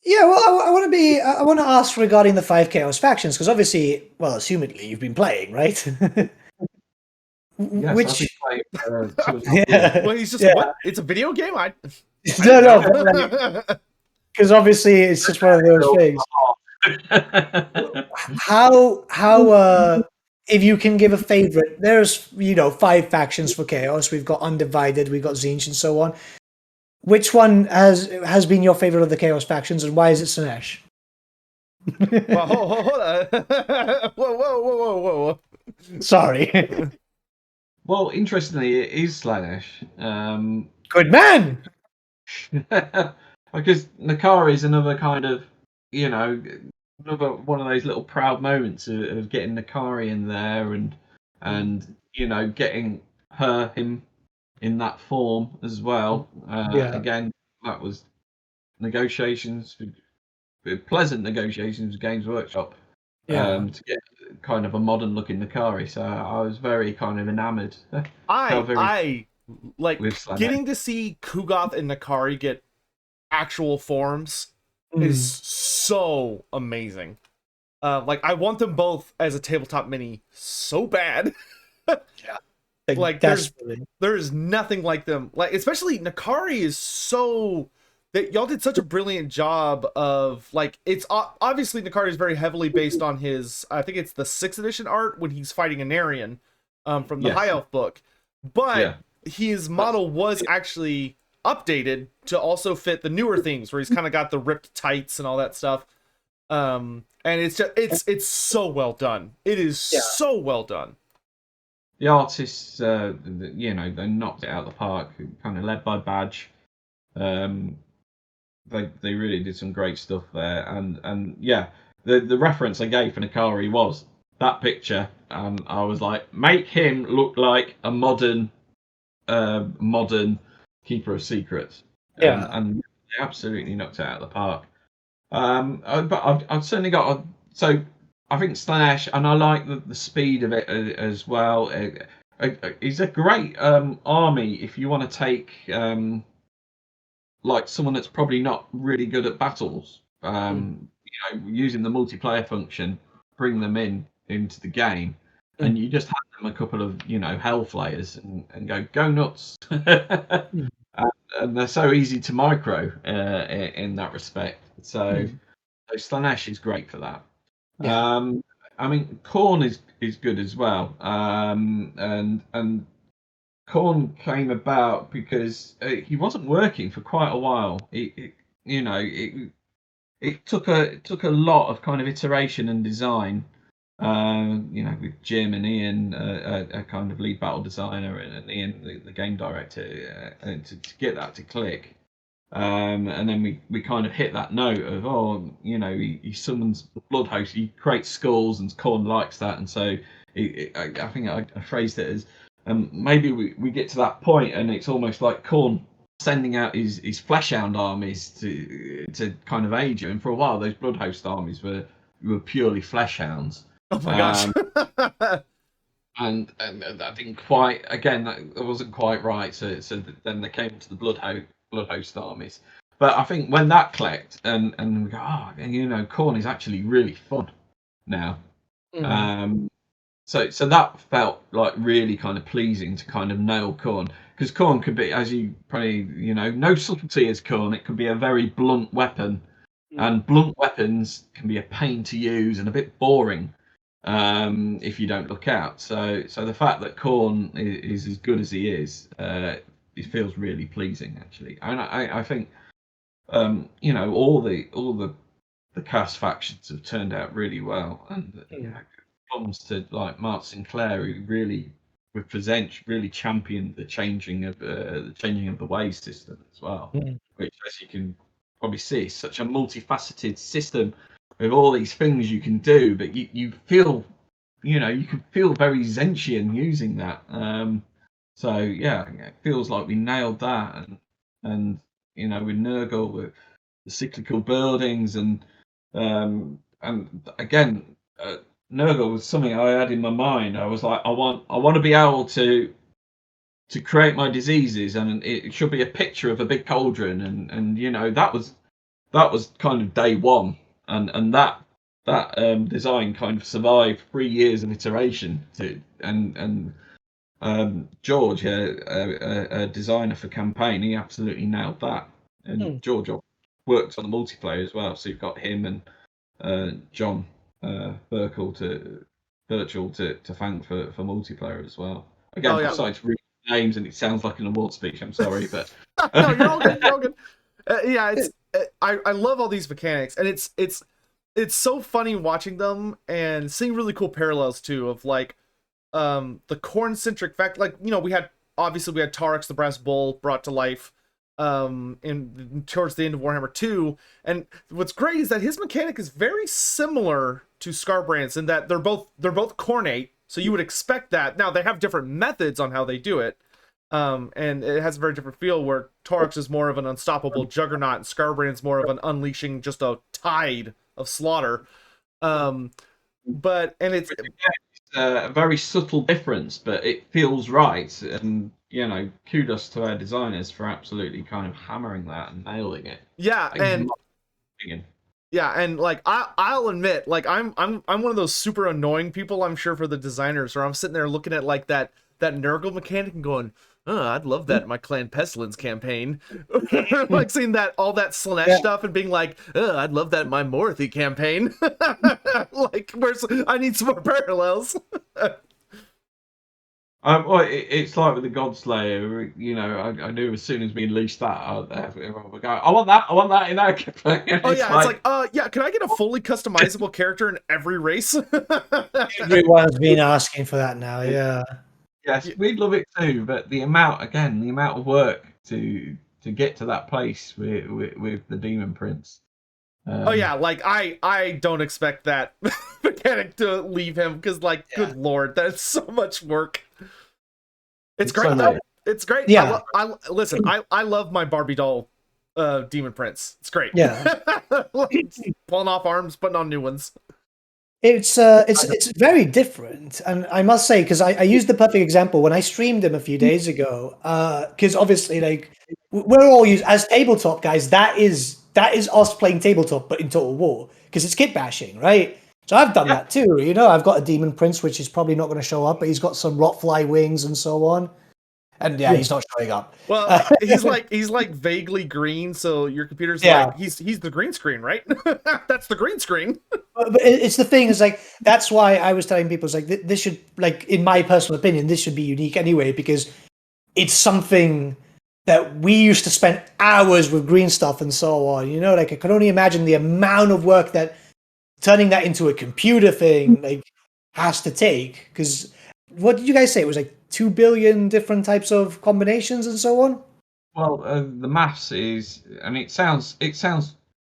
[SPEAKER 3] Yeah, well, I want to ask regarding the 5 Chaos factions, because obviously, well, assumedly you've been playing, right?
[SPEAKER 2] Yes,
[SPEAKER 3] Which,
[SPEAKER 1] Well, he's just what? It's a video game.
[SPEAKER 3] No, because obviously it's just one of those things. How if you can give a favorite, there's 5 factions for Chaos. We've got Undivided, we've got Tzeentch, and so on. Which one has been your favorite of the Chaos factions, and why is it Slaanesh?
[SPEAKER 1] Well, hold on. Whoa.
[SPEAKER 3] Sorry.
[SPEAKER 2] Well, interestingly, it is Slaanesh.
[SPEAKER 3] Good man.
[SPEAKER 2] Because Nakari is another kind of, another one of those little proud moments of getting Nakari in there and getting him in that form as well. Again, that was pleasant negotiations with Games Workshop to get kind of a modern looking Nakari. So I was very kind of enamored.
[SPEAKER 1] I like getting to see Kugoth and Nakari get actual forms is so amazing. I want them both as a tabletop mini so bad. There is nothing like them. Especially Nakari is so that y'all did such a brilliant job of it's obviously Nakari is very heavily based on his, I think it's the 6th edition art when he's fighting an Aryan from the High Elf book, but his model was actually updated to also fit the newer things where he's kind of got the ripped tights and all that stuff. And it's just it's so well done. It is so well done.
[SPEAKER 2] The artists, they knocked it out of the park. Kind of led by Badge. They really did some great stuff there, and the reference I gave for Nakari was that picture, and I was like, make him look like a modern keeper of secrets.
[SPEAKER 3] Yeah.
[SPEAKER 2] And they absolutely knocked it out of the park. But I've certainly got so I think Slanesh, and I like the speed of it as well. It's a great army if you want to take like someone that's probably not really good at battles. Using the multiplayer function, bring them into the game, and you just hand them a couple of hellflayers and go nuts. And they're so easy to micro in that respect. So Slanesh is great for that.
[SPEAKER 3] Yeah.
[SPEAKER 2] I mean, Khorne is good as well. And Khorne came about because he wasn't working for quite a while. It took a lot of kind of iteration and design. With Jim and Ian, a kind of lead battle designer, and Ian, the game director, to get that to click. And then we kind of hit that note of he summons the blood host, he creates skulls, and Khorne likes that, and so I think I phrased it as maybe we get to that point, and it's almost like Khorne sending out his fleshhound armies to kind of aid you. And for a while, those blood host armies were purely fleshhounds.
[SPEAKER 1] Oh my gosh.
[SPEAKER 2] And I didn't quite, again, that wasn't quite right. So then they came to the blood host armies. But I think when that clicked, and we go, Khorne is actually really fun now. So that felt like really kind of pleasing to kind of nail Khorne, because Khorne could be, as you probably no subtlety as Khorne. It could be a very blunt weapon, and blunt weapons can be a pain to use and a bit boring if you don't look out. So the fact that Khorne is as good as he is, it feels really pleasing actually. And I think all the cast factions have turned out really well, and comes to like Mark Sinclair, who really with Present really championed the changing of the wave system as well, which, as you can probably see, is such a multifaceted system with all these things you can do, but you feel you can feel very Zentian using that. So yeah, it feels like we nailed that, and with Nurgle, with the cyclical buildings, and again, Nurgle was something I had in my mind. I was like, I want to be able to create my diseases, and it should be a picture of a big cauldron, and that was kind of day one, and that design kind of survived 3 years of iteration and George, a designer for campaign, he absolutely nailed that. And George works on the multiplayer as well, so you've got him and John Virtual to thank for multiplayer as well. Again, besides reading names, and it sounds like an award speech. I'm sorry, but
[SPEAKER 1] no, you're all good. You're all good. I love all these mechanics, and it's so funny watching them and seeing really cool parallels too of like the Khorne centric fact. Like we had Taurix the Brass Bull brought to life in towards the end of Warhammer 2, and what's great is that his mechanic is very similar to Scarbrand's in that they're both cornate, so you would expect that. Now they have different methods on how they do it, and it has a very different feel, where Taurix is more of an unstoppable juggernaut and Scarbrand's more of an unleashing just a tide of slaughter. But it's
[SPEAKER 2] a very subtle difference, but it feels right, and kudos to our designers for absolutely kind of hammering that and nailing it.
[SPEAKER 1] And like I'll admit, like I'm one of those super annoying people, I'm sure, for the designers, where I'm sitting there looking at like that Nurgle mechanic and going, oh, I'd love that in my Clan Pestilence campaign. Like seeing all that Slanesh stuff and being like, oh, I'd love that in my Morothy campaign. Like, I need some more parallels.
[SPEAKER 2] Well, it's like with the Godslayer. I knew as soon as we unleashed that, everyone would go, I want that in our campaign.
[SPEAKER 1] Oh yeah, it's like, can I get a fully customizable character in every race?
[SPEAKER 3] Everyone's been asking for that now. Yeah.
[SPEAKER 2] Yes, we'd love it too, but the amount of work to get to that place with the Demon Prince.
[SPEAKER 1] Oh yeah, like I don't expect that mechanic to leave him, because like, good lord, that's so much work. It's great though. It's great.
[SPEAKER 3] Yeah.
[SPEAKER 1] Listen. I love my Barbie doll, Demon Prince. It's great.
[SPEAKER 3] Yeah.
[SPEAKER 1] Pulling off arms, putting on new ones.
[SPEAKER 3] It's very different, and I must say, because I used the perfect example when I streamed him a few days ago. Because obviously, like we're all used as tabletop guys. That is us playing tabletop, but in Total War, because it's kit bashing, right? So I've done that too. You know, I've got a Demon Prince, which is probably not going to show up, but he's got some Rotfly wings and so on. And yeah, he's not showing up.
[SPEAKER 1] Well, he's like vaguely green, so your computer's like he's the green screen, right? That's the green screen.
[SPEAKER 3] But it's the thing is like that's why I was telling people it's like this should, like, in my personal opinion, this should be unique anyway, because it's something that we used to spend hours with green stuff and so on. You know, like I can only imagine the amount of work that turning that into a computer thing like has to take. Because what did you guys say? It was like 2 billion different types of combinations and so on.
[SPEAKER 2] Well, the maths is, and it sounds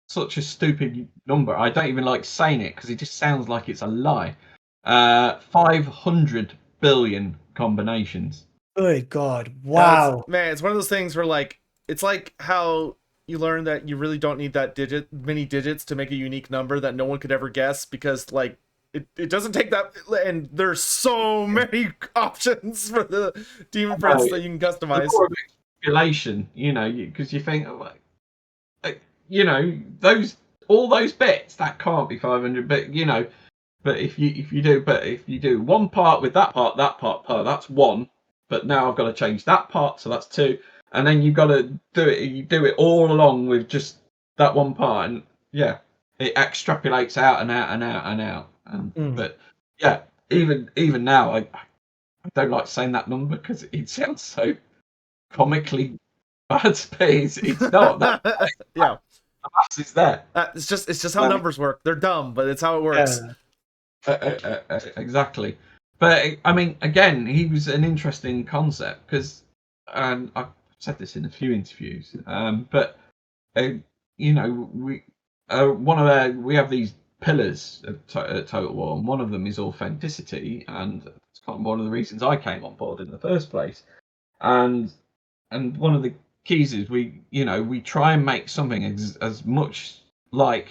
[SPEAKER 2] such a stupid number. I don't even like saying it because it just sounds like it's a lie. 500 billion combinations.
[SPEAKER 3] Good God! Wow,
[SPEAKER 1] man, it's one of those things where like it's like how you learn that you really don't need that many digits to make a unique number that no one could ever guess, because like it doesn't take that, and there's so many options for the Demon Prince that you can customize.
[SPEAKER 2] Population, you know, because you think, you know, all those bits that can't be 500, but you know, but if you do one part with that part, that's one, but now I've got to change that part, so that's two, and then you've got to do it. You do it all along with just that one part, and yeah, it extrapolates out and out and out and out. But yeah, even now, I don't like saying that number because it sounds so comically bad. Space. It's not that.
[SPEAKER 1] Yeah,
[SPEAKER 2] the maths is there.
[SPEAKER 1] It's just how numbers work. They're dumb, but it's how it works.
[SPEAKER 2] Exactly. But I mean, again, he was an interesting concept because, and I've said this in a few interviews. But you know, we have these pillars of Total War, and one of them is authenticity, and it's kind of one of the reasons I came on board in the first place. And one of the keys is we try and make something as much like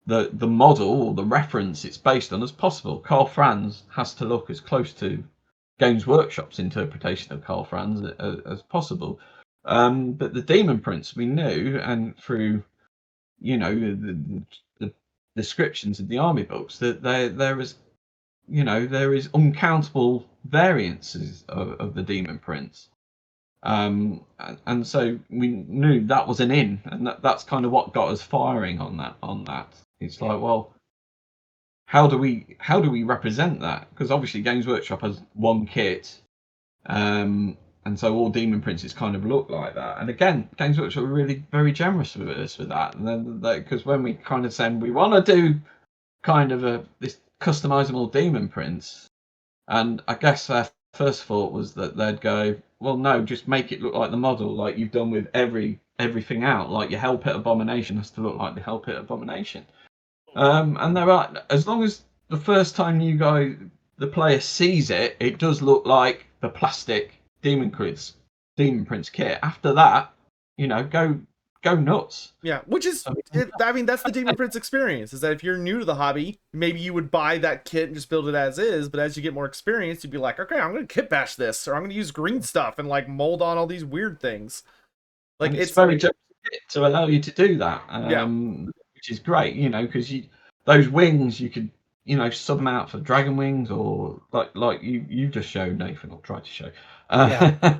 [SPEAKER 2] the model or the reference it's based on as possible. Karl Franz has to look as close to Games Workshop's interpretation of Karl Franz as possible. But the Demon Prince, we knew, and through the descriptions in the army books, that there is uncountable variances of the Demon Prince. And so we knew that was an in, and that's kind of what got us firing on that. It's like, well, how do we represent that? Because obviously Games Workshop has one kit, and so all Demon Princes kind of look like that. And again, Games Workshop were really very generous with us with that. And then because when we kind of said we want to do kind of this customizable Demon Prince, and I guess their first thought was that they'd go, well, no, just make it look like the model, like you've done with everything out. Like your Hell Pit Abomination has to look like the Hell Pit Abomination. And they're right, as long as the first time the player sees it, it does look like the plastic Demon Prince kit. After that, go nuts.
[SPEAKER 1] Yeah, which is, I mean, that's the Demon Prince experience, is that if you're new to the hobby, maybe you would buy that kit and just build it as is, but as you get more experience, you'd be like, okay, I'm going to kit bash this, or I'm going to use green stuff and like mold on all these weird things. Like
[SPEAKER 2] it's very generous to allow you to do that, which is great, because those wings, you could, sub them out for dragon wings, or like you just showed, Nathan, or tried to show. But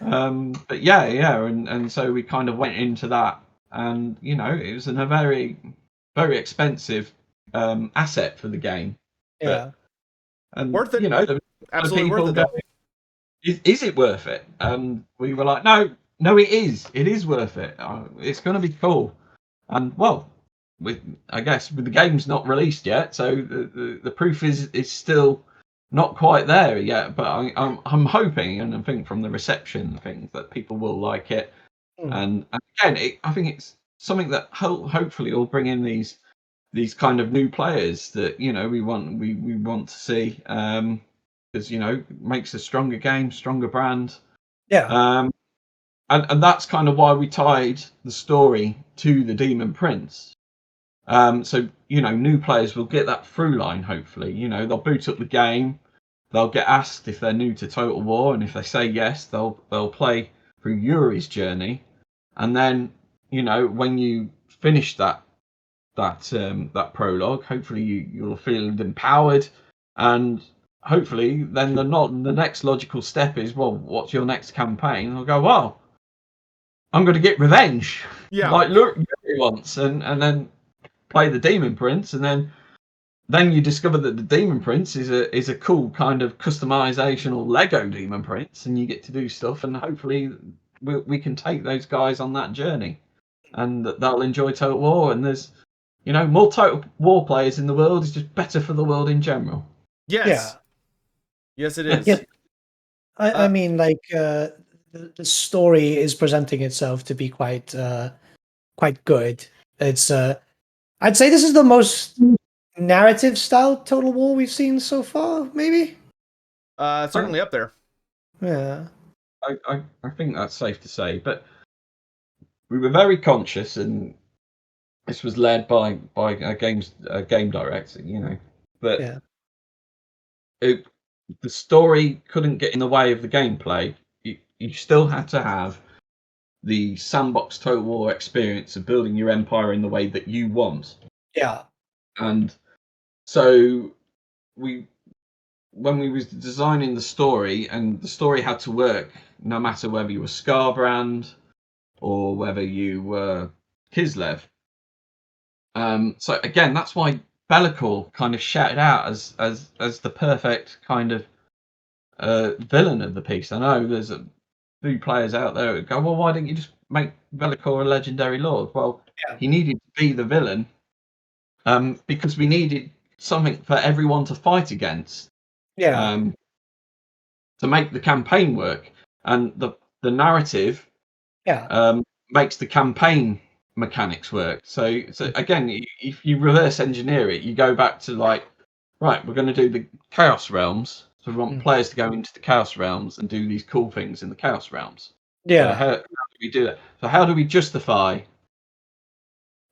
[SPEAKER 2] and so we kind of went into that, and it was a very, very expensive asset for the game. And
[SPEAKER 1] worth it. Absolutely worth it.
[SPEAKER 2] Is it worth it? And we were like, no, it is. It is worth it. It's going to be cool. And well, I guess the game's not released yet, so the proof is still not quite there yet, but I'm hoping, and I think from the reception things, that people will like it. And again, I think it's something that hopefully will bring in these kind of new players that we want to see, because it makes a stronger game, stronger brand,
[SPEAKER 3] Yeah.
[SPEAKER 2] And that's kind of why we tied the story to the Demon Prince. So, new players will get that through line, hopefully. They'll boot up the game, they'll get asked if they're new to Total War, and if they say yes, they'll play through Yuri's journey. And then, when you finish that prologue, hopefully you'll feel empowered, and hopefully then the next logical step is, well, what's your next campaign? I'll go, well, I'm going to get revenge, like Yuri wants, and then play the Demon Prince, and then you discover that the Demon Prince is a cool kind of customizational Lego Demon Prince, and you get to do stuff, and hopefully we can take those guys on that journey, and they'll enjoy Total War. And there's more Total War players in the world is just better for the world in general.
[SPEAKER 1] Yes.
[SPEAKER 3] Yeah.
[SPEAKER 1] Yes, it is.
[SPEAKER 3] Yeah. I mean, like the story is presenting itself to be quite good. It's I'd say this is the most narrative style Total War we've seen so far, maybe.
[SPEAKER 1] Certainly up there.
[SPEAKER 3] Yeah.
[SPEAKER 2] I think that's safe to say, but we were very conscious, and this was led by a game director, that the story couldn't get in the way of the gameplay. You still had to have the sandbox Total War experience of building your empire in the way that you want.
[SPEAKER 3] Yeah.
[SPEAKER 2] And so when we was designing the story, and the story had to work no matter whether you were Skarbrand or whether you were Kislev. So again, that's why Be'lakor kind of shouted out as the perfect kind of villain of the piece. I know there's a few players out there who go, well, why didn't you just make Be'lakor a legendary lord? Well, he needed to be the villain because we needed something for everyone to fight against.
[SPEAKER 3] Yeah.
[SPEAKER 2] To make the campaign work, and the narrative makes the campaign mechanics work. So again, if you reverse engineer it, you go back to like, right, we're going to do the Chaos Realms, so we want players to go into the Chaos Realms and do these cool things in the Chaos Realms.
[SPEAKER 3] Yeah.
[SPEAKER 2] So how do we do that? So how do we justify,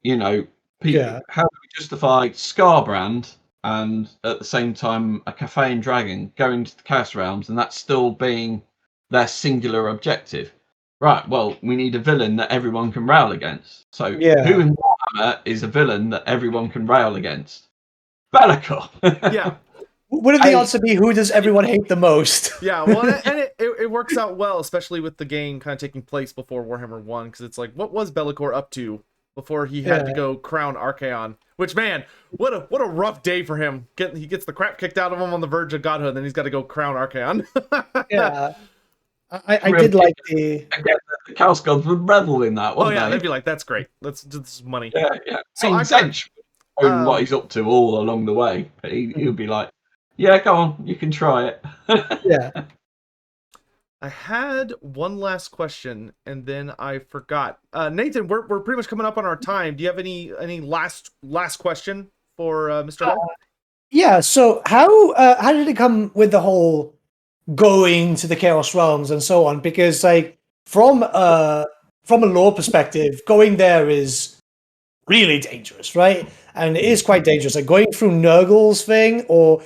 [SPEAKER 2] how do we justify Skarbrand and at the same time a Cafe and Dragon going to the Chaos Realms, and that's still being their singular objective? Right, well, we need a villain that everyone can rail against. So who in Warhammer is a villain that everyone can rail against? Be'lakor.
[SPEAKER 1] Yeah.
[SPEAKER 3] Wouldn't the answer be, who does everyone hate the most?
[SPEAKER 1] Yeah, well, and it works out well, especially with the game kind of taking place before Warhammer 1, because it's like, what was Be'lakor up to before he had to go crown Archaon? Which, man, what a rough day for him. He gets the crap kicked out of him on the verge of godhood, and then he's got to go crown Archaon.
[SPEAKER 3] Yeah. I did like the
[SPEAKER 2] Chaos Gods would revel in that, wouldn't they?
[SPEAKER 1] They'd be like, that's great. This is money.
[SPEAKER 2] Yeah.
[SPEAKER 1] So
[SPEAKER 2] I got what he's up to all along the way, but he'll be like, yeah, go on, you can try it.
[SPEAKER 3] Yeah.
[SPEAKER 1] I had one last question, and then I forgot. Nathan, we're pretty much coming up on our time. Do you have any last question for Mr. Hall?
[SPEAKER 3] Yeah. So how did it come with the whole going to the Chaos Realms and so on? Because like from a lore perspective, going there is really dangerous, right? And it is quite dangerous. Like going through Nurgle's thing, or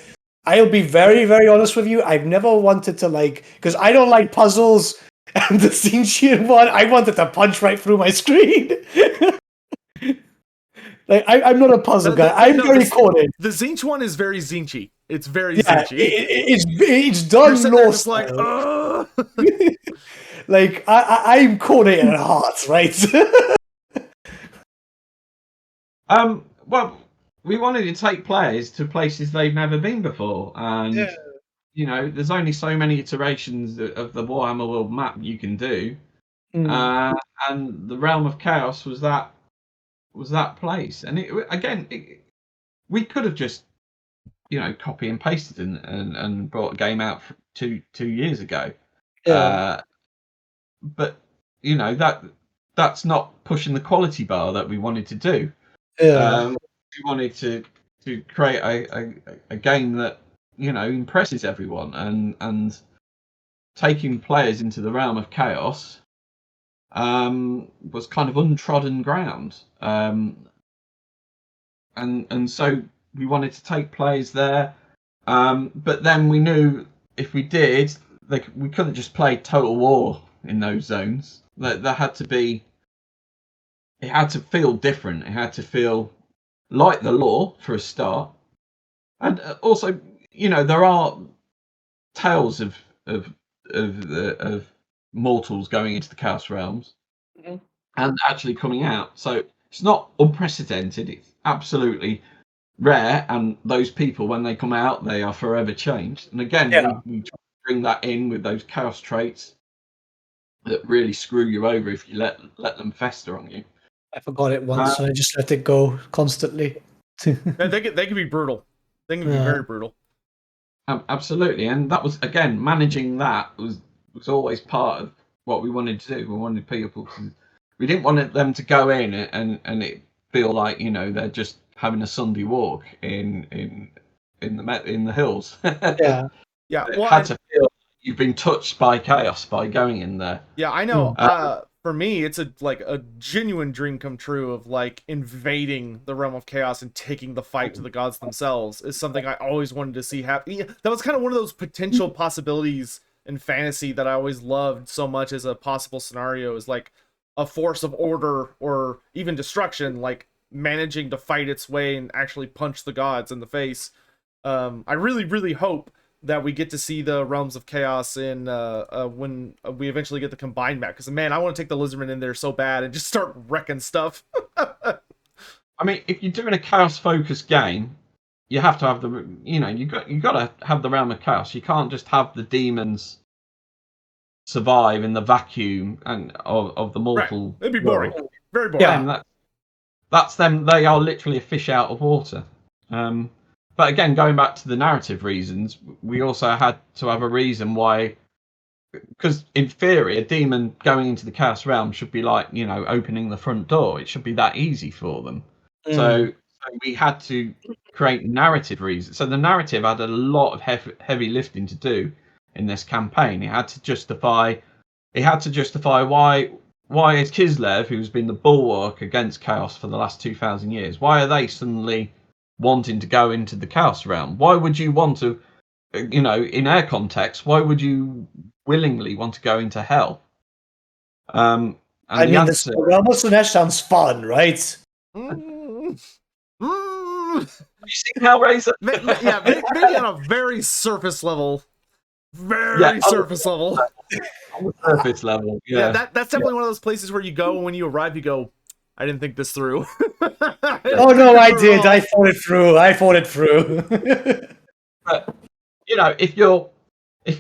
[SPEAKER 3] I'll be very, very honest with you, I've never wanted to because I don't like puzzles, and the Zinchian one, I wanted to punch right through my screen. Like I'm not a puzzle guy. I'm very caught in.
[SPEAKER 1] The Zinch one is very Zinchy. It's very Zinchy.
[SPEAKER 3] It's done lore
[SPEAKER 1] just like,
[SPEAKER 3] like I'm caught in at heart, right?
[SPEAKER 2] Well, we wanted to take players to places they've never been before, and there's only so many iterations of the Warhammer World map you can do, and the Realm of Chaos was that place. And we could have just copy and pasted and brought a game out two years ago, but that's not pushing the quality bar that we wanted to do. We wanted to create a game that impresses everyone, and taking players into the realm of chaos was kind of untrodden ground, and so we wanted to take players there, but then we knew if we did, we couldn't just play Total War in those zones. There had to be, it had to feel different. It had to feel like the law for a start, and also, there are tales of mortals going into the Chaos Realms and actually coming out. So it's not unprecedented. It's absolutely rare, and those people, when they come out, they are forever changed. And again, we try to bring that in with those chaos traits that really screw you over if you let them fester on you.
[SPEAKER 3] I forgot it once, and I just let it go constantly.
[SPEAKER 1] They can be brutal. They can be very brutal.
[SPEAKER 2] Absolutely, and that was, again, managing that was always part of what we wanted to do. We wanted people to, we didn't want them to go in and it feel like they're just having a Sunday walk in the hills.
[SPEAKER 1] Yeah.
[SPEAKER 2] It had to feel like you've been touched by chaos by going in there.
[SPEAKER 1] Yeah, I know. For me, it's a genuine dream come true of invading the realm of chaos and taking the fight to the gods themselves is something I always wanted to see happen. Yeah, that was kind of one of those potential possibilities in fantasy that I always loved so much as a possible scenario, is a force of order or even destruction, managing to fight its way and actually punch the gods in the face. I really, really hope that we get to see the realms of chaos in when we eventually get the combined map, because man, I want to take the lizardmen in there so bad and just start wrecking stuff.
[SPEAKER 2] I mean, if you're doing a chaos focused game, you have to have you got to have the realm of chaos. You can't just have the demons survive in the vacuum of the mortal.
[SPEAKER 1] Right. It'd be boring. Very boring.
[SPEAKER 2] Yeah, that's them. They are literally a fish out of water. But again, going back to the narrative reasons, we also had to have a reason why, because in theory, a demon going into the chaos realm should be like, opening the front door. It should be that easy for them. So we had to create narrative reasons. So the narrative had a lot of heavy lifting to do in this campaign. It had to justify why is Kislev, who's been the bulwark against chaos for the last 2,000 years, why are they suddenly wanting to go into the chaos realm? Why would you want to, in our context, why would you willingly want to go into hell?
[SPEAKER 3] The realm of Slanesh sounds fun, right?
[SPEAKER 2] You see how Razor?
[SPEAKER 1] Maybe on a very surface level. Surface level.
[SPEAKER 2] On the surface level, yeah.
[SPEAKER 1] That's definitely one of those places where you go, when you arrive, you go, I didn't think this through.
[SPEAKER 3] Oh no, I did. I thought it through.
[SPEAKER 2] But if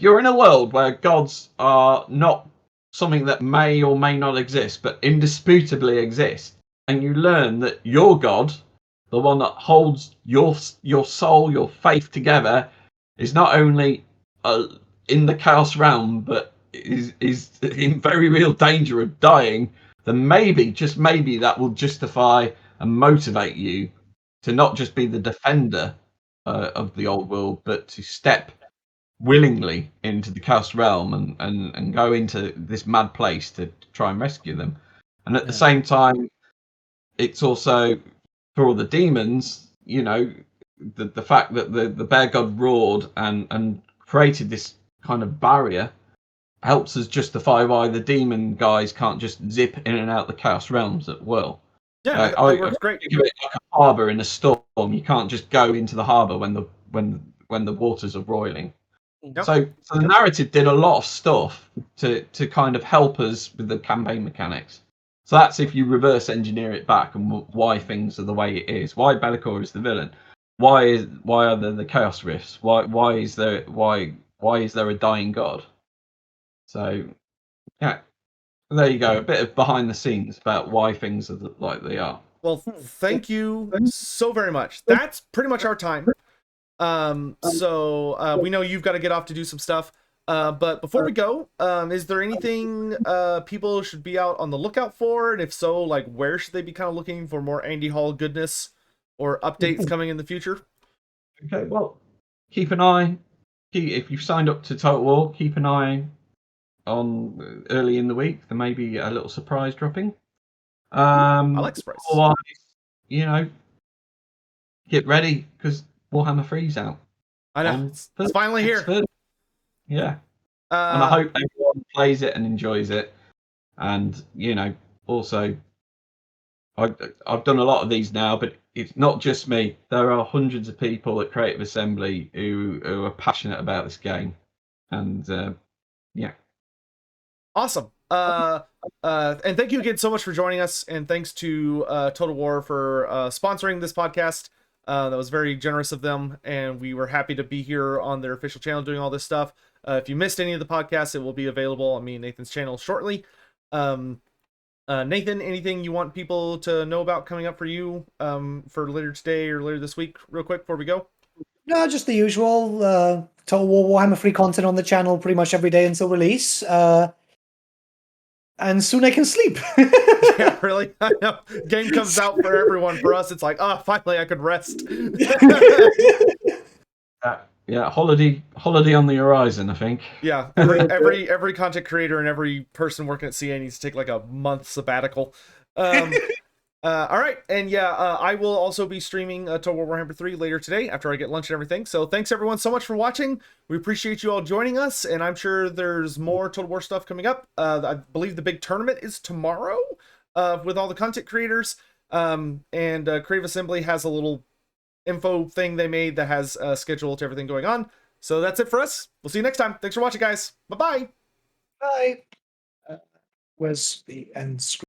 [SPEAKER 2] you're in a world where gods are not something that may or may not exist, but indisputably exist, and you learn that your god, the one that holds your soul, your faith together, is not only in the chaos realm, but is in very real danger of dying, then maybe, just maybe, that will justify and motivate you to not just be the defender of the old world, but to step willingly into the chaos realm and go into this mad place to try and rescue them. And at the same time, it's also for all the demons, the fact that the bear god roared and created this kind of barrier helps us justify why the demon guys can't just zip in and out the chaos realms at will.
[SPEAKER 1] Yeah, that works great.
[SPEAKER 2] Think of it like a harbour in a storm. You can't just go into the harbour when the waters are roiling.
[SPEAKER 1] Yep.
[SPEAKER 2] So the narrative did a lot of stuff to kind of help us with the campaign mechanics. So that's if you reverse engineer it back and why things are the way it is. Why Be'lakor is the villain. Why are there the chaos rifts? Why is there a dying god? So, yeah, there you go. A bit of behind the scenes about why things are like they are.
[SPEAKER 1] Well, thank you so very much. That's pretty much our time. So we know you've got to get off to do some stuff. But before we go, is there anything people should be out on the lookout for? And if so, where should they be kind of looking for more Andy Hall goodness or updates coming in the future?
[SPEAKER 2] Okay, well, keep an eye. If you've signed up to Total War, keep an eye on early in the week. There may be a little surprise dropping.
[SPEAKER 1] I like surprises.
[SPEAKER 2] Otherwise, you know, get ready because Warhammer 3's out.
[SPEAKER 1] I know it's finally here.
[SPEAKER 2] Yeah, and I hope everyone plays it and enjoys it. And you know, also, I've done a lot of these now, but it's not just me. There are hundreds of people at Creative Assembly who are passionate about this game, and yeah.
[SPEAKER 1] Awesome. And thank you again so much for joining us, and thanks to Total War for sponsoring this podcast. That was very generous of them, and we were happy to be here on their official channel doing all this stuff. If you missed any of the podcasts, it will be available on me and Nathan's channel shortly. Nathan, anything you want people to know about coming up for you for later today or later this week, real quick before we go?
[SPEAKER 3] No, just the usual Total War Warhammer free content on the channel pretty much every day until release. And soon I can sleep.
[SPEAKER 1] Yeah, really? I know. Game comes out for everyone. For us, it's like, oh, finally I could rest.
[SPEAKER 2] Yeah, holiday on the horizon, I think.
[SPEAKER 1] Yeah, every content creator and every person working at CA needs to take like a month sabbatical. All right, and yeah, I will also be streaming Total War Warhammer 3 later today after I get lunch and everything. So thanks everyone so much for watching. We appreciate you all joining us, and I'm sure there's more Total War stuff coming up. I believe the big tournament is tomorrow with all the content creators, and Creative Assembly has a little info thing they made that has a schedule to everything going on. So that's it for us. We'll see you next time. Thanks for watching, guys. Bye-bye.
[SPEAKER 3] Bye. Where's the end screen?